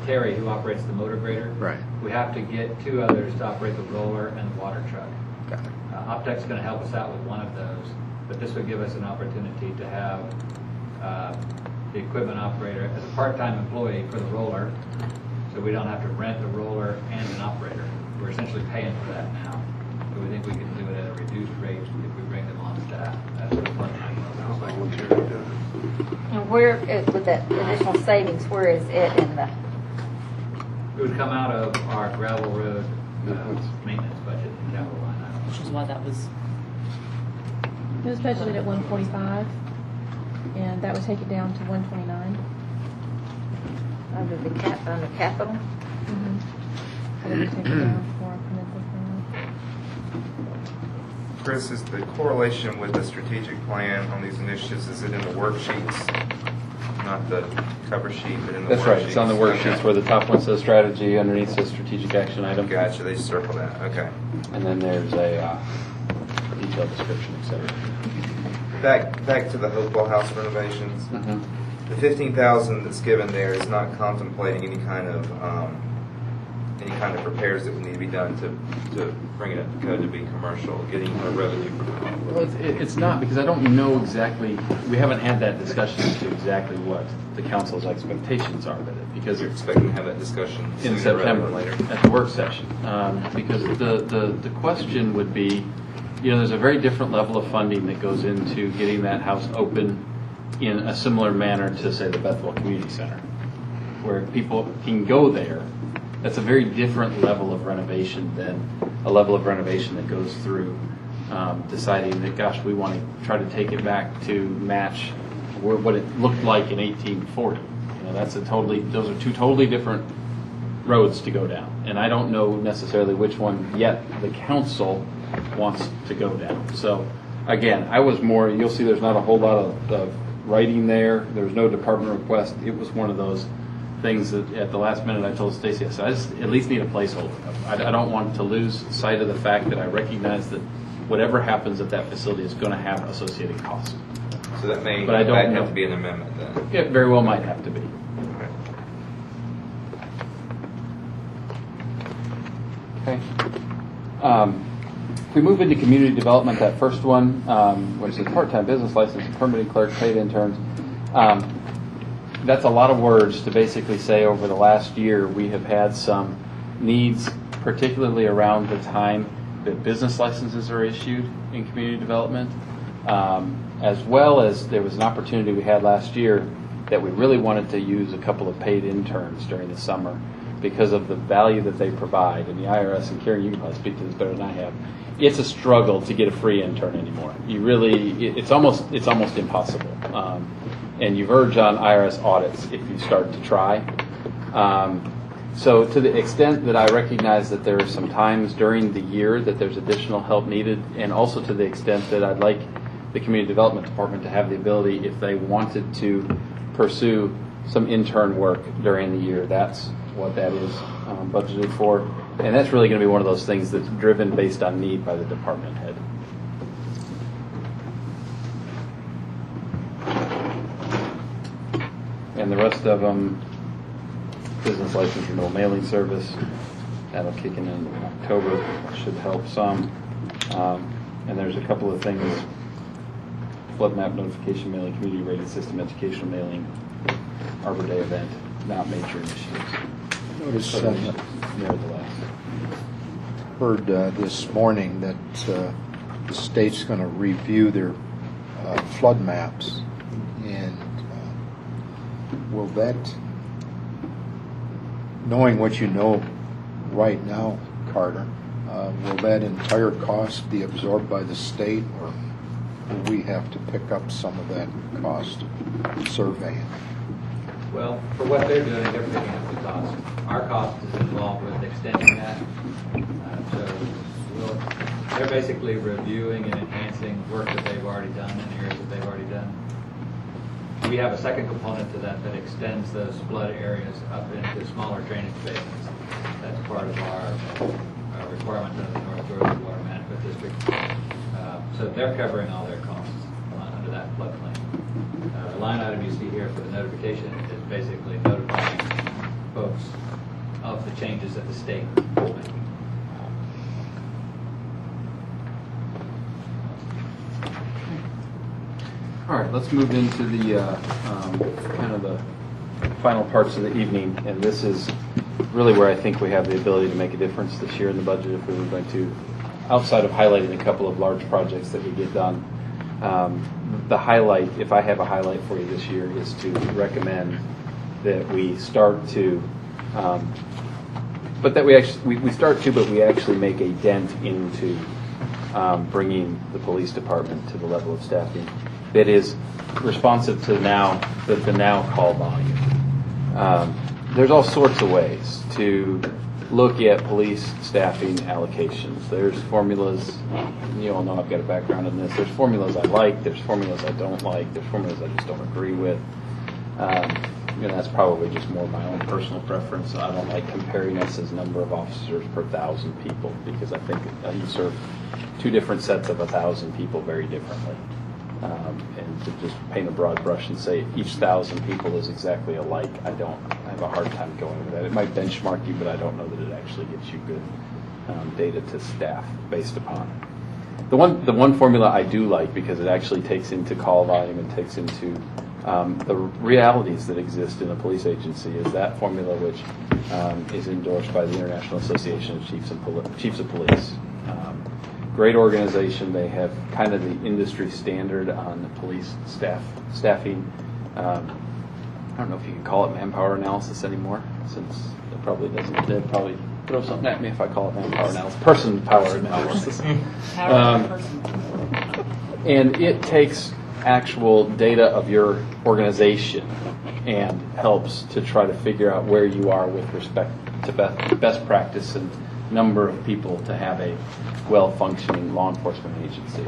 Terry, who operates the motor grader. Right. We have to get 2 others to operate the roller and the water truck. Got it. Optech's going to help us out with one of those, but this would give us an opportunity to have the equipment operator as a part-time employee for the roller, so we don't have to rent the roller and an operator. We're essentially paying for that now. So we think we can do it at a reduced rate if we bring them on staff. That's what a part-time looks like. And where, with that additional savings, where is it in the, It would come out of our gravel road maintenance budget and capital line item. Which is why that was, It was budgeted at 145, and that would take it down to 129. under capital? Mm-hmm. So that would take it down for permitted Chris, is the correlation with the strategic plan on these initiatives, is it in the worksheets? Not the cover sheet, but in the worksheets? That's right. It's on the worksheets Okay. where the top one says strategy, underneath says strategic action item. Gotcha, they circle that, okay. And then there's a detailed description, et cetera. Back to the Hopewell House renovations. Mhm. The 15,000 that's given there is not contemplating any kind of repairs that would need to be done to bring it up to code to be commercial, getting more revenue. Well, it's not, because I don't know exactly, we haven't had that discussion as to exactly what the council's expectations are with it, because You're expecting to have that discussion in sooner rather September, than later. at the work session. Because the question would be, there's a very different level of funding that goes into getting that house open in a similar manner to, say, the Bethel Community Center, where people can go there. That's a very different level of renovation than a level of renovation that goes through deciding that, gosh, we want to try to take it back to match what it looked like in 1840. Those are 2 totally different roads to go down. And I don't know necessarily which one yet the council wants to go down. So again, you'll see there's not a whole lot of writing there. There was no department request. It was one of those things that at the last minute I told Stacy, I said, I just at least need a placeholder. I don't want to lose sight of the fact that I recognize that whatever happens at that facility is going to have associated costs. So that may But I don't know. have to be an amendment then. It very well might have to be. Okay. If we move into community development, that first one, which is part-time business license, permitting clerk, paid interns, that's a lot of words to basically say over the last year we have had some needs, particularly around the time that business licenses are issued in community development, as well as there was an opportunity we had last year that we really wanted to use a couple of paid interns during the summer because of the value that they provide. And the IRS, and Karen, you can probably speak to this better than I have, it's a struggle to get a free intern anymore. It's almost impossible. And you verge on IRS audits if you start to try. So to the extent that I recognize that there are some times during the year that there's additional help needed, and also to the extent that I'd like the Community Development Department to have the ability, if they wanted to pursue some intern work during the year, that's what that is budgeted for. And that's really going to be one of those things that's driven based on need by the department head. And the rest of them, business license renewal mailing service, that'll kick in October, should help some. And there's a couple of things, flood map notification mailing, community rated system educational mailing, Arbor Day event, not major initiatives. Notice, But nevertheless. heard this morning that the state's going to review their flood maps, and will that, knowing what you know right now, Carter, will that entire cost be absorbed by the state, or we have to pick up some of that cost surveying? Well, for what they're doing, they're picking up the cost. Our cost is involved with extending that. They're basically reviewing and enhancing work that they've already done in areas that they've already done. We have a second component to that that extends those flood areas up into smaller drainage basins. That's part of our requirement under the North Georgia Water Management District. So they're covering all their costs under that floodplain. The line item you see here for the notification is basically notifying folks of the changes that the state is making. All right, let's move into the kind of the final parts of the evening, and this is really where I think we have the ability to make a difference this year in the budget if we were going to, outside of highlighting a couple of large projects that we get done. The highlight, if I have a highlight for you this year, is to recommend that we start to, but we actually make a dent into bringing the police department to the level of staffing that is responsive to the now call volume. There's all sorts of ways to look at police staffing allocations. There's formulas, you all know I've got a background in this. There's formulas I like, there's formulas I don't like, there's formulas I just don't agree with. That's probably just more my own personal preference. I don't like comparing us as number of officers per 1,000 people because I think you serve two different sets of 1,000 people very differently. And to just paint a broad brush and say each 1,000 people is exactly alike, I have a hard time going with that. It might benchmark you, but I don't know that it actually gets you good data to staff based upon it. The one formula I do like because it actually takes into call volume and takes into the realities that exist in a police agency is that formula which is endorsed by the International Association of Chiefs of Police. Great organization. They have kind of the industry standard on the police staffing. I don't know if you can call it manpower analysis anymore, since it probably doesn't. They'd probably throw something at me if I call it manpower analysis. Person power analysis. And it takes actual data of your organization and helps to try to figure out where you are with respect to best practice and number of people to have a well-functioning law enforcement agency.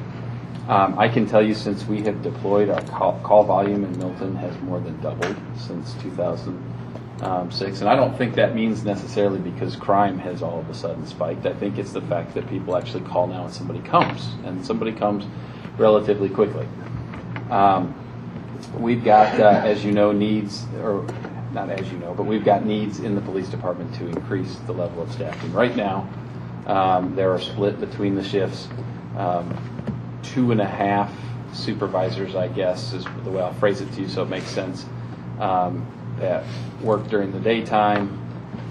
I can tell you since we have deployed, our call volume in Milton has more than doubled since 2006. And I don't think that means necessarily because crime has all of a sudden spiked. I think it's the fact that people actually call now and somebody comes relatively quickly. We've got, as you know, needs, or not as you know, but we've got needs in the police department to increase the level of staffing. Right now, there are split between the shifts. 2.5 supervisors, I guess, is the way I'll phrase it to you so it makes sense, that work during the daytime,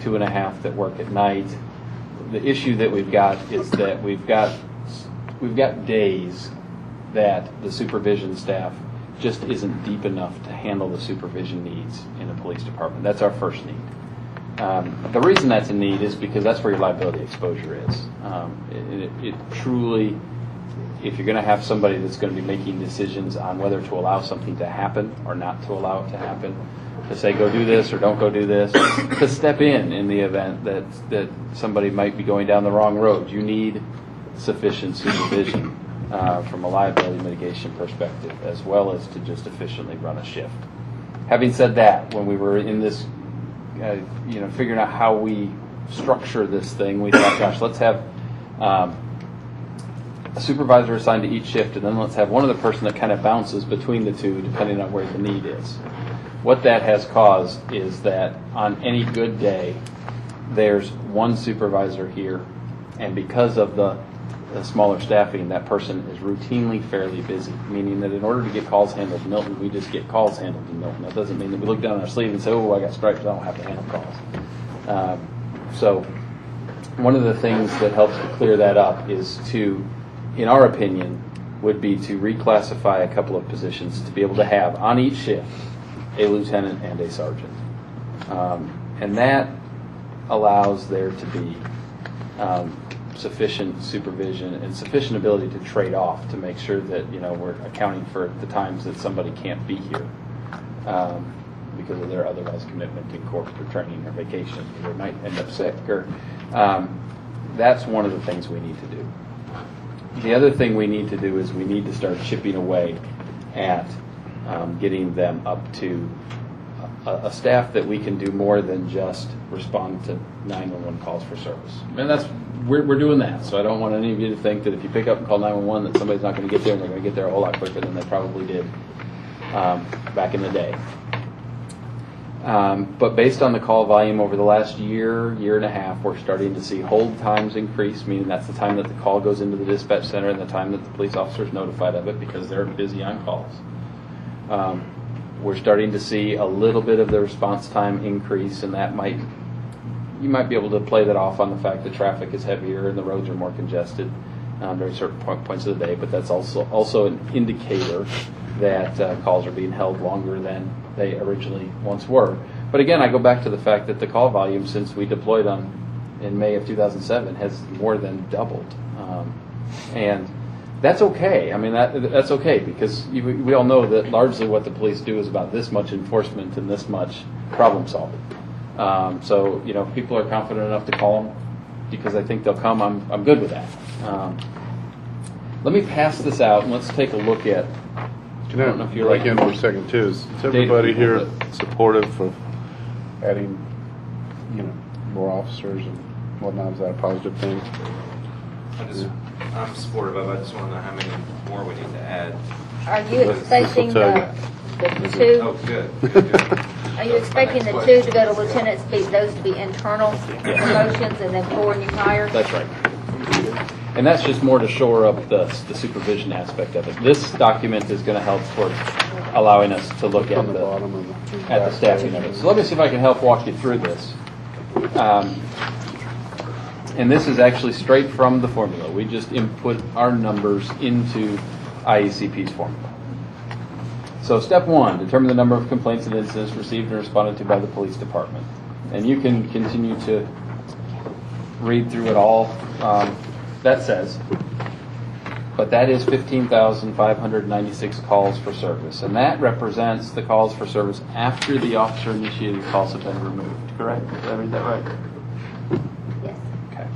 2.5 that work at night. The issue that we've got is that we've got days that the supervision staff just isn't deep enough to handle the supervision needs in a police department. That's our first need. The reason that's a need is because that's where your liability exposure is. It truly, if you're going to have somebody that's going to be making decisions on whether to allow something to happen or not to allow it to happen, to say go do this or don't go do this, to step in the event that somebody might be going down the wrong road, you need sufficient supervision from a liability mitigation perspective, as well as to just efficiently run a shift. Having said that, when we were in this, figuring out how we structure this thing, we thought, gosh, let's have a supervisor assigned to each shift, and then let's have one other person that kind of bounces between the two, depending on where the need is. What that has caused is that on any good day, there's one supervisor here, and because of the smaller staffing, that person is routinely fairly busy, meaning that in order to get calls handled in Milton, we just get calls handled in Milton. That doesn't mean that we look down our sleeve and say, oh, I got stripes, I don't have to handle calls. So one of the things that helps to clear that up is to, in our opinion, would be to reclassify a couple of positions to be able to have on each shift a lieutenant and a sergeant. And that allows there to be sufficient supervision and sufficient ability to trade off to make sure that, we're accounting for the times that somebody can't be here because of their otherwise commitment to court or training or vacation, or might end up sick. Or that's one of the things we need to do. The other thing we need to do is we need to start chipping away at getting them up to a staff that we can do more than just respond to 911 calls for service. And we're doing that. So I don't want any of you to think that if you pick up and call 911 that somebody's not going to get there, and they're going to get there a whole lot quicker than they probably did back in the day. But based on the call volume over the last year and a half, we're starting to see hold times increase, meaning that's the time that the call goes into the dispatch center and the time that the police officer is notified of it because they're busy on calls. We're starting to see a little bit of the response time increase, and you might be able to play that off on the fact that traffic is heavier and the roads are more congested during certain points of the day, but that's also an indicator that calls are being held longer than they originally once were. But again, I go back to the fact that the call volume since we deployed in May of 2007 has more than doubled. And that's okay. I mean, that's okay because we all know that largely what the police do is about this much enforcement and this much problem solving. So, people are confident enough to call them because I think they'll come. I'm good with that. Let me pass this out and let's take a look at. Can I break in for a second too? Is everybody here supportive of adding, more officers and whatnot? Is that a positive thing? I'm supportive of it. I just want to know how many more we need to add. Are you expecting the two? Oh, good. Are you expecting the two to go to lieutenants, those to be internal promotions, and then 4 new hires? That's right. And that's just more to shore up the supervision aspect of it. This document is going to help for allowing us to look at the staffing of it. So let me see if I can help walk you through this. And this is actually straight from the formula. We just input our numbers into IECP's formula. So step 1, determine the number of complaints and incidents received and responded to by the police department. And you can continue to read through it all. That says, but that is 15,596 calls for service. And that represents the calls for service after the officer-initiated calls have been removed. Correct? Did I read that right? Yes. Okay.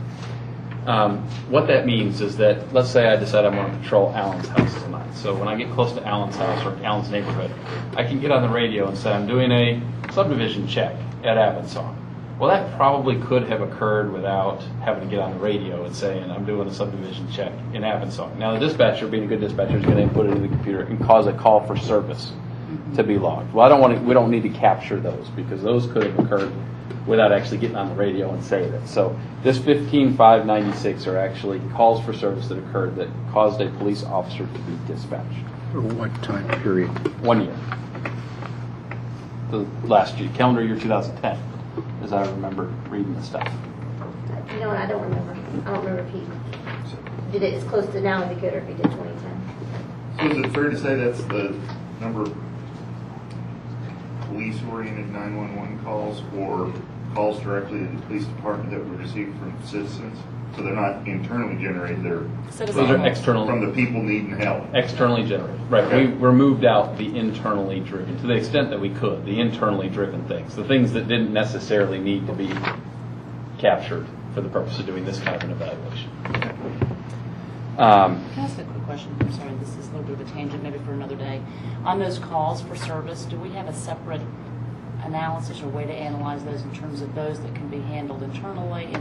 What that means is that, let's say I decide I want to patrol Alan's house tonight. So when I get close to Alan's house or Alan's neighborhood, I can get on the radio and say I'm doing a subdivision check at Avonsong. Well, that probably could have occurred without having to get on the radio and saying I'm doing a subdivision check in Avonsong. Now, the dispatcher, being a good dispatcher, is going to input it in the computer and cause a call for service to be logged. Well, we don't need to capture those because those could have occurred without actually getting on the radio and saying it. So this 15,596 are actually calls for service that occurred that caused a police officer to be dispatched. For what time period? 1 year. The last year, calendar year 2010, as I remember reading the stuff. You know what, I don't remember. I don't remember if he did it as close to now as he could or if he did 2010. So is it fair to say that's the number of police-oriented 911 calls or calls directly to the police department that were received from citizens? So they're not internally generated, they're Those are external. from the people needing help. Externally generated. Right. Okay. We removed out the internally driven, to the extent that we could, the internally driven things, the things that didn't necessarily need to be captured for the purpose of doing this kind of an evaluation. Can I ask a quick question? I'm sorry, this is a little bit of a tangent, maybe for another day. On those calls for service, do we have a separate analysis or way to analyze those in terms of those that can be handled internally,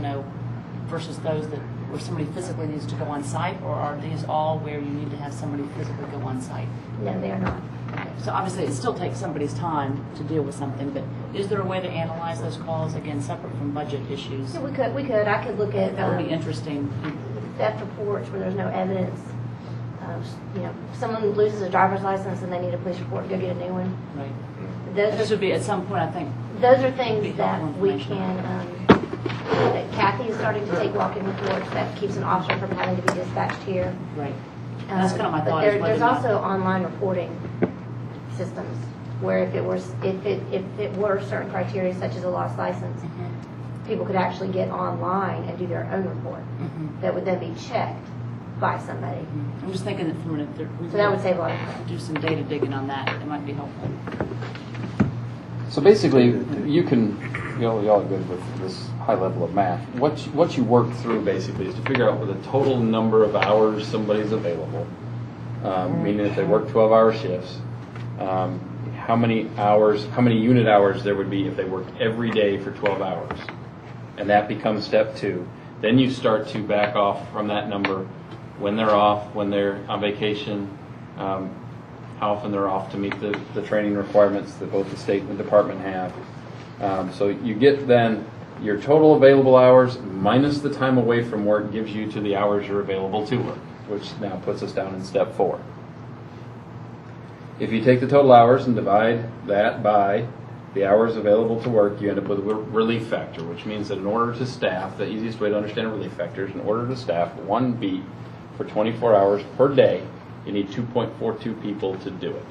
versus those that where somebody physically needs to go on site, or are these all where you need to have somebody physically go on site? No, they are not. Okay. So obviously it still takes somebody's time to deal with something, but is there a way to analyze those calls, again, separate from budget issues? Yeah, we could. I could look at That would be interesting. theft reports where there's no evidence. Someone loses a driver's license and they need a police report to go get a new one. Right. Those This would be at some point, I think. Those are be things that helpful we information. can. That Kathy is starting to take walk-in reports. That keeps an officer from having to be dispatched here. Right. That's kind of my But thought. is whether there's or not- also online reporting systems where if it were certain criteria such as a lost license, people could actually get online and do their own report. That would then be checked by somebody. I'm just thinking that So that would save a lot of time. do some data digging on that. It might be helpful. So basically, you can, y'all are good with this high level of math. What you work through basically is to figure out what the total number of hours somebody's available, meaning if they work 12-hour shifts, how many unit hours there would be if they worked every day for 12 hours. And that becomes step 2. Then you start to back off from that number when they're off, when they're on vacation, how often they're off to meet the training requirements that both the state and the department have. So you get then your total available hours minus the time away from work gives you to the hours you're available to work, which now puts us down in step 4. If you take the total hours and divide that by the hours available to work, you end up with a relief factor, which means that in order to staff, the easiest way to understand a relief factor is in order to staff one beat for 24 hours per day, you need 2.42 people to do it.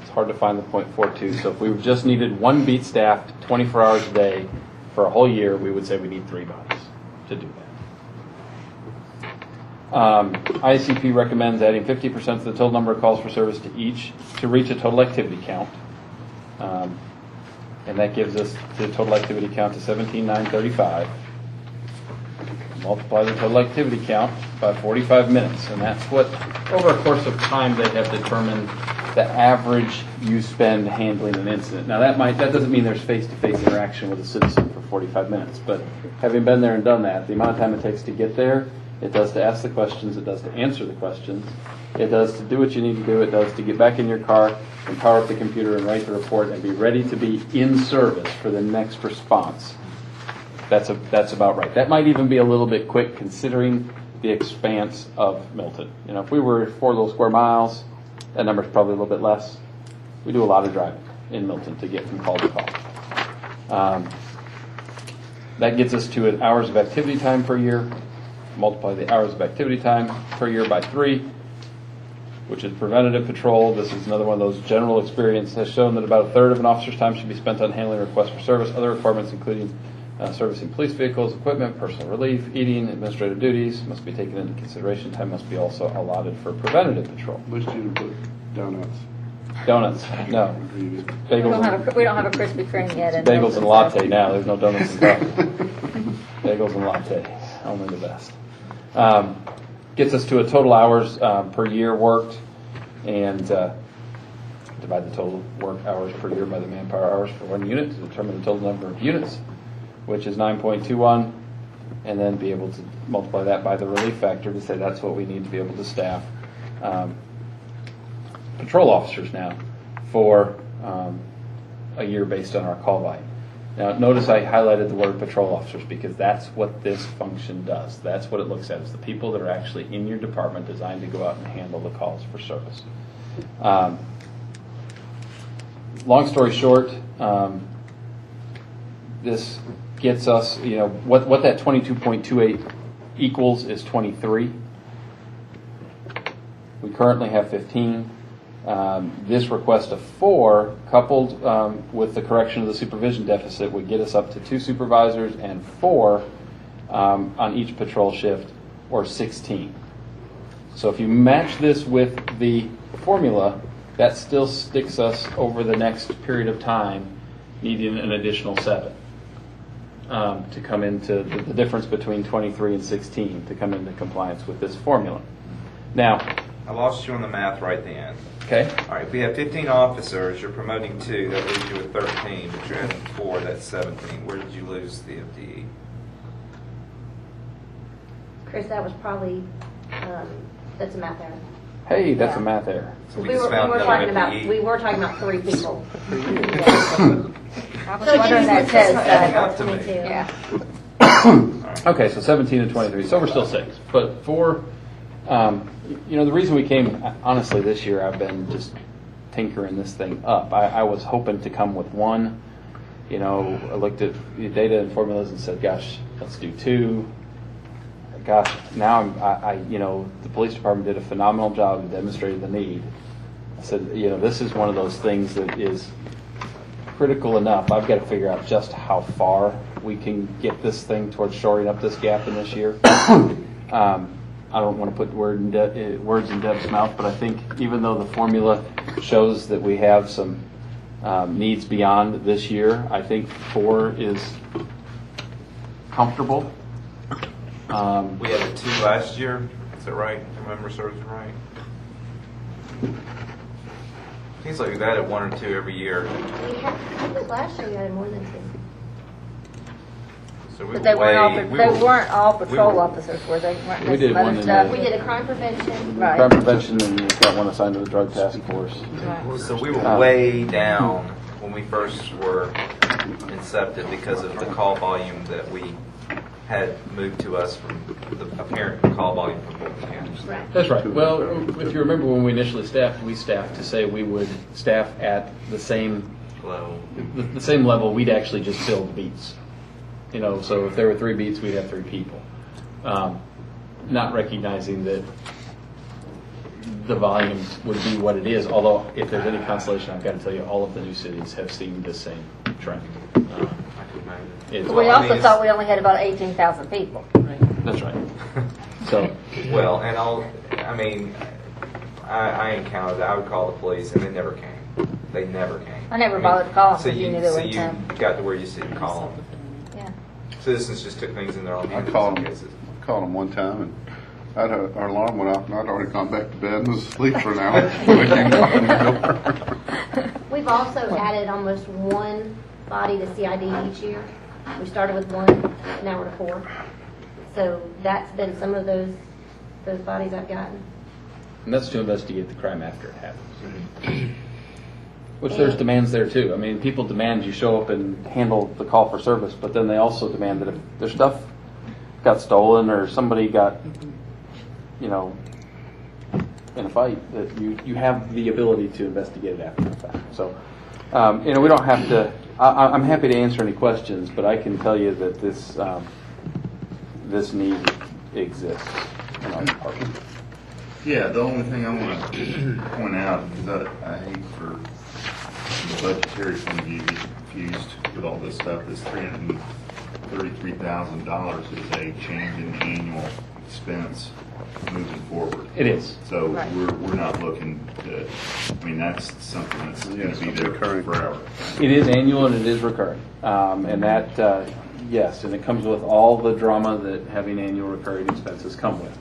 It's hard to find the 0.42, so if we just needed one beat staffed 24 hours a day for a whole year, we would say we need 3 bodies to do that. ICP recommends adding 50% of the total number of calls for service to each to reach a total activity count. And that gives us the total activity count to 17,935. Multiply the total activity count by 45 minutes, and that's what, over a course of time, they have determined the average you spend handling an incident. Now that doesn't mean there's face-to-face interaction with a citizen for 45 minutes, but having been there and done that, the amount of time it takes to get there, it does to ask the questions, it does to answer the questions, it does to do what you need to do, it does to get back in your car and power up the computer and write the report and be ready to be in service for the next response. That's about right. That might even be a little bit quick considering the expanse of Milton. You know, if we were 4 little square miles, that number's probably a little bit less. We do a lot of driving in Milton to get from call to call. That gets us to an hours of activity time per year. Multiply the hours of activity time per year by 3, which is preventative patrol. This is another one of those general experience has shown that about a third of an officer's time should be spent on handling requests for service. Other requirements including servicing police vehicles, equipment, personal relief, eating, administrative duties must be taken into consideration. Time must be also allotted for preventative patrol. Wish you would put donuts. Donuts, no. We don't have a Krispy Kreme yet. It's bagels and latte now. There's no donuts and coffee. Bagels and latte, only the best. Gets us to a total hours per year worked, and divide the total work hours per year by the manpower hours for one unit to determine the total number of units, which is 9.21, and then be able to multiply that by the relief factor to say that's what we need to be able to staff patrol officers now for a year based on our call volume. Now, notice I highlighted the word patrol officers because that's what this function does. That's what it looks at. It's the people that are actually in your department designed to go out and handle the calls for service. Long story short, this gets us, what that 22.28 equals is 23. We currently have 15. This request of 4, coupled with the correction of the supervision deficit, would get us up to 2 supervisors and 4 on each patrol shift, or 16. So if you match this with the formula, that still sticks us over the next period of time needing an additional 7 to come into the difference between 23 and 16 to come into compliance with this formula. Now, I lost you on the math right then. Okay. All right, if we have 15 officers, you're promoting 2, that leaves you with 13, but you're adding 4, that's 17. Where did you lose the FTE? Chris, that was probably, that's a math error. Hey, that's a math error. So We were talking about 3 people. I was So it wondering gives that us says, 22. yeah. Okay, so 17 and 23. So we're still 6. But for, the reason we came, honestly, this year I've been just tinkering this thing up. I was hoping to come with 1. I looked at the data and formulas and said, gosh, let's do 2. Gosh, now the police department did a phenomenal job and demonstrated the need. I said, this is one of those things that is critical enough. I've got to figure out just how far we can get this thing towards shoring up this gap in this year. I don't want to put words in Deb's mouth, but I think even though the formula shows that we have some needs beyond this year, I think 4 is comfortable. We had a 2 last year, is that right? If I remember serves me right. Seems like we've added 1 or 2 every year. I think last year we had more than 2. So we But they weren't all we patrol were- officers, were they? Weren't We there did some one other in stuff? the- We did a crime prevention. Right. Crime prevention, and we've got one assigned to the drug task force. So we were way down when we first were incepted because of the call volume that we had moved to us from the apparent call volume from Milton County. Right. That's right. Well, if you remember when we initially staffed, we staffed to say we would staff at the same Level. the same level. We'd actually just fill the beats. You know, so if there were 3 beats, we'd have 3 people. Not recognizing that the volumes would be what it is. Although, if there's any consolation, I've got to tell you, all of the new cities have seen the same trend. It's- We also thought we only had about 18,000 people. That's right. So, Well, and I encountered that. I would call the police, and they never came. They never came. I never bothered to call them So because you you, knew they so were in you town. got to where you said call them. Yeah. Citizens just took things in their own I hands in called some them, cases. called them one time, and our alarm went off, and I'd already gone back to bed and was asleep for an hour. When they came knocking the door. We've also added almost 1 body to CID each year. We started with 1, now we're to 4. So that's been some of those bodies I've gotten. and that's to investigate the crime after it happens. Which there's demands there too. I mean, people demand you show up and handle the call for service, but then they also demand that if their stuff got stolen or somebody got, you know, in a fight, that you have the ability to investigate it after the fact. So, you know, we don't have to. I'm happy to answer any questions, but I can tell you that this need exists in our department. Yeah, the only thing I want to point out, because I hate for the budgetary point of view to get confused with all this stuff, this $333,000 is a change in annual expense moving forward. It is. So Right. we're not looking to, I mean, that's something that's going to be there forever. It is annual and it is recurring. And that, yes, and it comes with all the drama that having annual recurring expenses come with.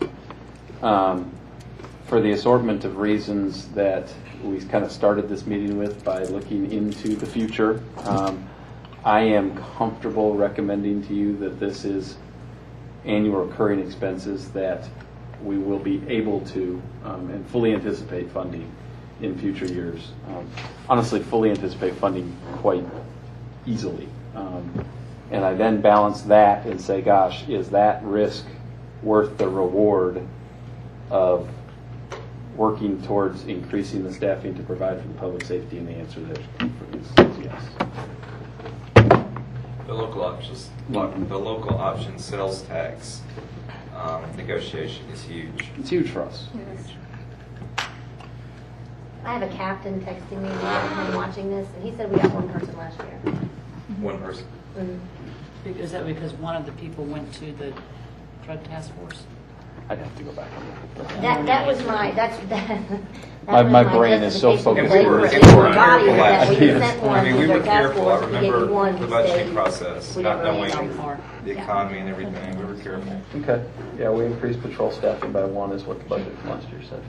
For the assortment of reasons that we kind of started this meeting with by looking into the future, I am comfortable recommending to you that this is annual recurring expenses that we will be able to and fully anticipate funding in future years. Honestly, fully anticipate funding quite easily. And I then balance that and say, gosh, is that risk worth the reward of working towards increasing the staffing to provide for the public safety? And the answer there is yes. The local options sales tax negotiation is huge. It's huge for us. I have a captain texting me and watching this, and he said we got 1 person last year. One person. Is that because one of the people went to the drug task force? I'd have to go back and look at That was my, that My was brain is so justification focused. for And it. we For were bodies careful that last we year. sent I one mean, to we their were task careful. I force, we gave you remember one, the you budgeting stayed. process, We not never knowing ran out. the economy and everything. We were careful. Okay. Yeah, we increased patrol staffing by 1 is what the budget from last year said.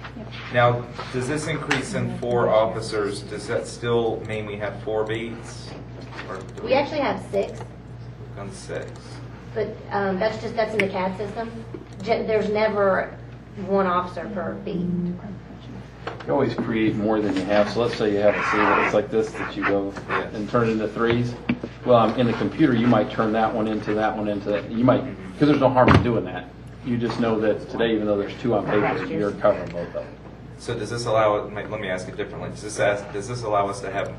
Now, does this increase in 4 officers, does that still mean we have 4 beats? Or do We actually have 6, on 6? but that's in the CAD system. There's never 1 officer per beat. You always create more than you have. So let's say you have a city that's like this that you go and turn into 3s. Well, in the computer, you might turn that one into that one into that. You might, because there's no harm in doing that. You just know that today, even though there's 2 on paper, you're covering both of them. So does this allow, let me ask it differently. Does this allow us to have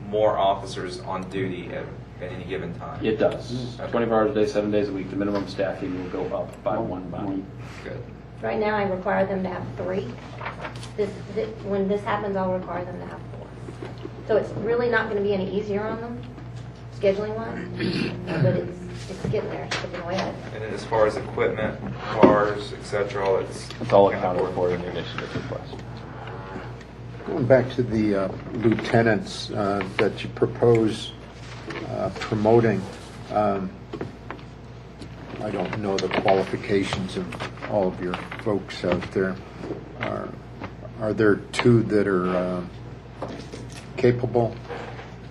more officers on duty at any given time? It does. 24 hours a day, 7 days a week. The minimum staffing will go up by 1 body. Good. Right now, I require them to have 3. When this happens, I'll require them to have 4. So it's really not going to be any easier on them, scheduling wise, but it's getting there, it's chipping away at it. And then as far as equipment, cars, et cetera, all It's all accounted for in the initiative request. Going back to the lieutenants that you propose promoting, I don't know the qualifications of all of your folks out there. Are there two that are capable,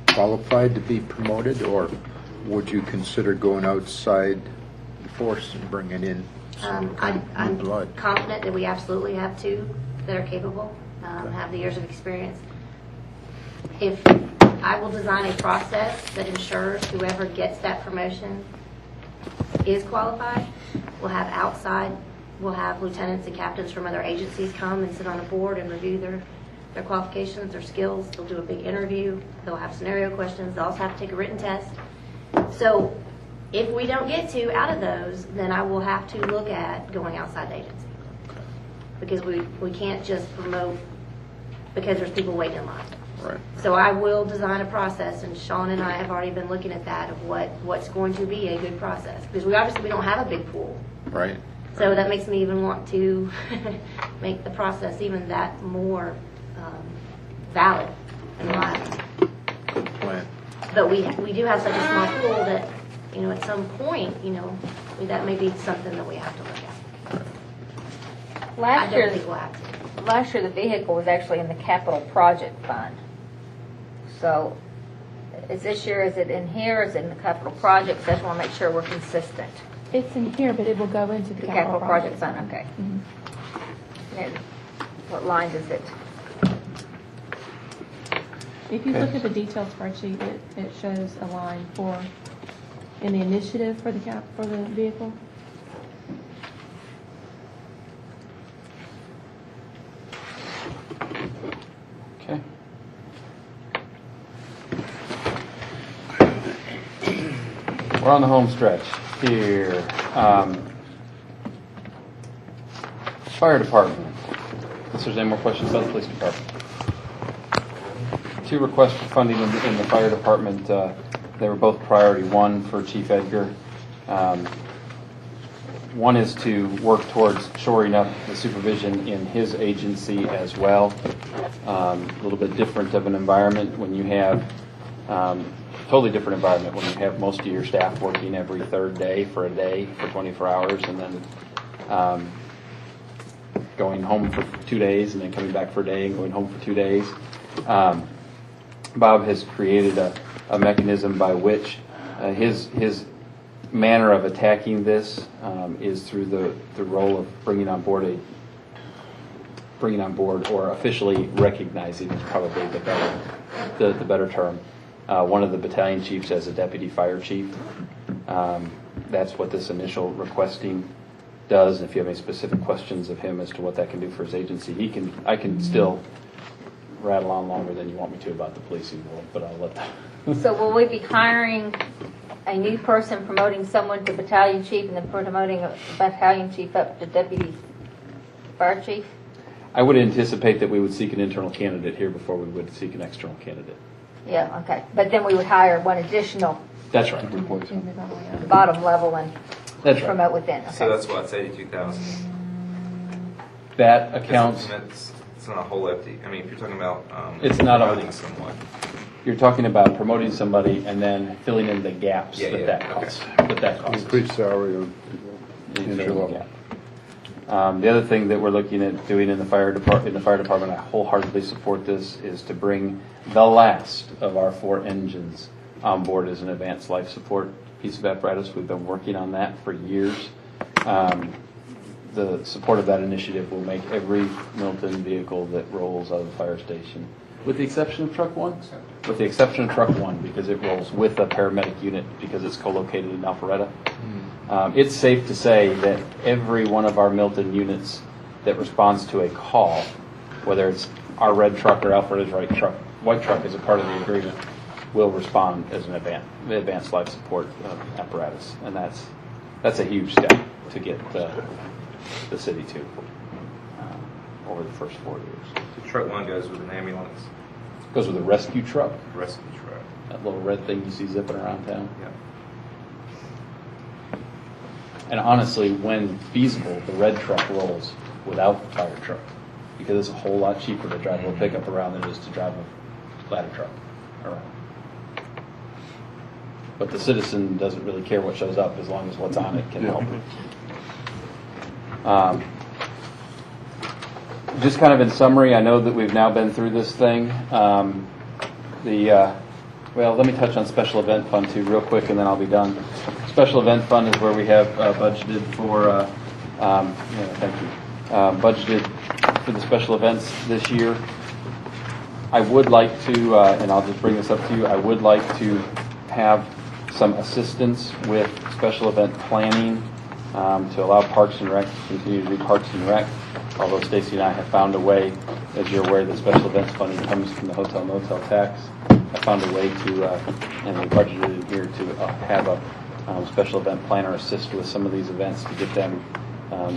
qualified to be promoted, or would you consider going outside the force and bringing in some I'm new blood? confident that we absolutely have two that are capable, have the years of experience. If I will design a process that ensures whoever gets that promotion is qualified, we'll have lieutenants and captains from other agencies come and sit on a board and review their qualifications, their skills. They'll do a big interview. They'll have scenario questions. They'll also have to take a written test. So if we don't get two out of those, then I will have to look at going outside the agency. Because we can't just promote because there's people waiting in line. Right. So I will design a process, and Sean and I have already been looking at that, of what's going to be a good process. Because we obviously don't have a big pool. Right. So that makes me even want to make the process even that more valid and reliable. Good plan. But we do have such a small pool that, at some point, that may be something that we have to look at. I Last don't year, think we'll have to. last year the vehicle was actually in the capital project fund. So is this year, is it in here, is it in the capital projects? I just want to make sure we're consistent. It's in here, but it will go into the The capital project fund, okay. Mhm. And what line is it? If you look at the detailed spreadsheet, it shows a line in the initiative for the vehicle. Okay. We're on the home stretch here. Fire department. Unless there's any more questions about the police department. Two requests for funding in the fire department. They were both priority one for Chief Edgar. One is to work towards shoring up the supervision in his agency as well. A little bit different of an environment when you have, totally different environment when you have most of your staff working every third day for 24 hours, and then going home for 2 days, and then coming back for a day and going home for 2 days. Bob has created a mechanism by which his manner of attacking this is through the role of bringing on board or officially recognizing is probably the better term. One of the battalion chiefs as a deputy fire chief. That's what this initial requesting does. If you have any specific questions of him as to what that can do for his agency, I can still rattle on longer than you want me to about the policing world, but I'll let that. So will we be hiring a new person, promoting someone to battalion chief, and then promoting a battalion chief up to deputy fire chief? I would anticipate that we would seek an internal candidate here before we would seek an external candidate. Yeah, okay. But then we would hire one additional That's right. bottom level and That's right. promote within. Okay. So that's why it's 82,000. That accounts. It's not a whole empty. I mean, if you're talking about It's not a- promoting someone. You're talking about promoting somebody and then filling in the gaps that costs. Increased salary of entry level. The other thing that we're looking at doing in the fire department, I wholeheartedly support this, is to bring the last of our 4 engines on board as an advanced life support piece of apparatus. We've been working on that for years. The support of that initiative will make every Milton vehicle that rolls out of the fire station, with the exception of truck 1, because it rolls with a paramedic unit because it's co-located in Alpharetta. It's safe to say that every one of our Milton units that responds to a call, whether it's our red truck or Alpharetta's white truck as a part of the agreement, will respond as an advanced life support apparatus, and that's a huge step to get the city to over the first 4 years. So truck 1 goes with an ambulance. Goes with a rescue truck. Rescue truck. That little red thing you see zipping around town. Yeah. And honestly, when feasible, the red truck rolls without the fire truck, because it's a whole lot cheaper to drive a pickup around than it is to drive a ladder truck around. But the citizen doesn't really care what shows up as long as what's on it can help. Just kind of in summary, I know that we've now been through this thing. Well, let me touch on special event fund too real quick, and then I'll be done. Special event fund is where we have budgeted for, thank you, budgeted for the special events this year. I would like to, and I'll just bring this up to you, I would like to have some assistance with special event planning to allow Parks and Rec to continue to do Parks and Rec. Although Stacy and I have found a way, as you're aware, the special events funding comes from the hotel motel tax. I found a way to, and we budgeted in here to have a special event planner assist with some of these events to get them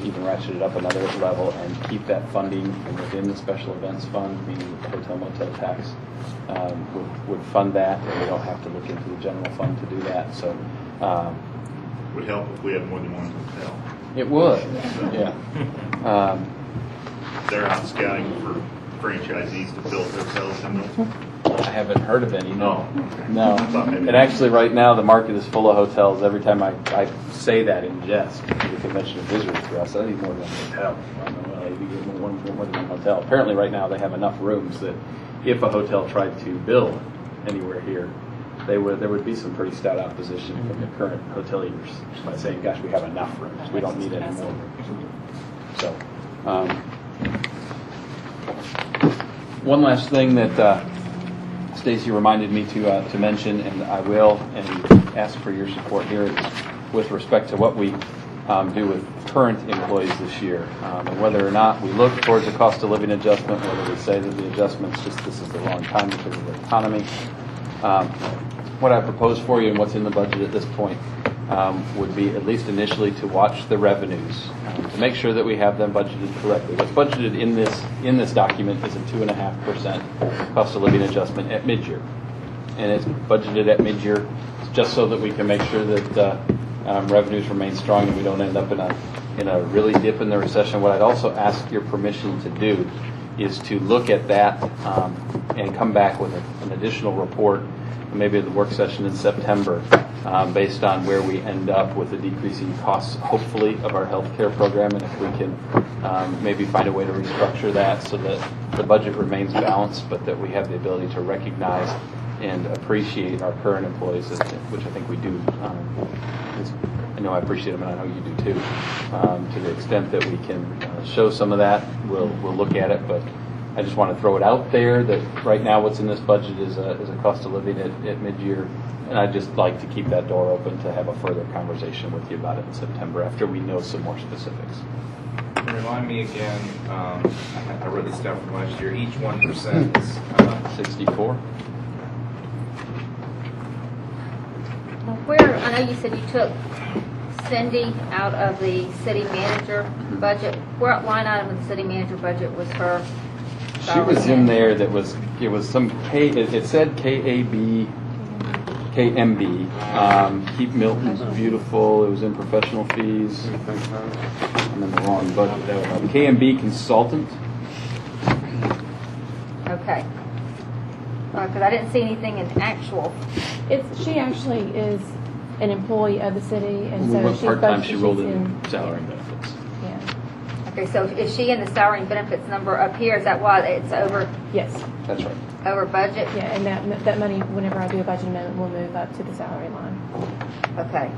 even ratcheted up another level and keep that funding within the special events fund, meaning the hotel motel tax would fund that, and we don't have to look into the general fund to do that. So Would help if we had more than one hotel. it would, yeah. They're out scouting for franchisees to build hotels in Milton. I haven't heard of any, no. I thought maybe- And actually, right now, the market is full of hotels. Every time I say that in jest, the convention of visitors for us, I need more than one hotel. I don't know, maybe get more than one hotel. Apparently, right now, they have enough rooms that if a hotel tried to build anywhere here, there would be some pretty stout opposition from the current hoteliers by saying, gosh, we have enough rooms. We don't need any more rooms. So, one last thing that Stacy reminded me to mention, and I will, and ask for your support here, is with respect to what we do with current employees this year, and whether or not we look towards a cost of living adjustment, whether we say that the adjustment's just this is the wrong time because of the economy. What I propose for you and what's in the budget at this point would be at least initially to watch the revenues to make sure that we have them budgeted correctly. What's budgeted in this document is a 2.5% cost of living adjustment at mid-year, and it's budgeted at mid-year just so that we can make sure that revenues remain strong and we don't end up in a really dip in the recession. What I'd also ask your permission to do is to look at that and come back with an additional report, maybe at the work session in September, based on where we end up with the decreasing costs, hopefully, of our health care program, and if we can maybe find a way to restructure that so that the budget remains balanced, but that we have the ability to recognize and appreciate our current employees, which I think we do. I know I appreciate them, and I know you do too. To the extent that we can show some of that, we'll look at it, but I just want to throw it out there that right now what's in this budget is a cost of living at mid-year, and I'd just like to keep that door open to have a further conversation with you about it in September after we know some more specifics. Remind me again, I wrote this down from last year, each 1% is 64. Where, I know you said you took Cindy out of the city manager budget. Where line item of the city manager budget was her? She was in there. It was some K. It said KAB, KMB. Keep Milton beautiful. It was in professional fees. I'm in the wrong budget. KMB consultant. Okay. Because I didn't see anything in actual. She actually is an employee of the city, and When we so went she's part-time, budgeted. she rolled in salary and benefits. Yeah. Okay, so is she in the salary and benefits number up here? Is that why it's over? Yes. That's right. Over budget? Yeah, and that money, whenever I do a budget amendment, will move up to the salary line. Okay.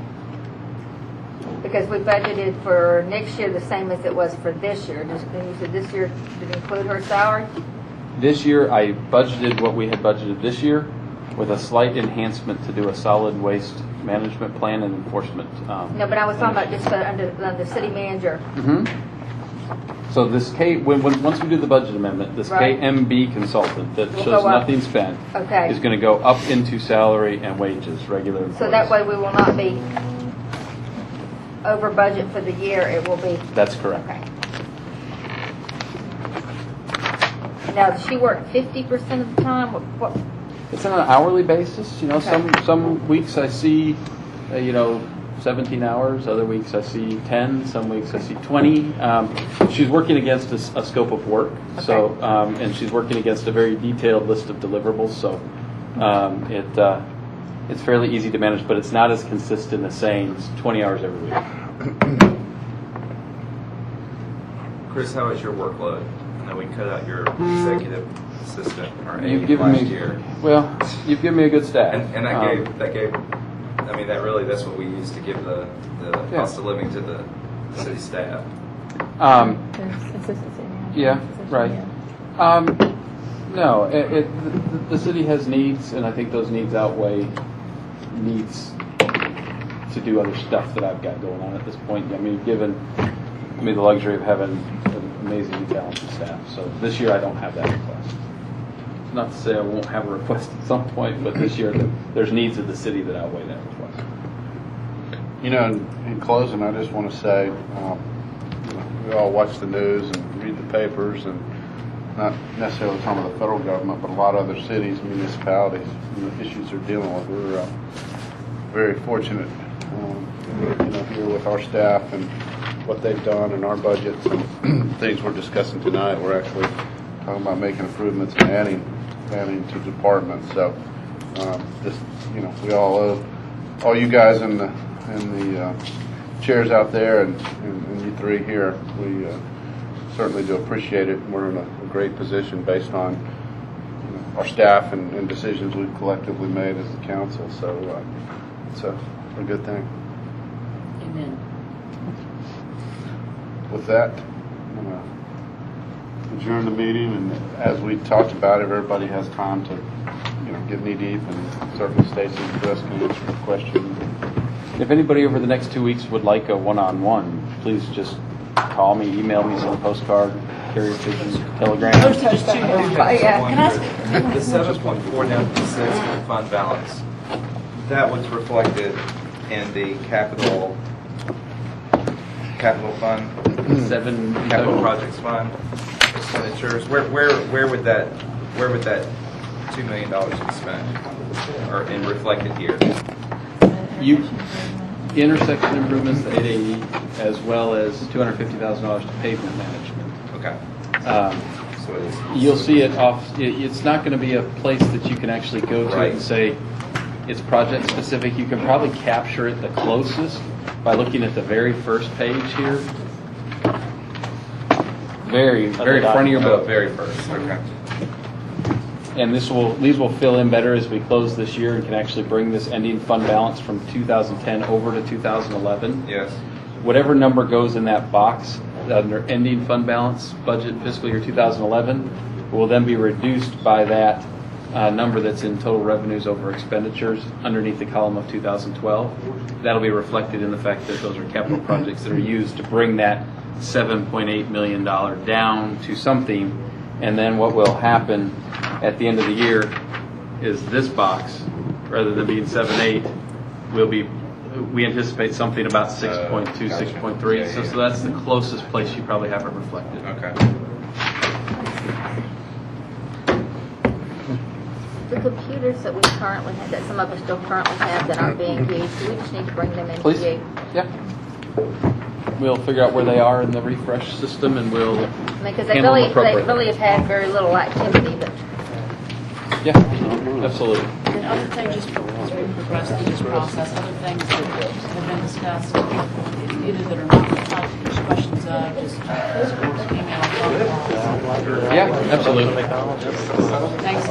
Because we budgeted for next year the same as it was for this year. And you said this year did include her salary? This year, I budgeted what we had budgeted this year with a slight enhancement to do a solid waste management plan and enforcement. No, but I was talking about just under the city manager. Mm-hmm. So this once we do the budget amendment, this Right. KMB consultant that Will shows go up. nothing spent Okay. is going to go up into salary and wages, regular employees. So that way we will not be over budget for the year. It will be. That's correct. Okay. Now, does she work 50% of the time? It's on an hourly basis. You know, Okay. some weeks I see, 17 hours, other weeks I see 10, some weeks I see 20. She's working against a scope of work, so and she's working against a very detailed list of deliverables, so it's fairly easy to manage, but it's not as consistent as saying it's 20 hours every week. Chris, how is your workload? I know we cut out your executive assistant or You've aide given last me year. Well, you've given me a good staff, And that gave. I mean, that's what we used to give the cost of living to the city staff. Consistency. Yeah, right. No, the city has needs, and I think those needs outweigh needs to do other stuff that I've got going on at this point. I mean, given me the luxury of having an amazingly talented staff, so this year I don't have that request. Not to say I won't have a request at some point, but this year there's needs of the city that outweigh that request. You know, in closing, I just want to say, you know, we all watch the news and read the papers, and not necessarily talking about the federal government, but a lot of other cities, municipalities, the issues they're dealing with. We're very fortunate, you know, here with our staff and what they've done and our budgets and things we're discussing tonight. We're actually talking about making improvements and adding to departments. So, just, you know, we all you guys in the chairs out there and you three here, we certainly do appreciate it. We're in a great position based on, you know, our staff and decisions we've collectively made as a council. So it's a good thing. Amen. With that, I'm going to adjourn the meeting, and as we talked about, if everybody has time to, you know, get knee deep, and certainly Stacy and Chris can answer your questions. If anybody over the next 2 weeks would like a one-on-one, please just call me, email me, send a postcard, carrier pigeon, telegram. The 7.4 down to 6 for fund balance, that was reflected in the capital fund, capital projects fund expenditures. Where would that $2 million be spent, or in reflected here? Intersection improvements, the 880, as well as $250,000 to pavement management. Okay. So it is. You'll see it off. It's not going to be a place that you can actually go to and say it's project specific. You can probably capture it the closest by looking at the very first page here. Very front of your book. Very first. Okay. And these will fill in better as we close this year and can actually bring this ending fund balance from 2010 over to 2011. Yes. Whatever number goes in that box under ending fund balance budget fiscal year 2011 will then be reduced by that number that's in total revenues over expenditures underneath the column of 2012. That'll be reflected in the fact that those are capital projects that are used to bring that $7.8 million down to something. And then what will happen at the end of the year is this box, rather than being 7.8, we anticipate something about 6.2, Gotcha. 6.3. Yeah, So that's the closest place you probably have it reflected. Okay. The computers that we currently have, that some of us still currently have that aren't being used, do we just need to bring them into Please. you? Yeah. We'll figure out where they are in the refresh system, and we'll Because handle them they appropriately. really have had very little activity, but Yeah, absolutely. And other things, just as we progress through this process, other things that have been discussed, either that are not responsive, there's questions of, just email, phone call. Yeah, absolutely. Thanks.